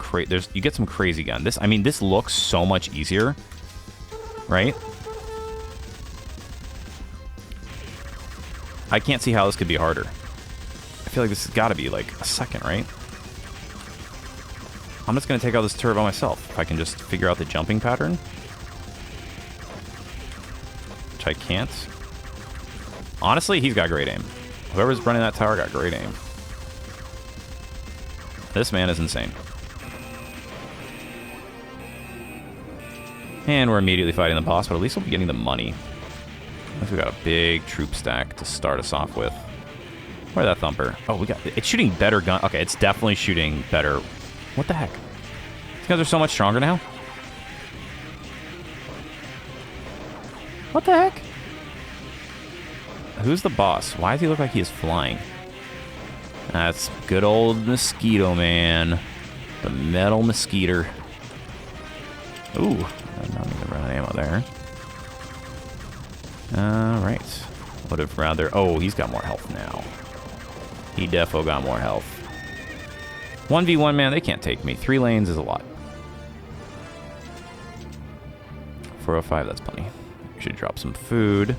you get some crazy gun. This looks so much easier, right? I can't see how this could be harder. I feel like this has got to be like a second, right? I'm just gonna take out this turret by myself if I can just figure out the jumping pattern, which I can't. Honestly, he's got great aim. Whoever's running that tower got great aim. This man is insane. And we're immediately fighting the boss, but at least we'll be getting the money. At least we got a big troop stack to start us off with. Where's that thumper? Oh, it's shooting better gun. Okay, it's definitely shooting better. What the heck? These guys are so much stronger now. What the heck? Who's the boss? Why does he look like he is flying? That's good old Mosquito Man. The metal mosquito. Ooh, I don't need to run out of ammo there. Alright. Would have rather... Oh, he's got more health now. He defo got more health. 1v1, man, they can't take me. 3 lanes is a lot. 405, that's plenty. We should drop some food.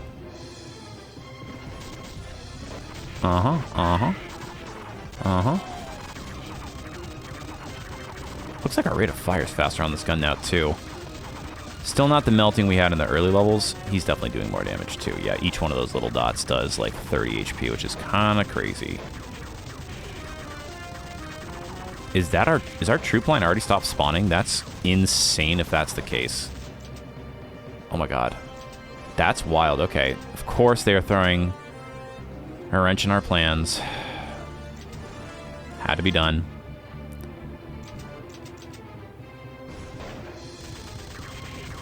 Looks like our rate of fire is faster on this gun now, too. Still not the melting we had in the early levels. He's definitely doing more damage, too. Yeah, each one of those little dots does, like, 30 HP, which is kind of crazy. Is our troop line already stopped spawning? That's insane if that's the case. Oh, my God. That's wild. Okay. Of course they are throwing a wrench in our plans. Had to be done.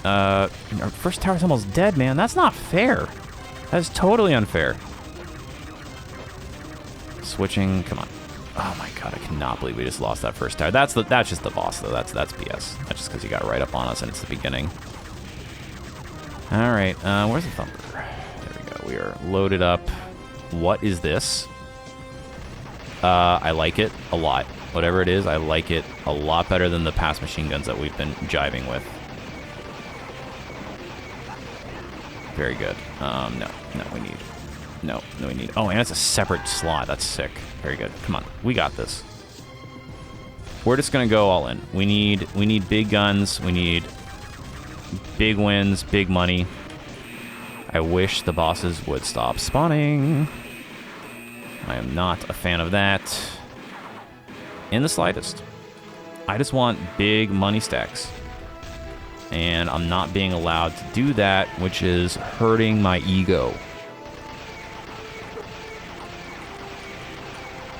Our first tower's almost dead, man. That's not fair. That's totally unfair. Switching. Come on. Oh my God, I cannot believe we just lost that first tower. That's just the boss, though. That's BS. That's just because he got right up on us and it's the beginning. All right. Where's the thumper? There we go. We are loaded up. What is this? I like it a lot. Whatever it is, I like it a lot better than the past machine guns that we've been jiving with. Very good. No, we need... No, we need... Oh, and it's a separate slot. That's sick. Very good. Come on. We got this. We're just going to go all in. We need big guns. We need big wins, big money. I wish the bosses would stop spawning. I am not a fan of that in the slightest. I just want big money stacks. And I'm not being allowed to do that, which is hurting my ego.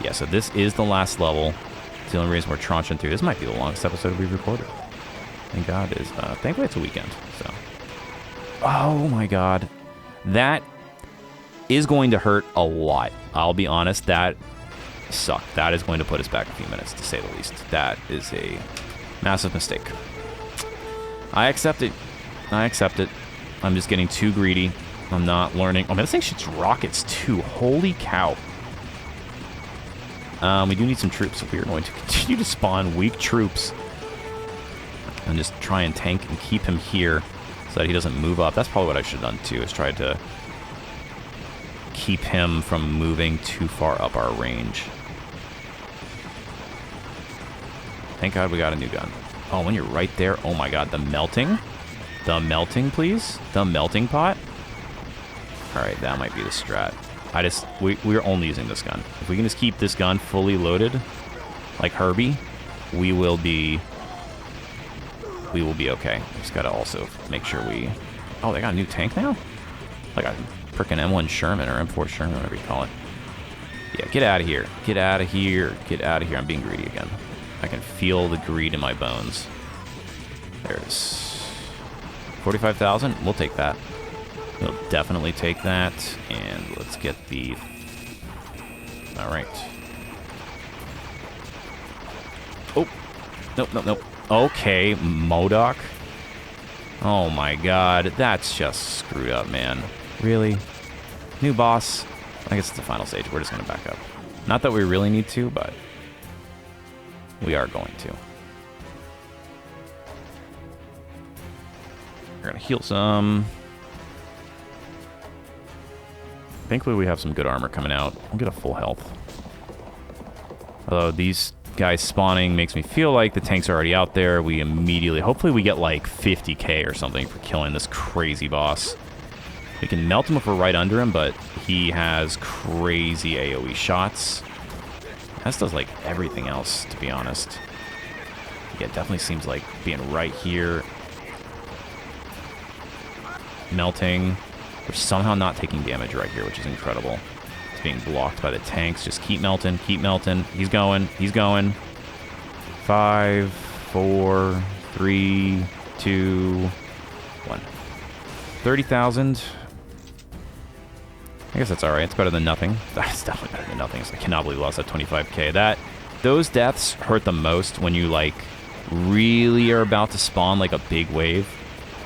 Yeah, so this is the last level. It's the only reason we're tranching through. This might be the longest episode we've recorded. Thank God it is. Thankfully it's a weekend, so. Oh my God. That is going to hurt a lot. I'll be honest, that sucked. That is going to put us back a few minutes, to say the least. That is a massive mistake. I accept it. I accept it. I'm just getting too greedy. I'm not learning. Oh man, this thing shoots rockets too. Holy cow. We do need some troops, so we are going to continue to spawn weak troops. And just try and tank and keep him here so that he doesn't move up. That's probably what I should have done too, is try to keep him from moving too far up our range. Thank God we got a new gun. Oh, when you're right there, oh my God, the melting. The melting, please. The melting pot. All right, that might be the strat. We're only using this gun. If we can just keep this gun fully loaded, like Herbie, we will be okay. Just gotta also make sure we... Oh, they got a new tank now? Like a frickin' M1 Sherman or M4 Sherman, whatever you call it. Yeah, get out of here. Get out of here. Get out of here. I'm being greedy again. I can feel the greed in my bones. There it is. 45,000? We'll take that. We'll definitely take that. And let's get the... All right. Oh. Nope, nope, nope. Okay, MODOK. Oh my God. That's just screwed up, man. Really? New boss. I guess it's the final stage. We're just going to back up. Not that we really need to, but... we are going to. We're going to heal some. Thankfully, we have some good armor coming out. We'll get a full health. Although these guys spawning makes me feel like the tanks are already out there. We immediately... hopefully we get like 50k or something for killing this crazy boss. We can melt him if we're right under him, but he has crazy AoE shots. As does, like, everything else, to be honest. Yeah, it definitely seems like being right here. Melting. We're somehow not taking damage right here, which is incredible. It's being blocked by the tanks. Just keep melting, keep melting. He's going, he's going. 5, 4, 3, 2, 1. 30,000. I guess that's alright. It's better than nothing. That's definitely better than nothing. I cannot believe we lost that 25k. Those deaths hurt the most when you, like, really are about to spawn, like, a big wave.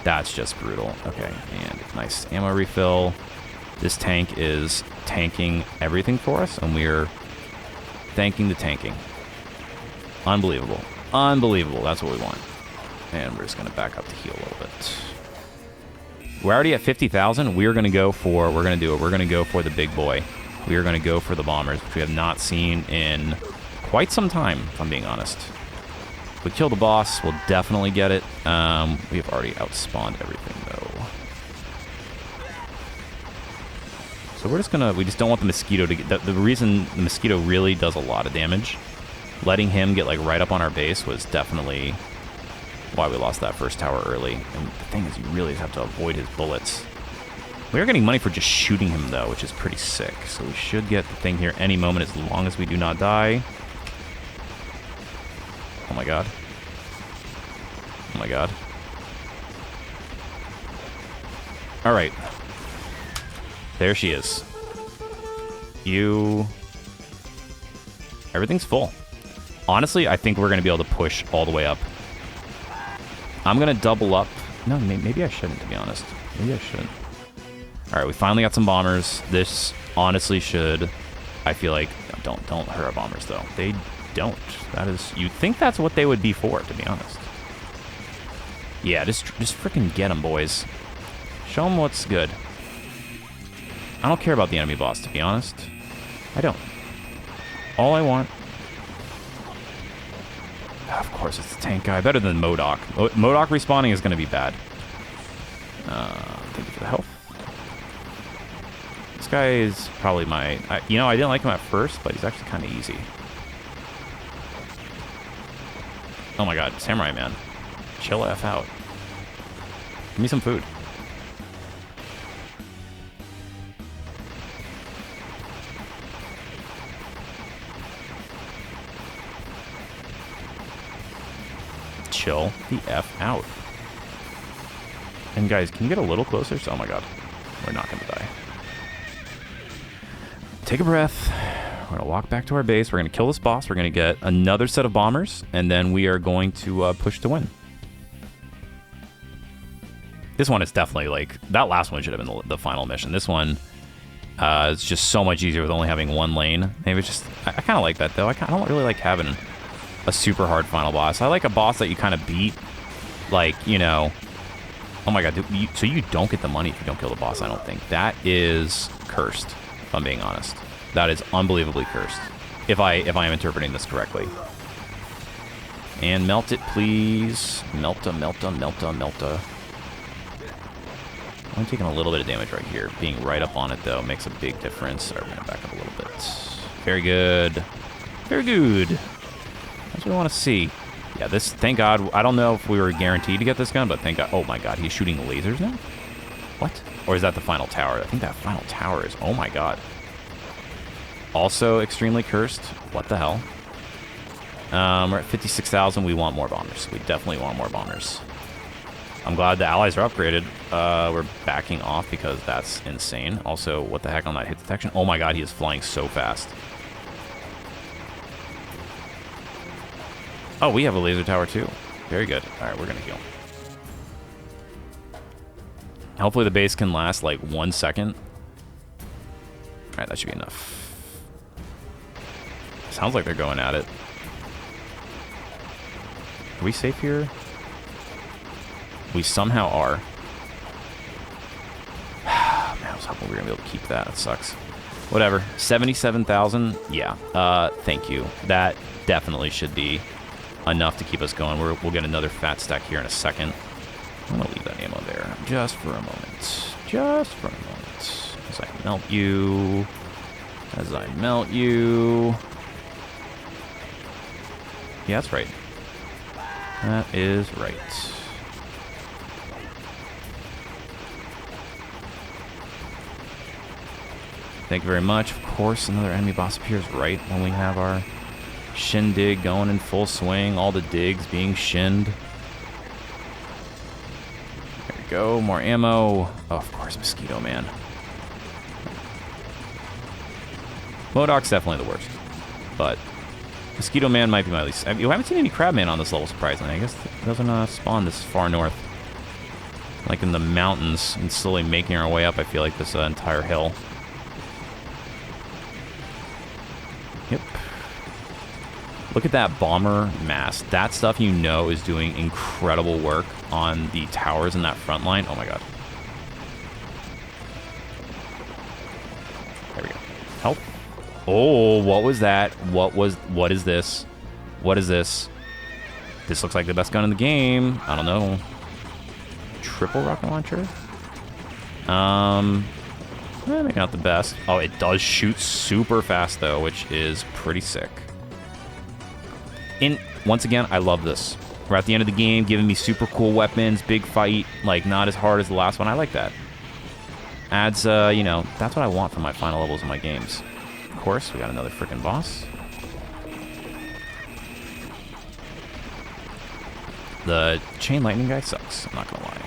That's just brutal. Okay, and nice ammo refill. This tank is tanking everything for us, and we're thanking the tanking. Unbelievable. Unbelievable. That's what we want. And we're just going to back up to heal a little bit. We're already at 50,000. We're going to go for... We're going to do it. We're going to go for the big boy. We are going to go for the bombers, which we have not seen in quite some time, if I'm being honest. If we kill the boss, we'll definitely get it. We have already outspawned everything, though. So we're just going to... We just don't want the mosquito to get... The reason the mosquito really does a lot of damage, letting him get, like, right up on our base was definitely why we lost that first tower early. And the thing is, you really have to avoid his bullets. We are getting money for just shooting him, though, which is pretty sick. So we should get the thing here any moment as long as we do not die. Oh, my God. Oh, my God. All right. There she is. Everything's full. Honestly, I think we're going to be able to push all the way up. I'm going to double up. No, maybe I shouldn't, to be honest. Maybe I shouldn't. All right, we finally got some bombers. This honestly should... I feel like... Don't hurt our bombers, though. They don't. That is... You'd think that's what they would be for, to be honest. Yeah, just freaking get them, boys. Show them what's good. I don't care about the enemy boss, to be honest. I don't. All I want... Of course, it's the tank guy. Better than MODOK. MODOK respawning is going to be bad. Thank you for the health. This guy is probably my... I didn't like him at first, but he's actually kind of easy. Oh my god, Samurai Man. Chill F out. Give me some food. Chill the F out. And guys, can you get a little closer? Oh my god. We're not gonna die. Take a breath. We're gonna walk back to our base. We're gonna kill this boss. We're gonna get another set of bombers, and then we are going to push to win. This one is definitely like... That last one should have been the final mission. This one is just so much easier with only having one lane. Maybe it's just... I kind of like that, though. I don't really like having a super hard final boss. I like a boss that you kind of beat, like, you know... Oh my god, so you don't get the money if you don't kill the boss, I don't think. That is cursed, if I'm being honest. That is unbelievably cursed, if I am interpreting this correctly. And melt it, please. Melta, melta, melta, melta. I'm taking a little bit of damage right here. Being right up on it, though, makes a big difference. All right, we're going to back up a little bit. Very good. Very good. That's what I want to see. Yeah, this, thank God, I don't know if we were guaranteed to get this gun, but thank God. Oh my god, he's shooting lasers now? What? Or is that the final tower? I think that final tower is, oh my god. Also extremely cursed. What the hell? We're at 56,000. We want more bombers. We definitely want more bombers. I'm glad the allies are upgraded. We're backing off because that's insane. Also, what the heck on that hit detection? Oh my god, he is flying so fast. Oh, we have a laser tower too. Very good. All right, we're going to heal. Hopefully the base can last like 1 second. All right, that should be enough. Sounds like they're going at it. Are we safe here? We somehow are. Man, I was hoping we were going to be able to keep that. That sucks. Whatever. 77,000. Yeah. Thank you. That definitely should be enough to keep us going. We'll get another fat stack here in a second. I'm going to leave that ammo there just for a moment. Just for a moment. As I melt you. As I melt you. Yeah, that's right. That is right. Thank you very much. Of course, another enemy boss appears right when we have our shindig going in full swing. All the digs being shinned. There we go. More ammo. Oh, of course, Mosquito Man. MODOK's definitely the worst. But Mosquito Man might be my least. You haven't seen any Crab Man on this level, surprisingly. I guess it doesn't spawn this far north. like in the mountains and slowly making our way up, I feel like, this entire hill. Yep. Look at that bomber mass. That stuff, you know, is doing incredible work on the towers in that front line. Oh my god. There we go. Help. Oh, what was that? What is this? What is this? This looks like the best gun in the game. I don't know. Triple rocket launcher? Maybe not the best. Oh, it does shoot super fast, though, which is pretty sick. And once again, I love this. We're at the end of the game, giving me super cool weapons, big fight, like, not as hard as the last one. I like that. Adds, you know, that's what I want for my final levels of my games. Of course, we got another freaking boss. The chain lightning guy sucks, I'm not gonna lie.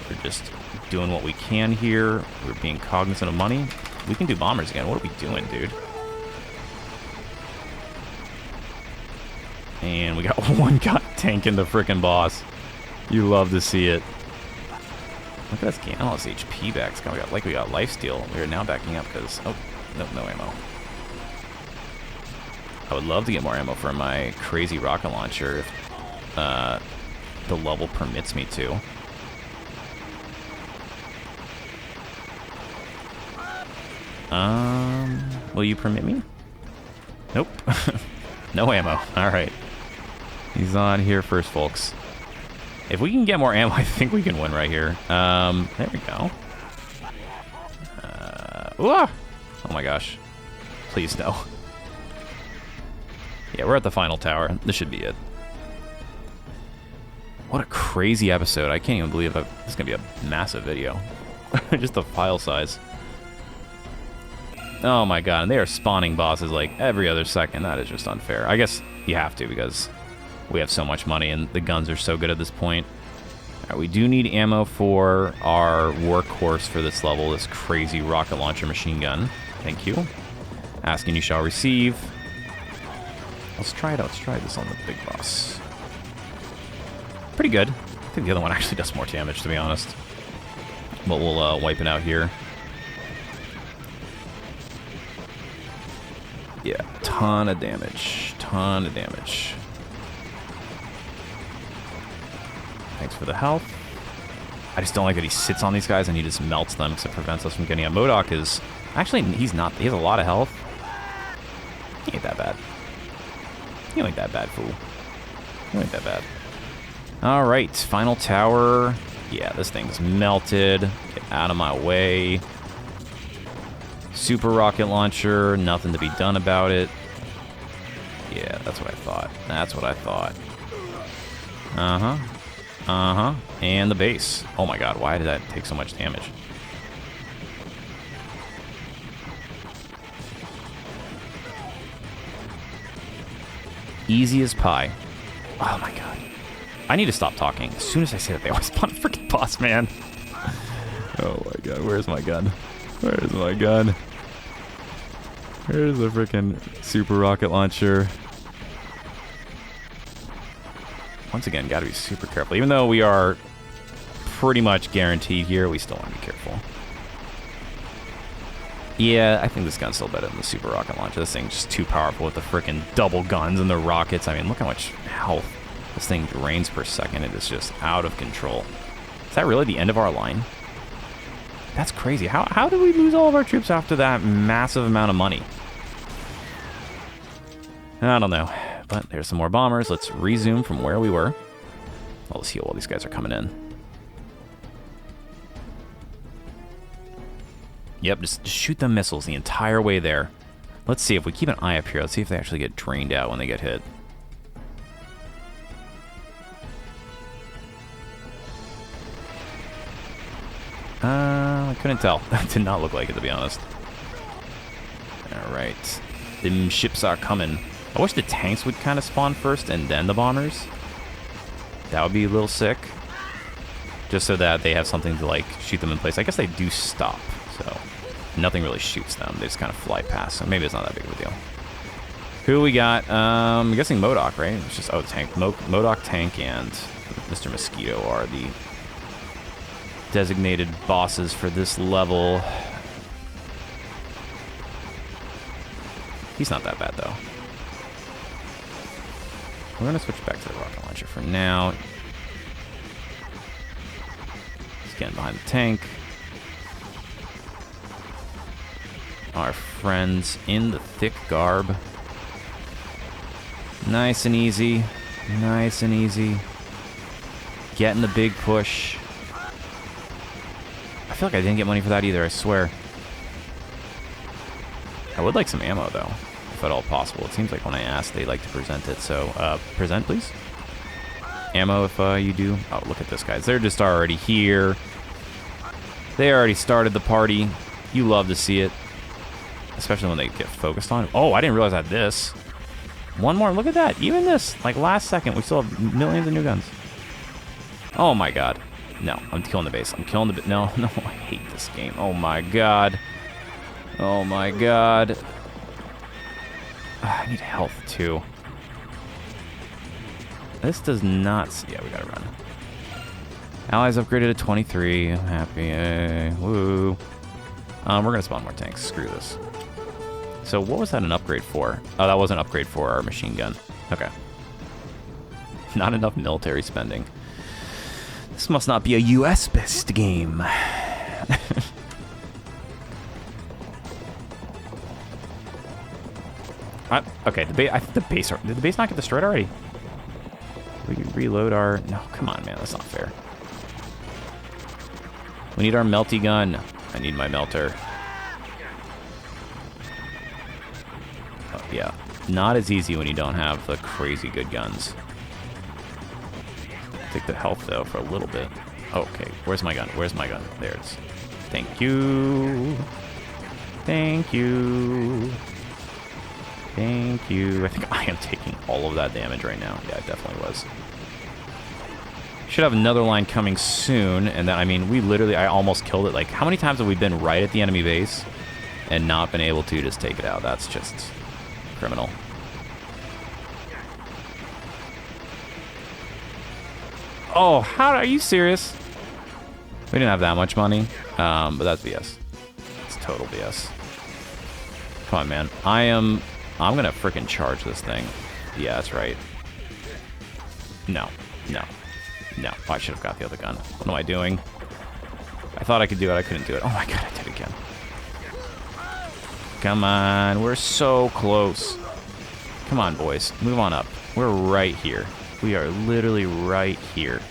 We're just doing what we can here. We're being cognizant of money. We can do bombers again. What are we doing, dude? And we got one guy tanking the freaking boss. You love to see it. Look at us getting all this HP back. It's kind of like we got lifesteal. We are now backing up because... Oh, no ammo. I would love to get more ammo for my crazy rocket launcher if the level permits me to. Will you permit me? Nope. No ammo. Alright. He's on here first, folks. If we can get more ammo, I think we can win right here. There we go. Oh my gosh. Please, no. Yeah, we're at the final tower. This should be it. What a crazy episode. I can't even believe this is going to be a massive video. Just the file size. Oh my god, and they are spawning bosses like every other second. That is just unfair. I guess you have to because we have so much money and the guns are so good at this point. Alright, we do need ammo for our workhorse for this level, this crazy rocket launcher machine gun. Thank you. Ask and you shall receive. Let's try it out. Let's try this on the big boss. Pretty good. I think the other one actually does more damage, to be honest. But we'll wipe it out here. Yeah, ton of damage. Ton of damage. Thanks for the health. I just don't like that he sits on these guys and he just melts them because it prevents us from getting a MODOK is... Actually, he's not. He has a lot of health. He ain't that bad. You ain't that bad, fool. You ain't that bad. Alright, final tower. Yeah, this thing's melted. Get out of my way. Super rocket launcher. Nothing to be done about it. Yeah, that's what I thought. That's what I thought. Uh-huh. Uh-huh. And the base. Oh my god, why did that take so much damage? Easy as pie. Oh my god. I need to stop talking. As soon as I say that, they always spawn a freaking boss, man. Oh my god, where's my gun? Where's my gun? Where's the freaking super rocket launcher? Once again, gotta be super careful. Even though we are pretty much guaranteed here, we still want to be careful. Yeah, I think this gun's still better than the super rocket launcher. This thing's just too powerful with the freaking double guns and the rockets. I mean, look how much health this thing drains per second. It is just out of control. Is that really the end of our line? That's crazy. How did we lose all of our troops after that massive amount of money? I don't know. But there's some more bombers. Let's resume from where we were. Well, let's heal while these guys are coming in. Yep, just shoot them missiles the entire way there. Let's see if we keep an eye up here. Let's see if they actually get drained out when they get hit. I couldn't tell. That did not look like it, to be honest. Alright. Them ships are coming. I wish the tanks would kind of spawn first and then the bombers. That would be a little sick. Just so that they have something to, like, shoot them in place. I guess they do stop, so nothing really shoots them. They just kind of fly past, so maybe it's not that big of a deal. Who we got? I'm guessing MODOK, right? It's just, oh, tank. MODOK, tank, and Mr. Mosquito are the designated bosses for this level. He's not that bad, though. We're going to switch back to the rocket launcher for now. He's getting behind the tank. Our friends in the thick garb. Nice and easy. Nice and easy. Getting the big push. I feel like I didn't get money for that either, I swear. I would like some ammo, though, if at all possible. It seems like when I ask, they like to present it. So, present, please. Ammo, if you do. Oh, look at this, guys. They're just already here. They already started the party. You love to see it. Especially when they get focused on. Oh, I didn't realize I had this. One more. Look at that. Even this. Like, last second, we still have millions of new guns. Oh, my God. No, I'm killing the base. I'm killing the... No, no, I hate this game. Oh, my God. Oh, my God. I need health, too. This does not... Yeah, we gotta run. Allies upgraded to 23. I'm happy. Woo. We're gonna spawn more tanks. Screw this. So what was that an upgrade for? Oh, that was an upgrade for our machine gun. Okay. Not enough military spending. This must not be a US-based game. Okay, did the base not get destroyed already? We reload our... No, come on, man. That's not fair. We need our melty gun. I need my melter. Yeah, not as easy when you don't have the crazy good guns. Take the health, though, for a little bit. Okay, where's my gun? Where's my gun? There it is. Thank you. Thank you. Thank you. I think I am taking all of that damage right now. Yeah, it definitely was. Should have another line coming soon, and then, I mean, we literally, I almost killed it. Like, how many times have we been right at the enemy base and not been able to just take it out? That's just... criminal. Oh, are you serious? We didn't have that much money, but that's BS. It's total BS. Come on, man. I'm gonna freaking charge this thing. Yeah, that's right. No. Oh, I should have got the other gun. What am I doing? I thought I could do it. I couldn't do it. Oh my God, I did it again. Come on, we're so close. Come on, boys, move on up. We're right here. We are literally right here.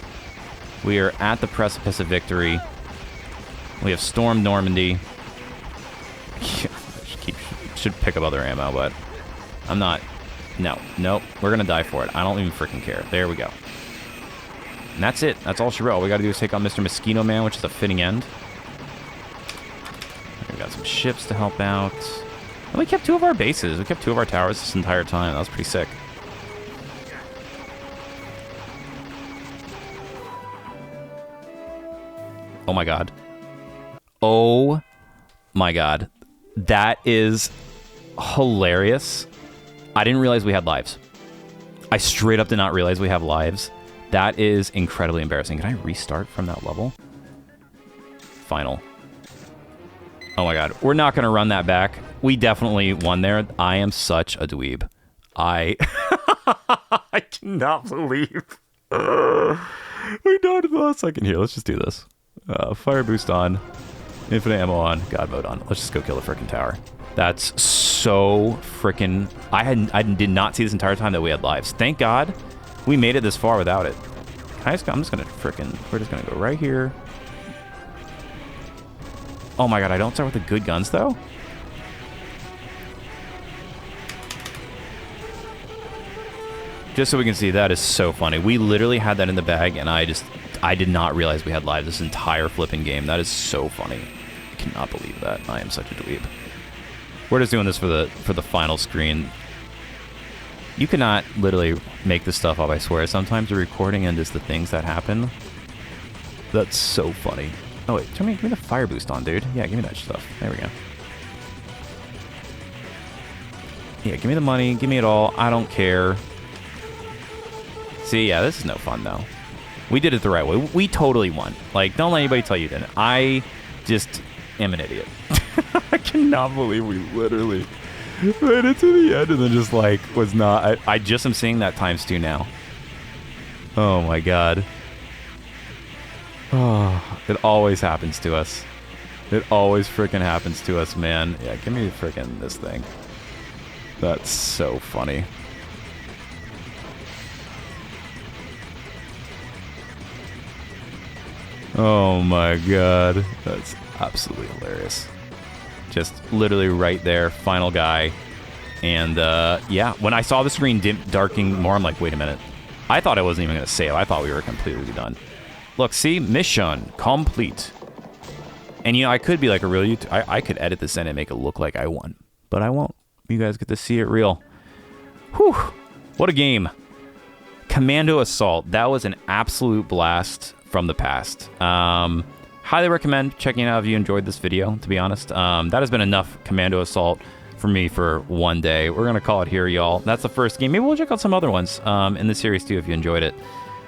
We are at the precipice of victory. We have stormed Normandy. Should pick up other ammo, but I'm not. Nope. We're gonna die for it. I don't even freaking care. There we go. And that's it. That's all she wrote. All we gotta do is take on Mr. Mosquito Man, which is a fitting end. We got some ships to help out. And we kept 2 of our bases. We kept 2 of our towers this entire time. That was pretty sick. Oh my God. Oh my God. That is hilarious. I didn't realize we had lives. I straight up did not realize we have lives. That is incredibly embarrassing. Can I restart from that level? Final. Oh my God. We're not going to run that back. We definitely won there. I am such a dweeb. I cannot believe. We died in the last second here. Let's just do this. Fire boost on. Infinite ammo on. God mode on. Let's just go kill the frickin' tower. That's so frickin'... I did not see this entire time that we had lives. Thank God we made it this far without it. I'm just gonna frickin'... We're just gonna go right here. Oh my God, I don't start with the good guns, though? Just so we can see, that is so funny. We literally had that in the bag, and I did not realize we had lives this entire flipping game. That is so funny. I cannot believe that. I am such a dweeb. We're just doing this for the final screen. You cannot literally make this stuff up, I swear. Sometimes the recording and just the things that happen. That's so funny. Oh wait, give me the fire boost on, dude. Yeah, give me that stuff. There we go. Yeah, give me the money. Give me it all. I don't care. See, yeah, this is no fun, though. We did it the right way. We totally won. Like, don't let anybody tell you didn't. I just am an idiot. I cannot believe we literally made it to the end and then just, like, was not... I just am seeing that ×2 now. Oh, my God. Oh, it always happens to us. It always freaking happens to us, man. Yeah, give me freaking this thing. That's so funny. Oh my God. That's absolutely hilarious. Just literally right there, final guy. And yeah, when I saw the screen darking more, I'm like, wait a minute. I thought I wasn't even going to save. I thought we were completely done. Look, see? Mission complete. And, you know, I could be like a real I could edit this in and make it look like I won. But I won't. You guys get to see it real. Whew. What a game. Commando Assault. That was an absolute blast from the past. Highly recommend checking it out if you enjoyed this video, to be honest. That has been enough Commando Assault for me for one day. We're going to call it here, y'all. That's the first game. Maybe we'll check out some other ones in the series, too, if you enjoyed it.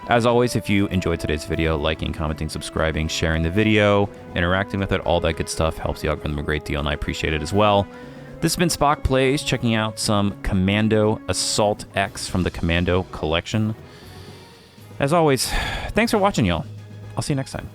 As always, if you enjoyed today's video, liking, commenting, subscribing, sharing the video, interacting with it, all that good stuff helps the algorithm a great deal, and I appreciate it as well. This has been SpockPlays, checking out some Commando Assault X from the Commando Collection. As always, thanks for watching, y'all. I'll see you next time.